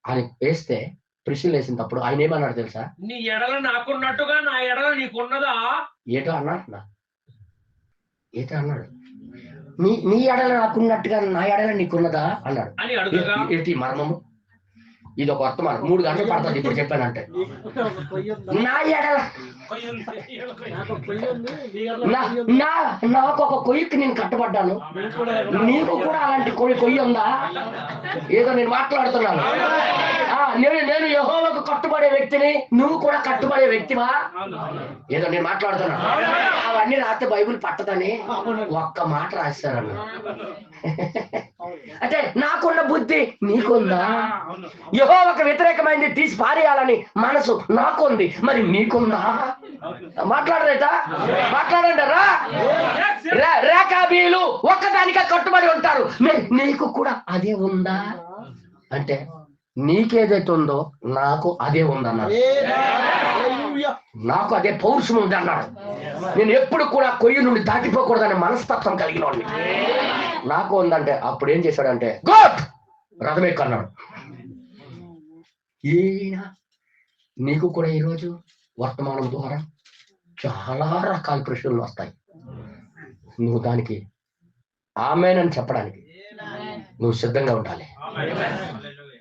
ఆయన వేస్తే ప్రశ్నలు వేసినప్పుడు ఆయన ఏమన్నాడు తెలుసా? నీ ఎడల నాకున్నట్టుగా నా ఎడల నీకున్నదా? ఏటో అన్నాడు. ఏటో అన్నాడు. నీ ఎడల నాకున్నట్టుగా నా ఎడల నీకున్నదా అన్నాడు. ఏంటి మర్మము? ఇది ఒక వర్తమానం. 3 గంటలు పడుతుంది ఇప్పుడు చెప్పానంటే. నా ఎడల నాకు ఒక కొయ్యకి నేను కట్టుబడ్డాను, నీకు కూడా అలాంటి కొయ్యి ఉందా? ఏదో నేను మాట్లాడుతున్నాను. నేను యెహోవాకు కట్టుబడే వ్యక్తిని, నువ్వు కూడా కట్టుబడే వ్యక్తివా? ఏదో నేను మాట్లాడుతున్నాను. అవన్నీ రాస్తే బైబిల్ పట్టదని ఒక్క మాట రాశారన్న. అంటే నాకున్న బుద్ధి నీకుందా? యెహోవాకు వ్యతిరేకమైంది తీసి పారేయాలని మనసు నాకుంది, మరి నీకుందా? మాట్లాడరేటా? మాట్లాడంటారా? రేకాబీలు ఒక్కదానిగా కట్టుబడి ఉంటారు. నీకు కూడా అదే ఉందా అంటే నీకేదైతే ఉందో నాకు అదే ఉందన్నాడు. నాకు అదే పౌరుషం ఉంది అన్నాడు. నేను ఎప్పుడు కూడా కొయ్యి నుండి దాటిపోకూడదనే మనస్తత్వం కలిగిన వాడిని. నాకు ఉందంటే అప్పుడు ఏం చేశాడంటే గుడ్ రథం ఎక్కన్నాడు. ఈయన నీకు కూడా ఈరోజు వర్తమానం ద్వారా చాలా రకాల ప్రశ్నలు వస్తాయి. నువ్వు దానికి ఆమేనని చెప్పడానికి నువ్వు సిద్ధంగా ఉండాలి.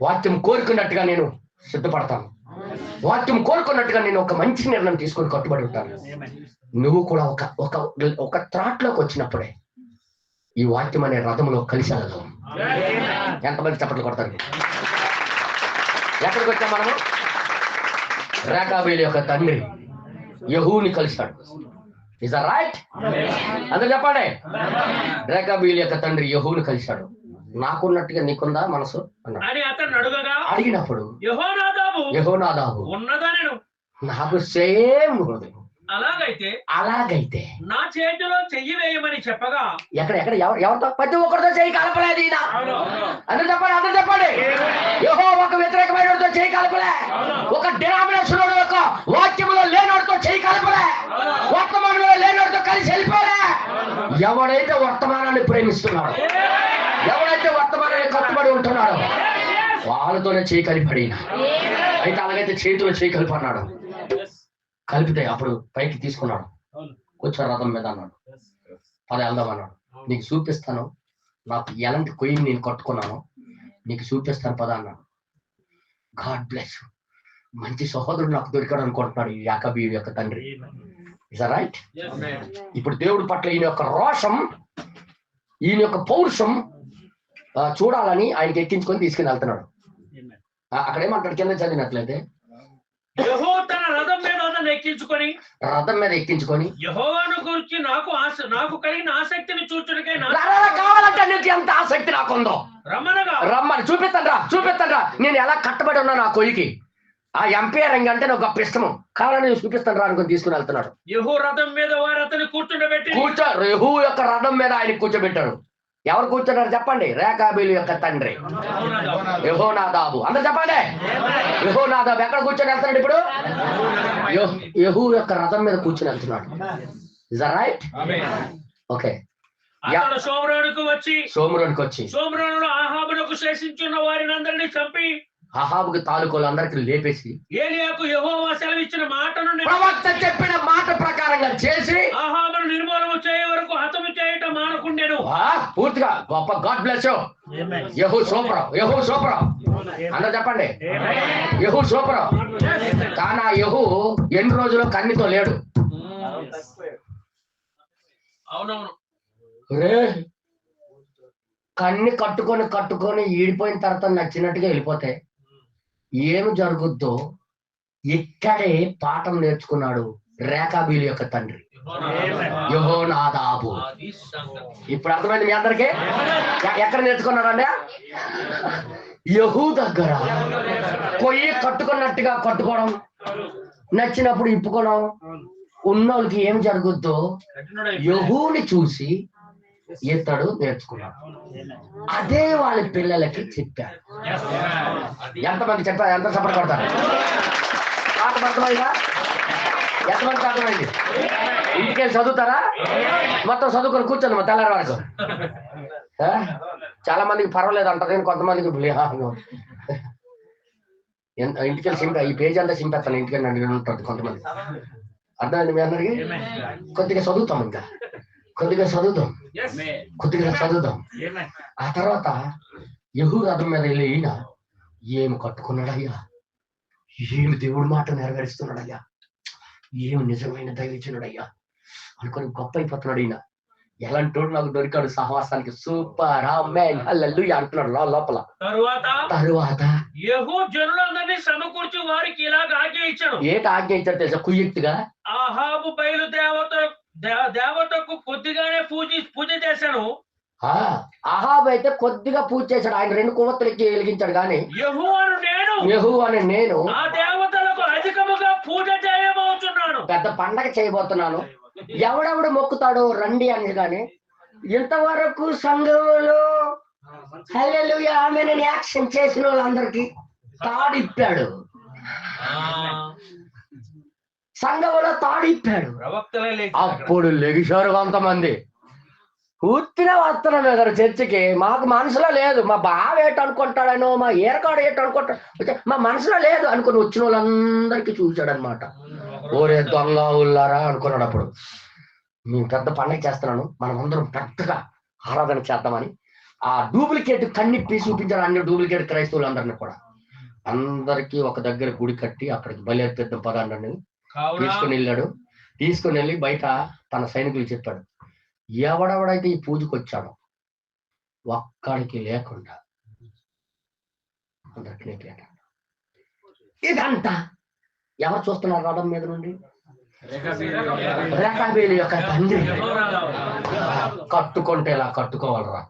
వాక్యం కోరుకున్నట్టుగా నేను సిద్ధపడతాను. వాక్యం కోరుకున్నట్టుగా నేను ఒక మంచి నిర్ణయం తీసుకొని కట్టుబడి ఉంటాను. నువ్వు కూడా ఒక త్రాట్లోకి వచ్చినప్పుడే ఈ వాక్యం అనే రథంలో కలిసి వెళ్దాం. ఎంతమంది చప్పట్లు కొడతారు? ఎక్కడికి వచ్చాం మనము? రేకాబీలు యొక్క తండ్రి యెహూని కలిశాడు. Is that right? అందరూ చెప్పండి. రేకాబీలు యొక్క తండ్రి యెహూని కలిశాడు. నాకున్నట్టుగా నీకుందా మనసు అన్నాడు. అడిగినప్పుడు యెహోనాదాబు నాకు సేమ్ హృదయం. అలాగైతే నా చేతిలో చెయ్యి వేయమని చెప్పగా ఎక్కడ ఎవరితో ప్రతి ఒక్కరితో చెయ్యి కలపలేదు ఈయన. అందరూ చెప్పండి. యెహోవాకు వ్యతిరేకమైన చెయ్యి కలపలే. ఒక డినామినేషన్ యొక్క వాక్యంలో లేనోడితో చెయ్యి కలపలే. వర్తమానంలో లేనోడితో కలిసి వెళ్ళిపోలే. ఎవడైతే వర్తమానాన్ని ప్రేమిస్తున్నాడో, ఎవడైతే వర్తమానాన్ని కట్టుబడి ఉంటున్నాడో వాళ్ళతోనే చేయి కలిపడి. అయితే అలాగైతే చేతిలో చేయి కలిపి అన్నాడు. కలిపితే అప్పుడు పైకి తీసుకున్నాడు. కూర్చో రథం మీద అన్నాడు. పద వెళ్దాం అన్నాడు. నీకు చూపిస్తాను, నాకు ఎలాంటి కొయ్యిని నేను కట్టుకున్నాను నీకు చూపిస్తాను పద అన్నాడు. God bless. మంచి సహోదరుడు నాకు దొరికాడు అనుకుంటున్నాడు ఈ యాకోబు యొక్క తండ్రి. Is right? ఇప్పుడు దేవుడి పట్ల ఈయన యొక్క రోషం ఈయన యొక్క పౌరుషం చూడాలని ఆయనకి ఎక్కించుకొని తీసుకుని వెళ్తున్నాడు. అక్కడేమంటాడు కింద చదివినట్లయితే, యెహోవా తన రథం మీద అతన్ని ఎక్కించుకొని యెహోవాను గురించి నాకు కలిగిన ఆసక్తిని చూచుటకై కావాలంటే నీకు ఎంత ఆసక్తి నాకుందో రమ్మని చూపిస్తాను. నేను ఎలా కట్టబడి ఉన్నా నా కొయ్యికి. ఆ ఎంపీఆర్ అంటే నాకు గొప్ప ఇష్టము, కావాలని చూపిస్తాను రా అనుకుని తీసుకుని వెళ్తున్నాడు. యెహూ రథం మీద వారు అతన్ని యెహూ యొక్క రథం మీద ఆయన కూర్చోబెట్టాడు. ఎవరు కూర్చున్నారు చెప్పండి? రేకాబీలు యొక్క తండ్రి యెహోనాదాబు. అందరు చెప్పండి. యెహోనాదాబు ఎక్కడ కూర్చొని వెళ్తున్నాడు ఇప్పుడు? యెహూ యొక్క రథం మీద కూర్చొని వెళ్తున్నాడు. Is that right? ఓకే. సోమరోనికి వచ్చి సోమరోనులో అహాబునకు శేషించున్న వారిని అందరినీ చంపి అహాబుకి తాలూకులందరికీ లేపేసి ఏలియాకు యెహోవా సెలవిచ్చిన మాటను ప్రవక్త చెప్పిన మాట ప్రకారంగా చేసి అహాబును నిర్మూలన చేయ వరకు హతము చేయటం మానకుండెను. పూర్తిగా గొప్ప. God bless you. Jehu super. అందరూ చెప్పండి. యెహూ సూపర్. కానీ ఆ యెహూ ఎన్ని రోజులు కన్నితో లేడు. అవునవును. కన్ని కట్టుకొని ఈడిపోయిన తర్వాత నచ్చినట్టుగా వెళ్ళిపోతే ఏమి జరుగుద్దో ఇక్కడే పాఠం నేర్చుకున్నాడు రేకాబీలు యొక్క తండ్రి యెహోనాదాబు. ఇప్పుడు అర్థమైంది మీ అందరికీ? ఎక్కడ నేర్చుకున్నాడు అంటే యెహూ దగ్గర. కొయ్యి కట్టుకున్నట్టుగా కట్టుకోవడం, నచ్చినప్పుడు ఇప్పుకోవడం. ఉన్నోళ్ళకి ఏం జరుగుద్దో యెహూని చూసి ఇతడు నేర్చుకున్నాడు. అదే వాళ్ళ పిల్లలకి చెప్పారు. ఎంతమంది చెప్పారు? ఎంత సపోర్ట్ పడతారు? అర్థమైందా? ఎంతమంది అర్థమైంది? ఇంటికి వెళ్ళి చదువుతారా? మొత్తం చదువుకొని కూర్చోండి మా తెల్లారి వరకు. చాలా మందికి పర్వాలేదు అంటారు, కొంతమందికి ఇంటికి వెళ్ళి ఈ పేజీ అంతా చింపేస్తాను. ఇంటికి వెళ్ళి ఉంటుంది కొంతమంది. అర్థమైంది మీ అందరికి? కొద్దిగా చదువుతాం, ఇంకా కొద్దిగా చదువుదాం. ఆ తర్వాత యెహూ రథం మీద వెళ్ళి ఈయన ఏమి కట్టుకున్నాడయ్యా, ఏమి దేవుడి మాట నెరవేరుస్తున్నాడయ్యా, ఏమి నిజమైన దైవజనుడయ్యా అనుకొని గొప్ప అయిపోతున్నాడు. ఈయన ఎలాంటోడు నాకు దొరికాడు సహవాసానికి. సూపర్ ఆమేన్ హల్లెలూయా అంటున్నాడు లోపల. తరువాత యెహూ జనులందరినీ సమకూర్చి వారికి ఇలాగ ఆజ్ఞ ఇచ్చాడు. ఏంటి ఆజ్ఞ ఇచ్చాడు తెలుసా? కుయ్యెత్తుగా అహాబు బయలు దేవతకు కొద్దిగానే పూజ చేశాను. అహాబు అయితే కొద్దిగా పూజ చేశాడు. ఆయన 2 కొవ్వొత్తులు వెలిగించాడు. కానీ యెహూ అని నేను ఆ దేవతలకు అధికముగా పూజ చేయబోతున్నాను, పెద్ద పండగ చేయబోతున్నాను. ఎవడెవడు మొక్కుతాడో రండి అని. కానీ ఇంతవరకు సంఘంలో హల్లెలూయా ఆమేన్ యాక్షన్ చేసిన వాళ్ళందరికీ తాడిప్పాడు. సంఘంలో తాడిప్పాడు. అప్పుడు లెగిశారు కొంతమంది. పూర్తిగా వస్తున్నాం కదా చర్చికి. మాకు మనసులో లేదు. మా బావ ఏట అనుకుంటాడనో, మా ఏరకాడు ఏట అనుకుంటాడు, మా మనసులో లేదు అనుకుని వచ్చిన వాళ్ళందరికీ చూశాడు అనమాట. ఓరే దొంగ ఉల్లారా అనుకున్నాడు. అప్పుడు మేము పెద్ద పండగ చేస్తున్నాను, మనం అందరం పెద్దగా ఆరాధన చేద్దామని ఆ డూప్లికేట్ కన్నిప్పి చూపించాడు. అన్ని డూప్లికేట్ క్రైస్తవులందరినీ కూడా. అందరికీ ఒక దగ్గర గుడి కట్టి అక్కడికి బలి అర్పిద్దాం పదండి తీసుకుని వెళ్ళి బయట తన సైనికులు చెప్పాడు, ఎవడెవడైతే ఈ పూజకు వచ్చాడో ఒక్కడికి లేకుండా అందరికి. ఇదంతా ఎవరు చూస్తున్నారు? రథం మీద నుండి రేకాబీలు యొక్క తండ్రి. కట్టుకుంటే ఇలా కట్టుకోవాలరా.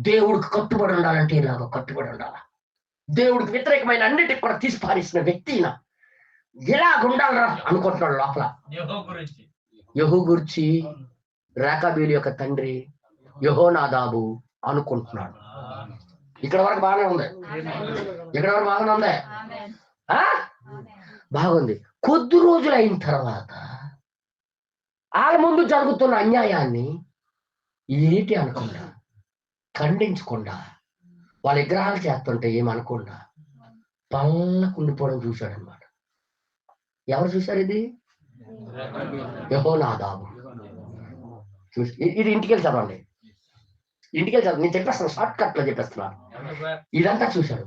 దేవుడికి కట్టుబడి ఉండాలంటే ఇలాగ కట్టుబడి ఉండాలా. దేవుడికి వ్యతిరేకమైన అన్నిటికి కూడా తీసి పారేసిన వ్యక్తి ఇలా ఉండాలరా అనుకుంటున్నాడు లోపల. యెహూ గురించి రేకాబీలు యొక్క తండ్రి యెహోనాదాబు అనుకుంటున్నాడు. ఇక్కడ వరకు బాగానే ఉంది. బాగుంది. కొద్ది రోజులు అయిన తర్వాత వాళ్ళ ముందు జరుగుతున్న అన్యాయాన్ని ఏంటి అనకుండా, ఖండించకుండా, వాళ్ళ విగ్రహాలు చేస్తుంటే ఏమనకుండా పళ్ళకుండిపోవడం చూశాడు అనమాట. ఎవరు చూశారు ఇది? యెహోనాదాబు చూసి. ఇది ఇంటికి వెళ్ళి చదవండి. నేను చెప్పేస్తాను, షార్ట్ కట్ లో చెప్పేస్తున్నాను. ఇదంతా చూశాడు.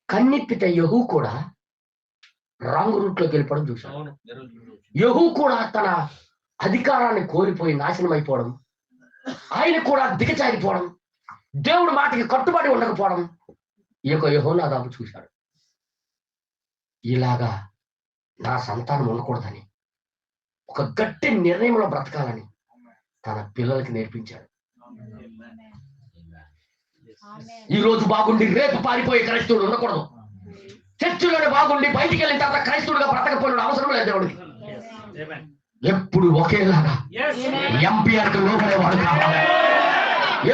కన్నెప్పితే యెహూ కూడా రాంగ్ రూట్ లోకి వెళ్ళిపోవడం చూశాడు. యెహూ కూడా తన అధికారాన్ని కోల్పోయి నాశనం అయిపోవడం, ఆయన కూడా దిగజారిపోవడం, దేవుడి మాటకి కట్టుబడి ఉండకపోవడం ఈ యొక్క యెహోనాదాబు చూశాడు. ఇలాగా నా సంతానం ఉండకూడదని, ఒక గట్టి నిర్ణయంలో బ్రతకాలని తన పిల్లలకి నేర్పించాడు. ఈ రోజు బాగుండి రేపు పారిపోయే క్రైస్తవుడు ఉండకూడదు. చర్చిలోనే బాగుండి బయటికి వెళ్ళిన తర్వాత క్రైస్తవుడిగా బ్రతకపోయిన అవసరం లేదు దేవుడికి. ఎప్పుడు ఒకేలాగా ఎంపీఆర్కి లోపడేవాడు కావాలి,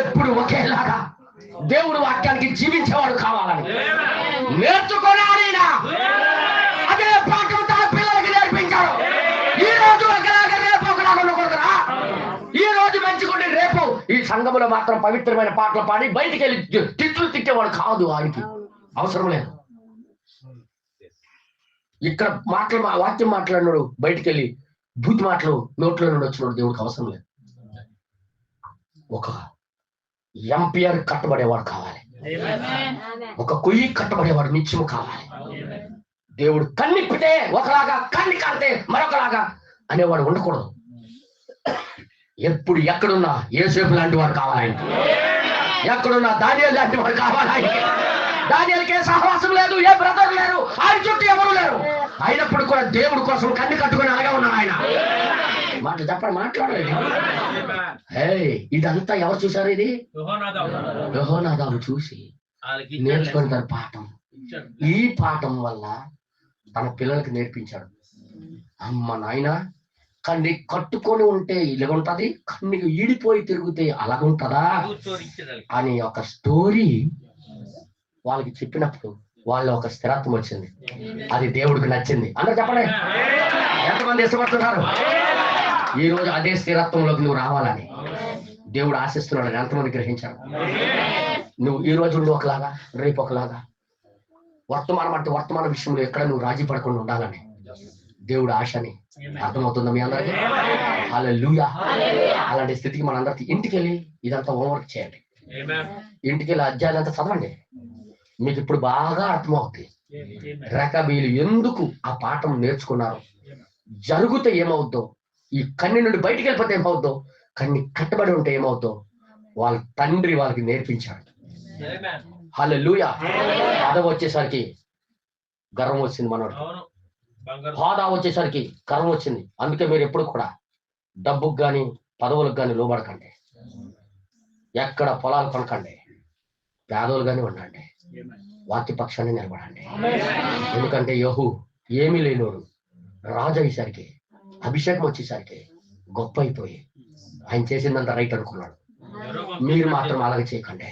ఎప్పుడు ఒకేలాగా దేవుడు వాక్యానికి జీవించేవాడు కావాలని నేర్చుకోవాలి. అదే పాఠం తన పిల్లలకి నేర్పించాడు. ఈ రోజు ఒకలాగా రేపు ఒకలాగా ఉండకూడదురా. ఈ రోజు మంచిగుండి రేపు ఈ సంఘములో మాత్రం పవిత్రమైన పాటలు పాడి బయటికి వెళ్ళి తిట్లు తిట్టేవాడు కాదు. ఆయనకి అవసరం లేదు. ఇక్కడ వాక్యం మాట్లాడినాడు, బయటికి వెళ్ళి బూత్ మాటలు నోట్లో నుండి వచ్చినాడు దేవుడికి అవసరం లేదు. ఒక ఎంపీఆర్ కట్టబడేవాడు కావాలి, ఒక కొయ్యి కట్టబడేవాడు నిత్యము కావాలి. దేవుడు కన్నిప్పితే ఒకలాగా, కన్ని కాలితే మరొకలాగా అనేవాడు ఉండకూడదు. ఎప్పుడు ఎక్కడున్నా యోసేపు లాంటి వాడు కావాలి, ఎక్కడున్నా దానియేలు లాంటి వాడు కావాలి. దానియేలుకే సహవాసం లేదు, ఏ బ్రదర్ లేరు, ఆయన చుట్టూ ఎవరు లేరు. అయినప్పుడు కూడా దేవుడి కోసం కన్ను కట్టుకుని అలాగే ఉన్నాడు ఆయన. మాట్లాడలేదు. ఇదంతా ఎవరు చూశారు? ఇది యెహోనాదాబు చూసి నేర్చుకుంటారు పాఠం. ఈ పాఠం వల్ల తన పిల్లలకి నేర్పించాడు. అమ్మ నాయన, కన్ని కట్టుకొని ఉంటే ఇలాగుంటది, కన్నికి ఈడిపోయి తిరిగితే అలాగుంటదా అని ఒక స్టోరీ వాళ్ళకి చెప్పినప్పుడు వాళ్ళ ఒక స్థిరత్వం వచ్చింది. అది దేవుడికి నచ్చింది. అందరూ చెప్పండి, ఎంతమంది ఇష్టపడుతున్నారు? ఈ రోజు అదే స్థిరత్వంలోకి నువ్వు రావాలని దేవుడు ఆశిస్తున్నాడు. ఎంతమంది గ్రహించారు? నువ్వు ఈ రోజు ఉండి ఒకలాగా, రేపు ఒకలాగా, వర్తమాన విషయంలో ఎక్కడ నువ్వు రాజీ పడకుండా ఉండాలని దేవుడు ఆశని. అర్థమవుతుందా మీ అందరికీ? హల్లెలూయా. అలాంటి స్థితికి మనందరికి ఇంటికి వెళ్ళి ఇదంతా హోంవర్క్ చేయండి. ఇంటికి వెళ్ళి అధ్యాయాలు అంతా చదవండి. మీకు ఇప్పుడు బాగా అర్థమవుతుంది రెకాబీలు ఎందుకు ఆ పాఠం నేర్చుకున్నారు, జరుగుతే ఏమవుద్దో, ఈ కన్ని నుండి బయటికి వెళ్ళిపోతే ఏమవుద్దో, కన్ని కట్టబడి ఉంటే ఏమవుద్దో వాళ్ళ తండ్రి వాళ్ళకి నేర్పించాడు. హల్లెలూయా. పదవి వచ్చేసరికి గర్వం వచ్చింది మనోడు, హోదా వచ్చేసరికి గర్వం వచ్చింది. అందుకే మీరు ఎప్పుడు కూడా డబ్బుకు కానీ పదవులకు కానీ లోబడకండి, ఎక్కడ పొలాలు కొనకండి, పేదోలు కానీ ఉండండి, వాక్య పక్షాన్ని నిలబడండి. ఎందుకంటే యెహూ ఏమీ లేనోడు రాజు అయ్యేసరికి, అభిషేకం వచ్చేసరికి గొప్ప అయిపోయి ఆయన చేసిందంతా రైట్ అనుకున్నాడు. మీరు మాత్రం అలాగే చేయకండి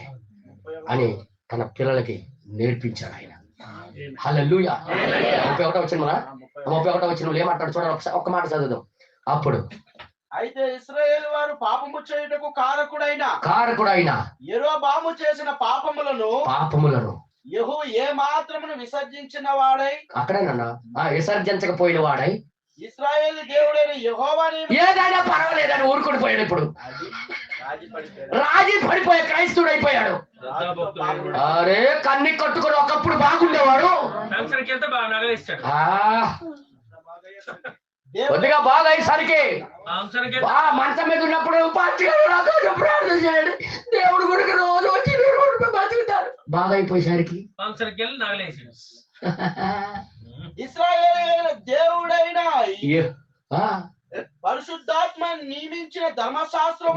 అని తన పిల్లలకి నేర్పించాడు ఆయన. హల్లెలూయా. 31వ వచనం, 31వ వచనంలో ఏమంటాడు చూడండి, ఒకసారి ఒక్క మాట చదువుదాం. అప్పుడు అయితే ఇశ్రాయేలు వారు పాపము చేయుటకు కారకుడైన యెరోబాము చేసిన పాపములను యెహూ ఏ మాత్రమును విసర్జించిన వాడై, అక్కడేనన్నా విసర్జించకపోయిన వాడై ఇశ్రాయేలు దేవుడైన యెహోవాని ఏదైనా పర్వాలేదని ఊరుకుని పోయాడు. ఇప్పుడు రాజీ పడిపోయే క్రైస్తవుడు అయిపోయాడు. అరే కన్ని కట్టుకొని ఒకప్పుడు బాగుండేవాడు, కొద్దిగా బాగా అయ్యేసరికి మంచం మీద ఉన్నప్పుడు ప్రార్థన చేయండి, దేవుడు గుడికి రోజు వచ్చి బతుకుతారు. బాగా అయిపోయేసరికి ఇశ్రాయేలు దేవుడైన పరిశుద్ధాత్మ నియమించిన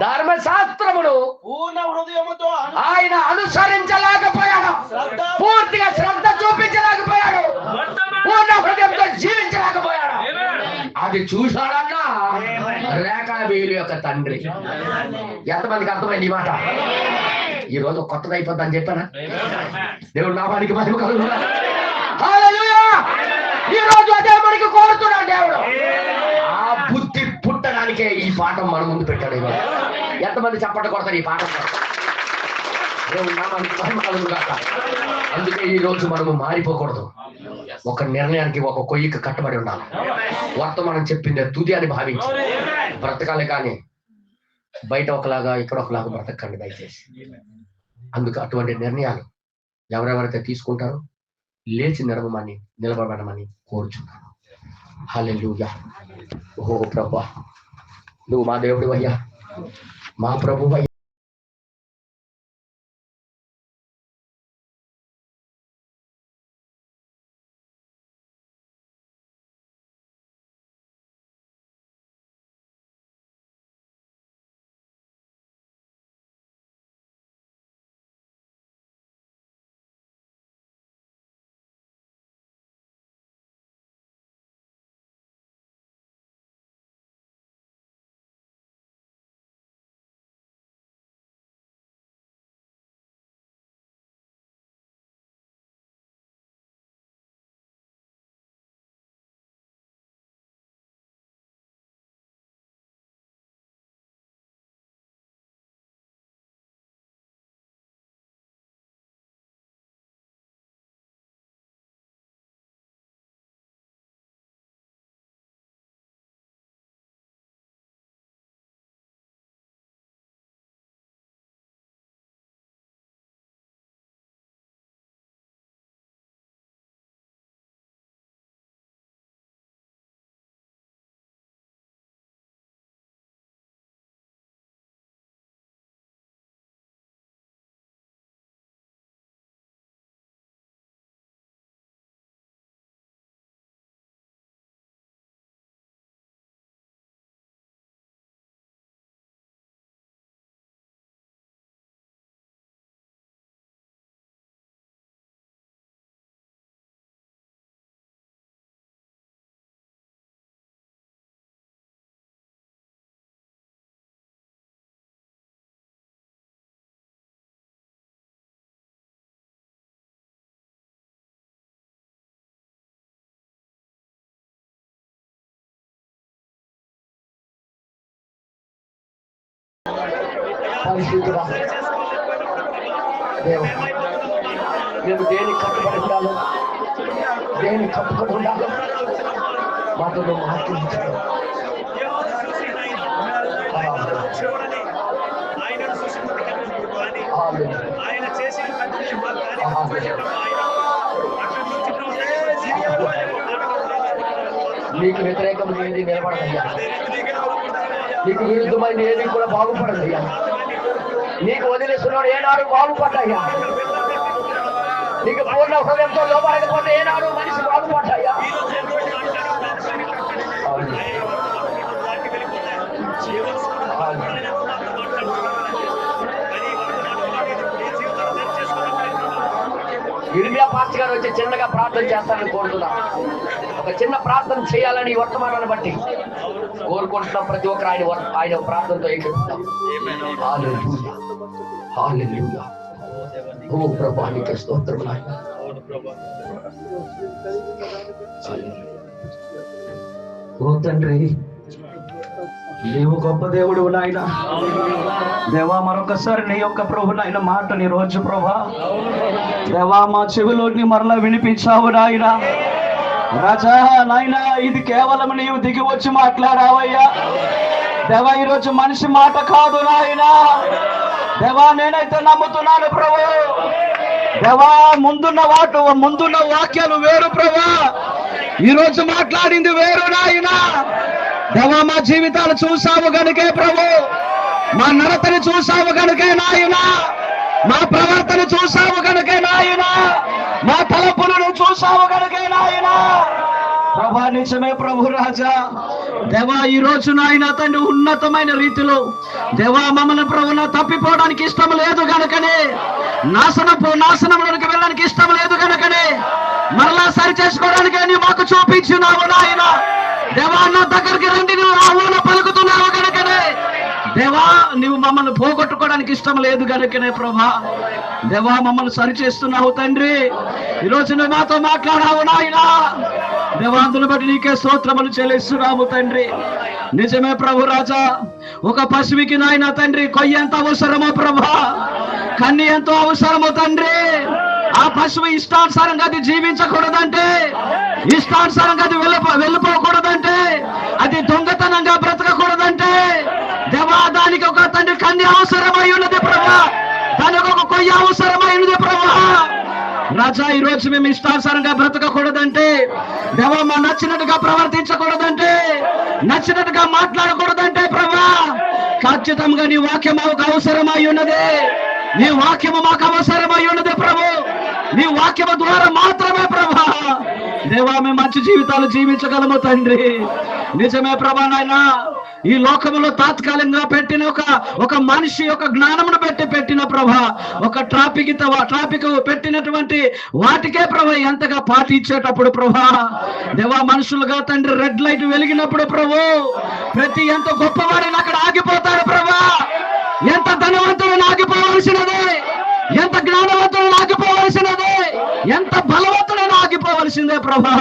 ధర్మశాస్త్రమును పూర్ణ హృదయముతో ఆయన అనుసరించలేకపోయాడు, పూర్తిగా శ్రద్ధ చూపించలేకపోయాడు, పూర్ణ హృదయంతో జీవించలేకపోయాడు. అది చూశాడన్నా రేకాబీలు యొక్క తండ్రి. ఎంతమందికి అర్థమైంది ఈ మాట? ఈ రోజు కొత్తది అయిపోద్దని చెప్పానా? దేవుడు నామానికి మహిమ కలుగును. హల్లెలూయా. ఈ రోజు అదే మనకి కోరుతున్నాడు దేవుడు. ఆ బుద్ధి పుట్టడానికే ఈ పాఠం మన ముందు పెట్టాడు. ఈరోజు ఎంతమంది చప్పట కొడతారు ఈ పాఠం? దేవుడు నామానికి మహిమ కలుగును గాక. అందుకే ఈ రోజు మనము మారిపోకూడదు, ఒక నిర్ణయానికి, ఒక కొయ్యికి కట్టుబడి ఉండాలి. వర్తమానం చెప్పిందే తుది అని భావించి బ్రతకాలి, కానీ బయట ఒకలాగా ఇక్కడ ఒకలాగా బ్రతకండి దయచేసి. అందుకు అటువంటి నిర్ణయాలు ఎవరెవరైతే తీసుకుంటారో లేచి నిలబడమని కోరుచున్నాను. హల్లెలూయా. ఓ ప్రభువా, నువ్వు మా దేవుడు అయ్యా, మా ప్రభు అయ్యా. పరిశుద్ధుడా, దేవా, మేము దేని కట్టుబడి ఉండాలో, దేని కట్టుబడి ఉండాలో మాతో మాట్లాడించాలి. నీకు వ్యతిరేకం ఏది నిలబడదయ్యా, నీకు విరుద్ధమైన ఏది కూడా బాగుపడదయ్యా, నీకు వదిలేస్తున్నాడు ఏనాడు బాగుపడ్డాయ్యా, నీకు పూర్ణ హృదయంతో లోపడకపోతే ఏనాడు మనిషి బాగుపడ్డాయ్యా. ఇర్మియా పాస్టర్ గారు వచ్చి చిన్నగా ప్రార్థన చేస్తారని కోరుతున్నా. ఒక చిన్న ప్రార్థన చేయాలని ఈ వర్తమానాన్ని బట్టి కోరుకుంటున్నాం. ప్రతి ఒక్కరు ఆయన ప్రార్థనతో ఏకెత్తుతాం. హల్లెలూయా, హల్లెలూయా. ఓ ప్రభువా, నీకే స్తోత్రం నాయనా. ఓ తండ్రి, నీవు గొప్ప దేవుడు నాయన. దేవా, మరొకసారి నీ యొక్క ప్రభు నాయన మాటని రోజు ప్రభా దేవా మా చెవిలోని మరలా వినిపించావు నాయన. రాజా నాయన, ఇది కేవలం నీవు దిగి వచ్చి మాట్లాడావయ్యా దేవా. ఈరోజు మనిషి మాట కాదు నాయన. దేవా, నేనైతే నమ్ముతున్నాను ప్రభు. దేవా, ముందున్న వాక్యాలు వేరు ప్రభా, ఈరోజు మాట్లాడింది వేరు నాయన. దేవా, మా జీవితాలు చూసావు గనుకే ప్రభు, మా నడతని చూసావు గనుకే నాయన, మా ప్రవర్తన చూసావు గనుకే నాయన, మా తలపులను చూసావు గనుకే నాయన. ప్రభా, నిజమే ప్రభు రాజా. దేవా, ఈ రోజు నాయన తండ్రి ఉన్నతమైన రీతిలో దేవా మమ్మల్ని ప్రభున తప్పిపోవడానికి ఇష్టం లేదు గనుకనే, నాశనంలోనికి వెళ్ళడానికి ఇష్టం లేదు గనుకనే మరలా సరి చేసుకోవడానికి నీ మాకు చూపించున్నావు నాయన. దేవా, నా దగ్గరికి రండి, నువ్వు రావున పలుకుతున్నావు గనుకనే దేవా, నువ్వు మమ్మల్ని పోగొట్టుకోవడానికి ఇష్టం లేదు గనుకనే ప్రభా దేవా మమ్మల్ని సరి చేస్తున్నావు తండ్రి. ఈరోజు నువ్వు మాతో మాట్లాడావు నాయన దేవా, అందును బట్టి నీకే స్తోత్రములు చెల్లిస్తున్నాము తండ్రి. నిజమే ప్రభు రాజా, ఒక పశువుకి నాయన తండ్రి కొయ్య ఎంత అవసరమో ప్రభా, కన్ను ఎంతో అవసరమో తండ్రి. ఆ పశువు ఇష్టానుసారంగా అది జీవించకూడదంటే, ఇష్టానుసారంగా అది వెళ్ళిపోకూడదంటే, అది దొంగతనంగా బ్రతకకూడదంటే దేవా దానికి ఒక తండ్రి కన్ను అవసరమై ఉన్నది ప్రభా, దానికి ఒక కొయ్య అవసరమై ఉన్నది ప్రభా. రాజా, ఈ రోజు మేము ఇష్టానుసారంగా బ్రతకకూడదంటే దేవా, మా నచ్చినట్టుగా ప్రవర్తించకూడదంటే, నచ్చినట్టుగా మాట్లాడకూడదంటే ప్రభా ఖచ్చితంగా నీ వాక్యం మాకు అవసరమై ఉన్నది. నీ వాక్యము మాకు అవసరమై ఉన్నది ప్రభు. నీ వాక్యము ద్వారా మాత్రమే ప్రభా దేవా మేము మంచి జీవితాలు జీవించగలము తండ్రి. నిజమే ప్రభా నాయనా, ఈ లోకములో తాత్కాలికంగా పెట్టిన ఒక మనిషి యొక్క జ్ఞానమును పెట్టిన ప్రభా ఒక ట్రాఫిక్ పెట్టినటువంటి వాటికే ప్రభా ఎంతగా పాటించేటప్పుడు ప్రభా దేవా మనుషులుగా తండ్రి రెడ్ లైట్ వెలిగినప్పుడు ప్రభు ప్రతి ఎంత గొప్పవాడైనా అక్కడ ఆగిపోతాడు ప్రభా. ఎంత ధనవంతుడు ఆగిపోవలసినదే, ఎంత జ్ఞానవంతుడు ఆగిపోవలసినదే, ఎంత బలవంతుడైనా ఆగిపోవలసిందే ప్రభా.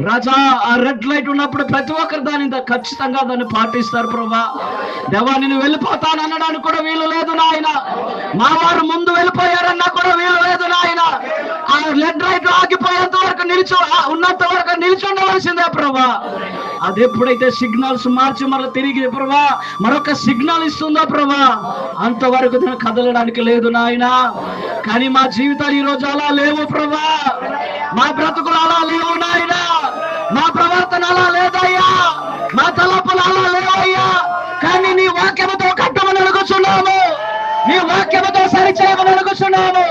రాజా ఆ రెడ్ లైట్ ఉన్నప్పుడు ప్రతి ఒక్కరు దాన్ని ఖచ్చితంగా దాన్ని పాటిస్తారు ప్రభా. దేవా నేను వెళ్ళిపోతాను అనడానికి కూడా వీలు లేదు నాయన. మా వారు ముందు వెళ్ళిపోయారన్నా కూడా వీలు లేదు నాయన. ఆ రెడ్ లైట్ ఆగిపోయేంత వరకు ఉన్నంత వరకు నిల్చుండవలసిందే ప్రభా. అది ఎప్పుడైతే సిగ్నల్స్ మార్చి మరలా తిరిగి ప్రభా మరొక సిగ్నల్ ఇస్తుందో ప్రభా అంతవరకు నేను కదలడానికి లేదు నాయన. కానీ మా జీవితాలు ఈ రోజు అలా లేవు ప్రభా. మా బ్రతుకులు అలా లేవు నాయన. మా ప్రవర్తన అలా లేదయ్యా. మా తలపులు అలా లేవయ్యా. కానీ నీ వాక్యముతో కట్టమని అడుగుతున్నాము, నీ వాక్యముతో సరిచేయమని అడుగుతున్నాము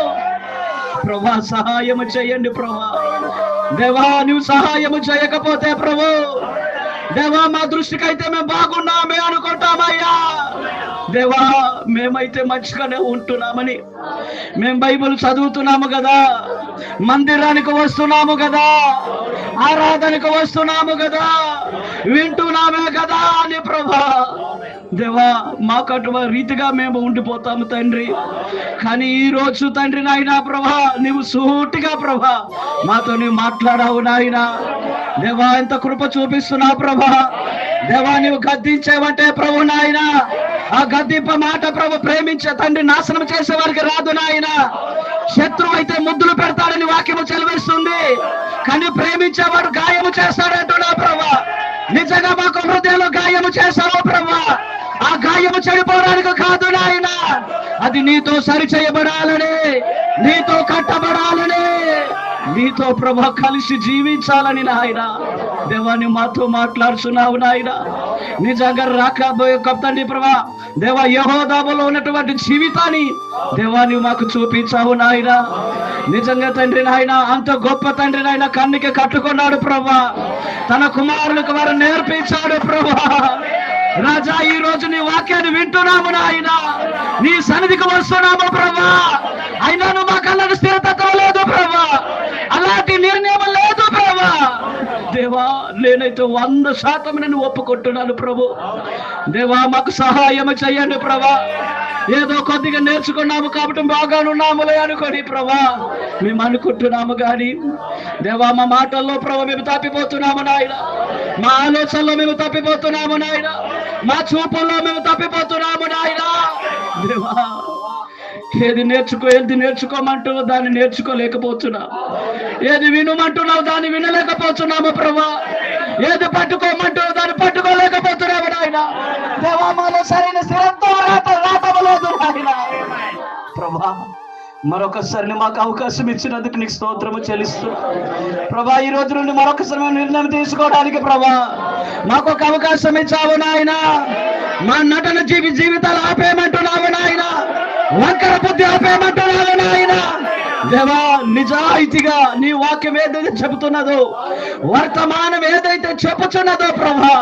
ప్రభా. సహాయము చేయండి ప్రభా. దేవా నువ్వు సహాయము చేయకపోతే ప్రభు దేవా మా దృష్టికి అయితే మేము బాగున్నామే అనుకుంటామయ్యా. దేవా మేమైతే మంచిగానే ఉంటున్నామని, మేము బైబిల్ చదువుతున్నాము కదా, మందిరానికి వస్తున్నాము కదా, ఆరాధనకు వస్తున్నాము కదా, వింటున్నామే కదా అని ప్రభా దేవా మాకు అటువంటి రీతిగా మేము ఉండిపోతాము తండ్రి. కానీ ఈ రోజు తండ్రి నాయన ప్రభా నీవు సూటిగా ప్రభా మాతో నీవు మాట్లాడావు నాయన. దేవా ఎంత కృప చూపిస్తున్నావు ప్రభా. దేవా నీవు గద్దించేవంటే ప్రభు నాయన, ఆ గద్దింప మాట ప్రభు ప్రేమించే తండ్రి నాశనం చేసే వారికి రాదు నాయన. శత్రువు అయితే ముద్దులు పెడతాడని వాక్యము చెలవిస్తుంది, కానీ ప్రేమించేవాడు గాయము చేస్తాడంటున్నా ప్రభా. నిజంగా మాకు హృదయంలో గాయము చేశావు ప్రభా. ఆ గాయము చెడిపోవడానికి కాదు నాయన, అది నీతో సరి చేయబడాలని, నీతో కట్టబడాలని, నీతో ప్రభా కలిసి జీవించాలని నాయన. దేవాన్ని మాతో మాట్లాడుతున్నావు నాయన. నిజంగా రాకబోయే తండ్రి ప్రభా దేవా యెహోవాలో ఉన్నటువంటి జీవితాన్ని దేవాన్ని మాకు చూపించావు నాయన. నిజంగా తండ్రి నాయన అంత గొప్ప తండ్రి నాయన కన్నుకి కట్టుకున్నాడు ప్రభా. తన కుమారులకు వారు నేర్పించాడు ప్రభా. రాజా ఈ రోజు నీ వాక్యాన్ని వింటున్నాము నాయన, నీ సన్నిధికి వస్తున్నాము ప్రభా. అయినాను మా కళ్ళకు స్థిరతత్వం లేదు ప్రభా, అలాంటి నిర్ణయం లేదు ప్రభా. దేవా నేనైతే 100% నేను ఒప్పుకుంటున్నాను ప్రభు. దేవా మాకు సహాయం చేయండి ప్రభా. ఏదో కొద్దిగా నేర్చుకున్నాము కాబట్టి బాగానున్నాములే అనుకోని ప్రభా మేము అనుకుంటున్నాము. కానీ దేవా మా మాటల్లో ప్రభా మేము తప్పిపోతున్నాము నాయన, మా ఆలోచనలో మేము తప్పిపోతున్నాము నాయన, మా చూపుల్లో మేము తప్పిపోతున్నాము నాయన. దేవా ఏది నేర్చుకోమంటున్నావు దాన్ని నేర్చుకోలేకపోతున్నావు, ఏది వినుమంటున్నావు దాన్ని వినలేకపోతున్నాము ప్రభా. ఏది పట్టుకోమంటున్నావు దాన్ని పట్టుకోలేకపోతున్నాము నాయన. దేవా మాలో సరైన స్థిరత్వం రాతలేదు నాయన ప్రభా. మరొకసారి మాకు అవకాశం ఇచ్చినందుకు నీకు స్తోత్రము చెల్లిస్తూ ప్రభా. ఈ రోజు నుండి మరొకసారి మేము నిర్ణయం తీసుకోవడానికి ప్రభా మాకు ఒక అవకాశం ఇచ్చావు నాయన. మా నటన జీవితాలు ఆపేయమంటున్నావు నాయన, వంకర బుద్ధి ఆపేయమంటున్నావు నాయన. దేవా నిజాయితీగా నీ వాక్యం ఏదైతే చెబుతున్నదో, వర్తమానం ఏదైతే చెప్పుచున్నదో ప్రభా,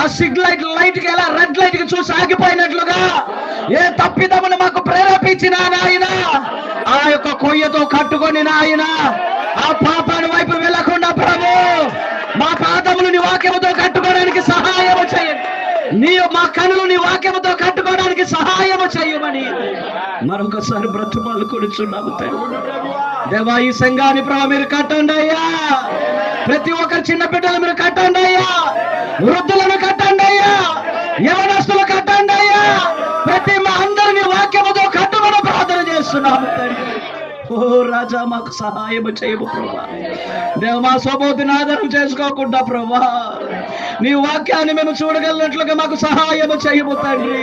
ఆ సిగ్నల్ లైట్ కి ఎలా రెడ్ లైట్ కి చూసి ఆగిపోయినట్లుగా ఏ తప్పిదమును మాకు ప్రేరేపించిన నాయన ఆ యొక్క కొయ్యతో కట్టుకొని నాయన ఆ పాపాన్ని వైపు వెళ్ళకుండా ప్రభు మా పాదములు నీ వాక్యముతో కట్టుకోవడానికి సహాయం చేయండి. మా కనులు నీ వాక్యముతో కట్టుకోవడానికి సహాయం చేయమని మరొకసారి బ్రతుమాలు కొడుచున్నాము దేవా. ఈ సంఘాన్ని ప్రభా మీరు కట్టండి అయ్యా. ప్రతి ఒక్కరు చిన్న బిడ్డలు మీరు కట్టండి అయ్యా, వృద్ధులను కట్టండి అయ్యా, యవనస్తులు కట్టండి అయ్యా. ప్రతి మా అందరినీ వాక్యముతో కట్టుమని ప్రార్థన చేస్తున్నాము తండ్రి. ఓ రాజా మాకు సహాయం చేయము ప్రభా. దేవ మా స్వబోధిని ఆధారం చేసుకోకుండా ప్రభా నీ వాక్యాన్ని మేము చూడగలిగినట్లుగా మాకు సహాయం చేయము తండ్రి.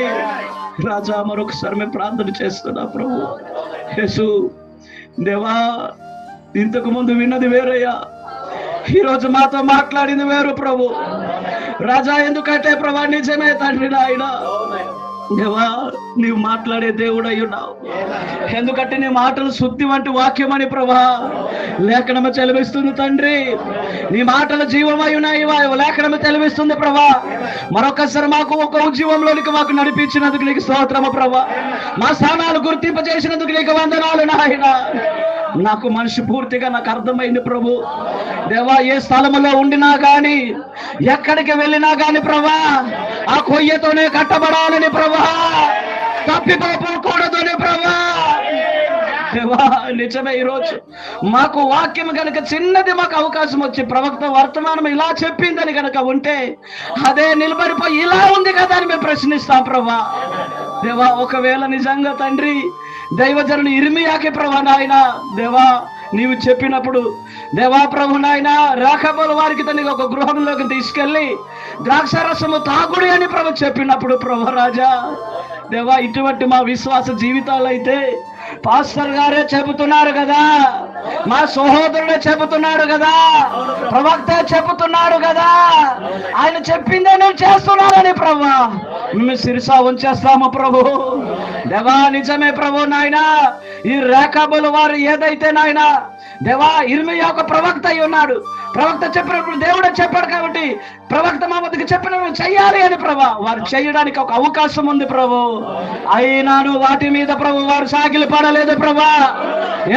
రాజా మరొకసారి మేము ప్రార్థన చేస్తున్నా ప్రభు. యేసు దేవా ఇంతకు ముందు విన్నది వేరయ్యా, ఈరోజు మాతో మాట్లాడింది వేరు ప్రభు. రాజా ఎందుకంటే ప్రభా నిజమే తండ్రి నాయన దేవా నీవు మాట్లాడే దేవుడు అయ్యున్నావు. ఎందుకంటే నీ మాటలు శుద్ధి వంటి వాక్యం అని ప్రభా లేఖనము చెలవిస్తుంది తండ్రి. నీ మాటలు జీవమై ఉన్నాయి, లేఖనము తెలివిస్తుంది ప్రభా. మరొకసారి మాకు ఒక ఉద్యమంలోనికి మాకు నడిపించినందుకు నీకు స్తోత్రము ప్రభా. మా స్థానాలు గుర్తింపు చేసినందుకు నీకు వందనాలు నాయన. నాకు మనిషి పూర్తిగా నాకు అర్థమైంది ప్రభు. దేవా ఏ స్థలములో ఉండినా గాని ఎక్కడికి వెళ్ళినా గాని ప్రభా ఆ కొయ్యతోనే కట్టబడాలని ప్రభా, తప్పిపోకూడదని ప్రభా. దేవా నిజమే, ఈరోజు మాకు వాక్యం కనుక చిన్నది మాకు అవకాశం వచ్చి ప్రవక్త వర్తమానం ఇలా చెప్పిందని కనుక ఉంటే అదే నిలబడిపోయి ఇలా ఉంది కదా అని మేము ప్రశ్నిస్తాం ప్రభా. దేవా ఒకవేళ నిజంగా తండ్రి దైవజనుడు ఇర్మియాకి ప్రభా నాయన, దేవా నీవు చెప్పినప్పుడు దేవా ప్రభు నాయన రాకబోలు వారికి తనకి ఒక గృహంలోకి తీసుకెళ్లి ద్రాక్షారసము తాగుడి అని ప్రభు చెప్పినప్పుడు ప్రభు రాజా దేవా ఇటువంటి మా విశ్వాస జీవితాలు అయితే పాస్టర్ గారే చెబుతున్నారు కదా, మా సహోదరుడే చెబుతున్నాడు కదా, ప్రవక్త చెబుతున్నాడు కదా, ఆయన చెప్పిందే నేను చేస్తున్నానని ప్రభా మేము శిరస ఉంచేస్తాము ప్రభు. దేవా నిజమే ప్రభు నాయన, ఈ రేఖాబులు వారు ఏదైతే నాయన దేవా ఇర్మియా ఒక ప్రవక్త అయి ఉన్నాడు, ప్రవక్త చెప్పినప్పుడు దేవుడే చెప్పాడు కాబట్టి ప్రవక్త మా వద్దకు చెప్పినప్పుడు చెయ్యాలి అని ప్రభా వారు చేయడానికి ఒక అవకాశం ఉంది ప్రభు. అయినాను వాటి మీద ప్రభు వారు సాగిలి పడలేదు ప్రభా.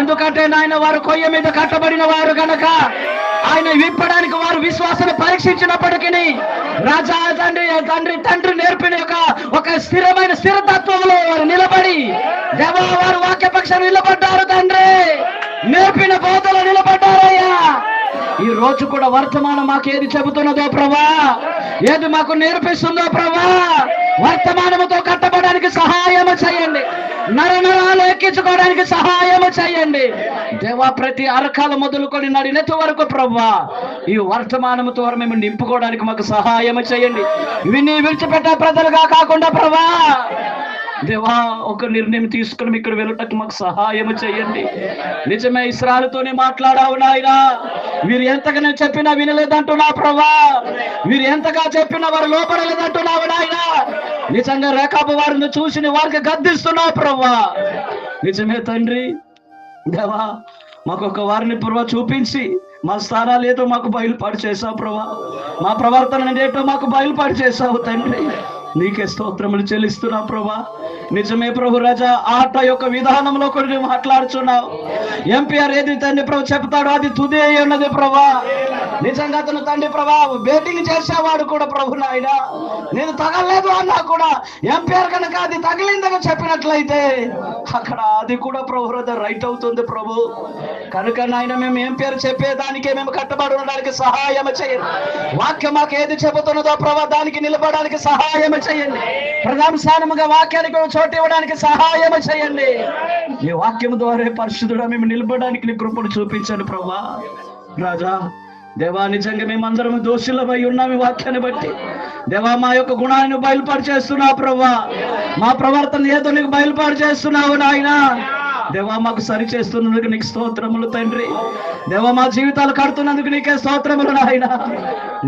ఎందుకంటే నాయన వారు కొయ్య మీద కట్టబడిన వారు కనుక ఆయన విప్పడానికి వారు విశ్వాసాన్ని పరీక్షించినప్పటికీ రాజా తండ్రి నేర్పిన ఒక స్థిరమైన స్థిరతత్వంలో వారు నిలబడి దేవా వారు వాక్యపక్షాన్ని నిలబడ్డారు తండ్రి, నేర్పిన బోధలో నిలబడ్డారయ్యా. ఈ రోజు కూడా వర్తమానం మాకు ఏది చెబుతున్నదో ప్రభా, ఏది మాకు నేర్పిస్తుందో ప్రభా, వర్తమానముతో కట్టబడడానికి సహాయము చేయండి, నరనరాలు ఎక్కించుకోవడానికి సహాయము చేయండి దేవా. ప్రతి అరకాలు మొదలుకొని నడినెత్తు వరకు ప్రభా ఈ వర్తమానముతో మేము నింపుకోవడానికి మాకు సహాయము చేయండి. ఇవి నీ విడిచిపెట్టే ప్రజలుగా కాకుండా ప్రభా దేవా ఒక నిర్ణయం తీసుకుని ఇక్కడ వెళ్ళటకు మాకు సహాయము చేయండి. నిజమే ఇస్రాయలుతోనే మాట్లాడావు నాయనా, వీరు ఎంతగా చెప్పినా వినలేదంటున్నావు ప్రభా, వీరు ఎంతగా చెప్పినా వారు లోపడలేదంటున్నావు నాయనా. నిజంగా రేఖాబు వారిని చూసి వారికి గద్దిస్తున్నావు ప్రభా. నిజమే తండ్రి దేవా, మాకు ఒక వారిని ప్రభా చూపించి మా స్థానాలు ఏదో మాకు బయలుపాటు చేసావు ప్రభా, మా ప్రవర్తన ఏటో మాకు బయలుపాటు చేసావు తండ్రి. నీకే స్తోత్రములు చెల్లిస్తున్నా ప్రభా. నిజమే ప్రభు రాజా, ఆట యొక్క విధానంలో కొన్ని మాట్లాడుచున్నావు. ఎంపీఆర్ ఏది తండ్రి ప్రభు చెప్తాడో అది తుది అయి ఉన్నది ప్రభా. నిజంగా అతను తండ్రి ప్రభా బేటింగ్ చేసేవాడు కూడా ప్రభు నాయన, నేను తగలేదు అన్నా కూడా ఎంపీఆర్ కనుక అది తగిలిందని చెప్పినట్లయితే అక్కడ అది కూడా ప్రభు రాజా రైట్ అవుతుంది ప్రభు. కనుక నాయన మేము ఎంపీఆర్ చెప్పేదానికే మేము కట్టుబడి ఉండడానికి సహాయం చేయండి. వాక్యం మాకు ఏది చెబుతున్నదో ప్రభా దానికి నిలబడడానికి సహాయం చేయండి. ప్రధాన స్థానముగా వాక్యానికి చోటు ఇవ్వడానికి సహాయం చేయండి. ఈ వాక్యం ద్వారా పరిశుద్ధుడా మేము నిలబడడానికి నీ కృపను చూపించండి ప్రభా. రాజా దేవా నిజంగా మేమందరం దోషులమై ఉన్నాము. ఈ వాక్యాన్ని బట్టి దేవా మా యొక్క గుణాన్ని బయలుపాటు చేస్తున్నావు ప్రభా, మా ప్రవర్తన ఏదో నీకు బయలుపాటు చేస్తున్నావు నాయన. దేవా మాకు సరి చేస్తున్నందుకు నీకు స్తోత్రములు తండ్రి. దేవా మా జీవితాలు కడుతున్నందుకు నీకే స్తోత్రములు నాయన.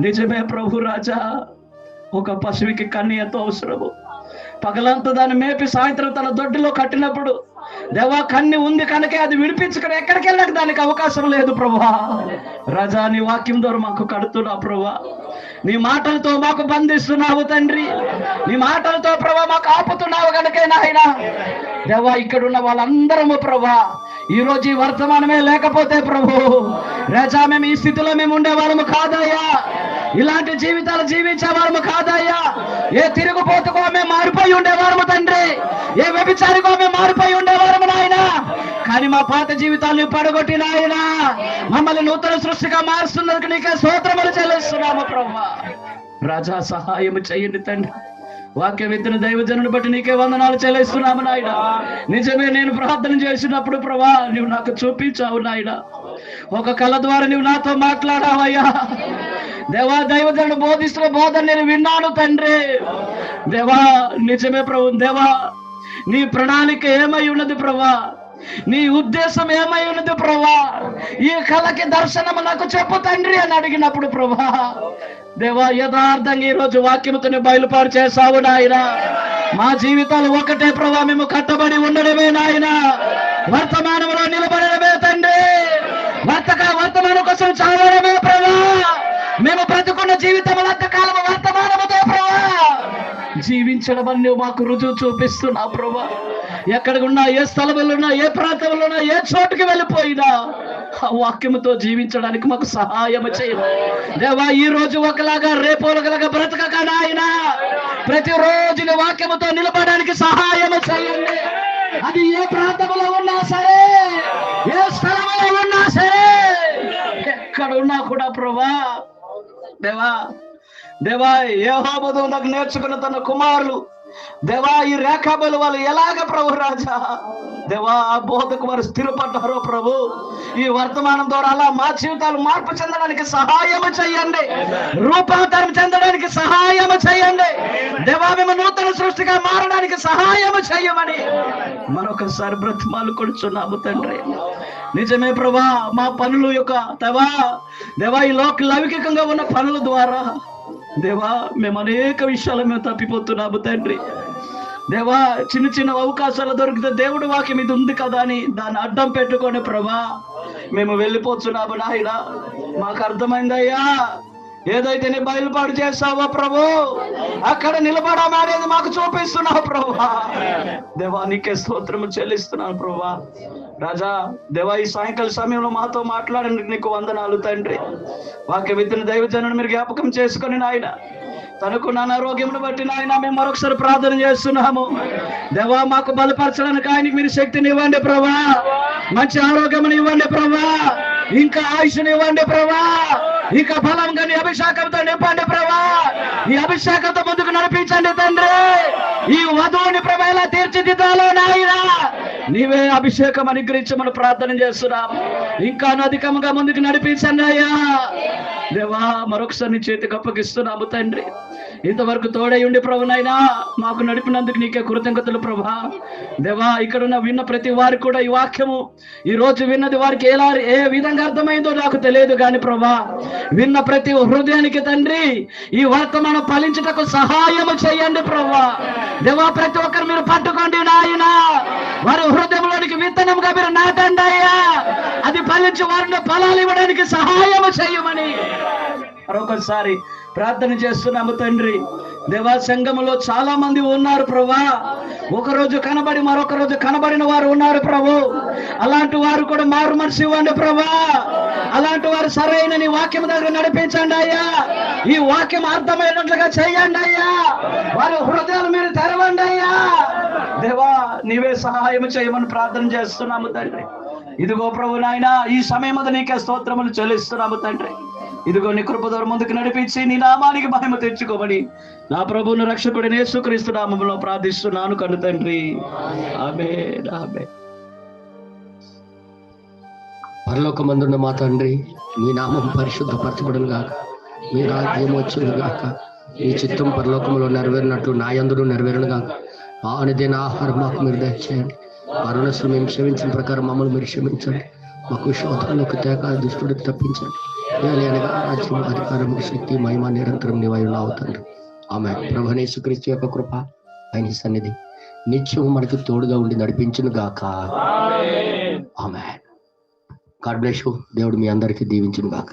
నిజమే ప్రభు రాజా, ఒక పశువుకి కన్ను ఎంతో అవసరము. పగలంతా దాన్ని మేపి సాయంత్రం తన దొడ్డిలో కట్టినప్పుడు దేవా కన్ను ఉంది కనుక అది విడిపించుకుని ఎక్కడికి వెళ్ళడానికి దానికి అవకాశం లేదు ప్రభా. రాజా నీ వాక్యం ద్వారా మాకు కడుతున్నావు ప్రభా, నీ మాటలతో మాకు బంధిస్తున్నావు తండ్రి, నీ మాటలతో ప్రభా మాకు ఆపుతున్నావు కనుకే నాయన. దేవా ఇక్కడున్న వాళ్ళందరము ప్రభా ఈ రోజు ఈ వర్తమానమే లేకపోతే ప్రభు రాజా మేము ఈ స్థితిలో మేము ఉండేవాళ్ళము కాదయ్యా, ఇలాంటి జీవితాలు జీవించే వాళ్ళము కాదయ్యా. ఏ తిరుగుపోతుకో మేము మారిపోయి ఉండేవారము తండ్రి, ఏ వ్యభిచారికో మేము మారిపోయి ఉండేవారము నాయన. కానీ మా పాత జీవితాలను పడగొట్టి నాయన మమ్మల్ని నూతన సృష్టిగా మారుస్తున్నందుకు నీకే స్తోత్రములు చెల్లిస్తున్నాము ప్రభా. రాజా సహాయం చేయండి తండ్రి. వాక్యం ఇద్దరు దైవజనుని బట్టి నీకే వందనాలు చెల్లిస్తున్నాము నాయన. నిజమే నేను ప్రార్థన చేసినప్పుడు ప్రభా నువ్వు నాకు చూపించావు నాయన, ఒక కళ ద్వారా నువ్వు నాతో మాట్లాడావయ్యా. దేవా దైవజనుడు బోధిస్తున్న బోధన నేను విన్నాను తండ్రి. దేవా నిజమే ప్రభు, దేవా నీ ప్రణాళిక ఏమై ఉన్నది ప్రభా, నీ ఉద్దేశం ఏమై ఉన్నది ప్రభా, ఈ కళకి దర్శనము నాకు చెప్పు తండ్రి అని అడిగినప్పుడు ప్రభా దేవా యథార్థంగా ఈ రోజు వాక్యముతో బయలుపాటు చేసావు నాయన. మా జీవితాలు ఒకటే ప్రభా, మేము కట్టబడి ఉండడమే నాయన, వర్తమానంలో నిలబడడమే తండ్రి, వర్తమానం కోసం చావడమే ప్రభా. మేము బ్రతుకున్న జీవితంలో అంతకాలం వర్తమానముతో ప్రభా జీవించడం అని నువ్వు మాకు రుజువు చూపిస్తున్నావు ప్రభా. ఎక్కడికున్నా, ఏ స్థలంలో ఉన్నా, ఏ ప్రాంతంలో ఉన్నా, ఏ చోటుకి వెళ్ళిపోయినా ఆ వాక్యముతో జీవించడానికి మాకు సహాయం చేయండి దేవా. ఈ రోజు ఒకలాగా రేపు ఒకలాగా బ్రతకక నాయన, ప్రతిరోజు నీ వాక్యముతో నిలబడడానికి సహాయం చేయండి. అది ఏ ప్రాంతంలో ఉన్నా సరే, ఏ స్థలంలో ఉన్నా సరే, ఎక్కడ ఉన్నా కూడా ప్రభా దేవా యెహోవా నాకు నేర్చుకున్న తన కుమారులు దేవా, ఈ రేఖాబలు వాళ్ళు ఎలాగ ప్రభు రాజా దేవా ఆ బోధకు వారు స్థిరపడ్డారో ప్రభు, ఈ వర్తమానం ద్వారా అలా మా జీవితాలు మార్పు చెందడానికి సహాయం చేయండి, రూపాంతరం చెందడానికి సహాయం చేయండి దేవా. మేము నూతన సృష్టిగా మారడానికి సహాయం చేయమని మరొకసారి బ్రతిమాలు కొడుచున్నాము తండ్రి. నిజమే ప్రభా, మా పనులు యొక్క దేవా ఈ లౌకికంగా ఉన్న పనుల ద్వారా దేవా మేము అనేక విషయాలు మేము తప్పిపోతున్నాము తండ్రి. దేవా చిన్న చిన్న అవకాశాలు దొరికితే దేవుడు వాక్యం ఇది ఉంది కదా అని దాన్ని అడ్డం పెట్టుకొని ప్రభా మేము వెళ్ళిపోతున్నాము నాయన. మాకు అర్థమైందయ్యా, ఏదైతే నీ బయలుపాటు చేస్తావో ప్రభు అక్కడ నిలబడమా అనేది మాకు చూపిస్తున్నావు ప్రభా. దేవా నీకే స్తోత్రము చెల్లిస్తున్నాను ప్రభా. రాజా దేవా ఈ సాయంకాల సమయంలో మాతో మాట్లాడండి, నీకు వందనాలు తండ్రి. వాక్య విద్యను దైవజనుడు మీరు జ్ఞాపకం చేసుకొని నాయన, తనకు నా ఆరోగ్యమును బట్టి నాయన మేము మరొకసారి ప్రార్థన చేస్తున్నాము దేవా. మాకు బలపరచడానికి ఆయనకి మీరు శక్తిని ఇవ్వండి ప్రభా, మంచి ఆరోగ్యమును ఇవ్వండి ప్రభా, ఇంకా ఆయుష్ని ఇవ్వండి ప్రభా, ఇంకా బలంగా నీ అభిషేకంతో నింపండి ప్రభా. ఈ అభిషేకంతో ముందుకు నడిపించండి తండ్రి. ఈ వధువుని ప్రభా ఎలా తీర్చిదిద్దాలో నాయన నీవే అభిషేకం అనుగ్రహించమని ప్రార్థన చేస్తున్నాం. ఇంకా అధికంగా ముందుకు నడిపించండి అయ్యా దేవా. మరొకసారి నీ చేతికి అప్పగిస్తున్నాము తండ్రి. ఇంతవరకు తోడై ఉండి ప్రభునైనా మాకు నడిపినందుకు నీకే కృతజ్ఞతలు ప్రభా. దేవా ఇక్కడ విన్న ప్రతి వారికి కూడా ఈ వాక్యము ఈ రోజు విన్నది వారికి ఏ విధంగా అర్థమైందో నాకు తెలియదు కానీ ప్రభా, విన్న ప్రతి హృదయానికి తండ్రి ఈ వర్తమానం ఫలించుటకు సహాయం చేయండి ప్రభా. దేవా ప్రతి ఒక్కరు మీరు పట్టుకోండి నాయన, వారి హృదయంలోనికి విత్తనంగా మీరు నాటండి అయ్యా, అది ఫలించి వారిని ఫలాలు ఇవ్వడానికి సహాయం చేయమని మరొకసారి ప్రార్థన చేస్తున్నాము తండ్రి. దేవా సంఘములో చాలా మంది ఉన్నారు ప్రభా, ఒకరోజు కనబడి మరొక రోజు కనబడిన వారు ఉన్నారు ప్రభు. అలాంటి వారు కూడా మారు మనసు ఇవ్వండి ప్రభా. అలాంటి వారు సరైన నీ వాక్యం దగ్గర నడిపించండి అయ్యా, ఈ వాక్యం అర్థమైనట్లుగా చేయండి అయ్యా, వారి హృదయాలు మీరు తెరవండి అయ్యా దేవా. నీవే సహాయం చేయమని ప్రార్థన చేస్తున్నాము తండ్రి. ఇదిగో ప్రభు నాయన ఈ సమయం నీకే స్తోత్రములు చెల్లిస్తున్నాము తండ్రి. ఇదిగో నీ కృప ద్వారా ముందుకు నడిపించి నీ నామానికి మహిమ తెచ్చుకోమని నా ప్రభువును రక్షకుడిని యేసుక్రీస్తు నామములో ప్రార్థిస్తున్నాను కను తండ్రి. ఆమేన్ ఆమేన్. పరలోకమందున్న మా తండ్రి, మీ నామం పరిశుద్ధపరచబడును గాక, మీ రాజ్యం వచ్చును గాక, మీ చిత్తం పరలోకంలో నెరవేరినట్లు నా యందును నెరవేరును గాక. అనుదిన ఆహారం మాకు మీరు దయచేయండి, మరణసులు మేము క్షమించిన ప్రకారం మమ్మల్ని మీరు క్షమించండి, మాకు శోధనలోకి తేక దుష్టుడికి తప్పించండి. అనగా రాజ్యం, అధికారం, శక్తి, మహిమ నిరంతరం నీవై ఉన్నావు తండ్రి. ఆమేన్. ప్రభువైన యేసుక్రీస్తు యొక్క కృప, ఆయన సన్నిధి నిత్యం మనకు తోడుగా ఉండి నడిపించును గాక. ఆమేన్. God bless you. దేవుడు మీ అందరికీ దీవించును గాక.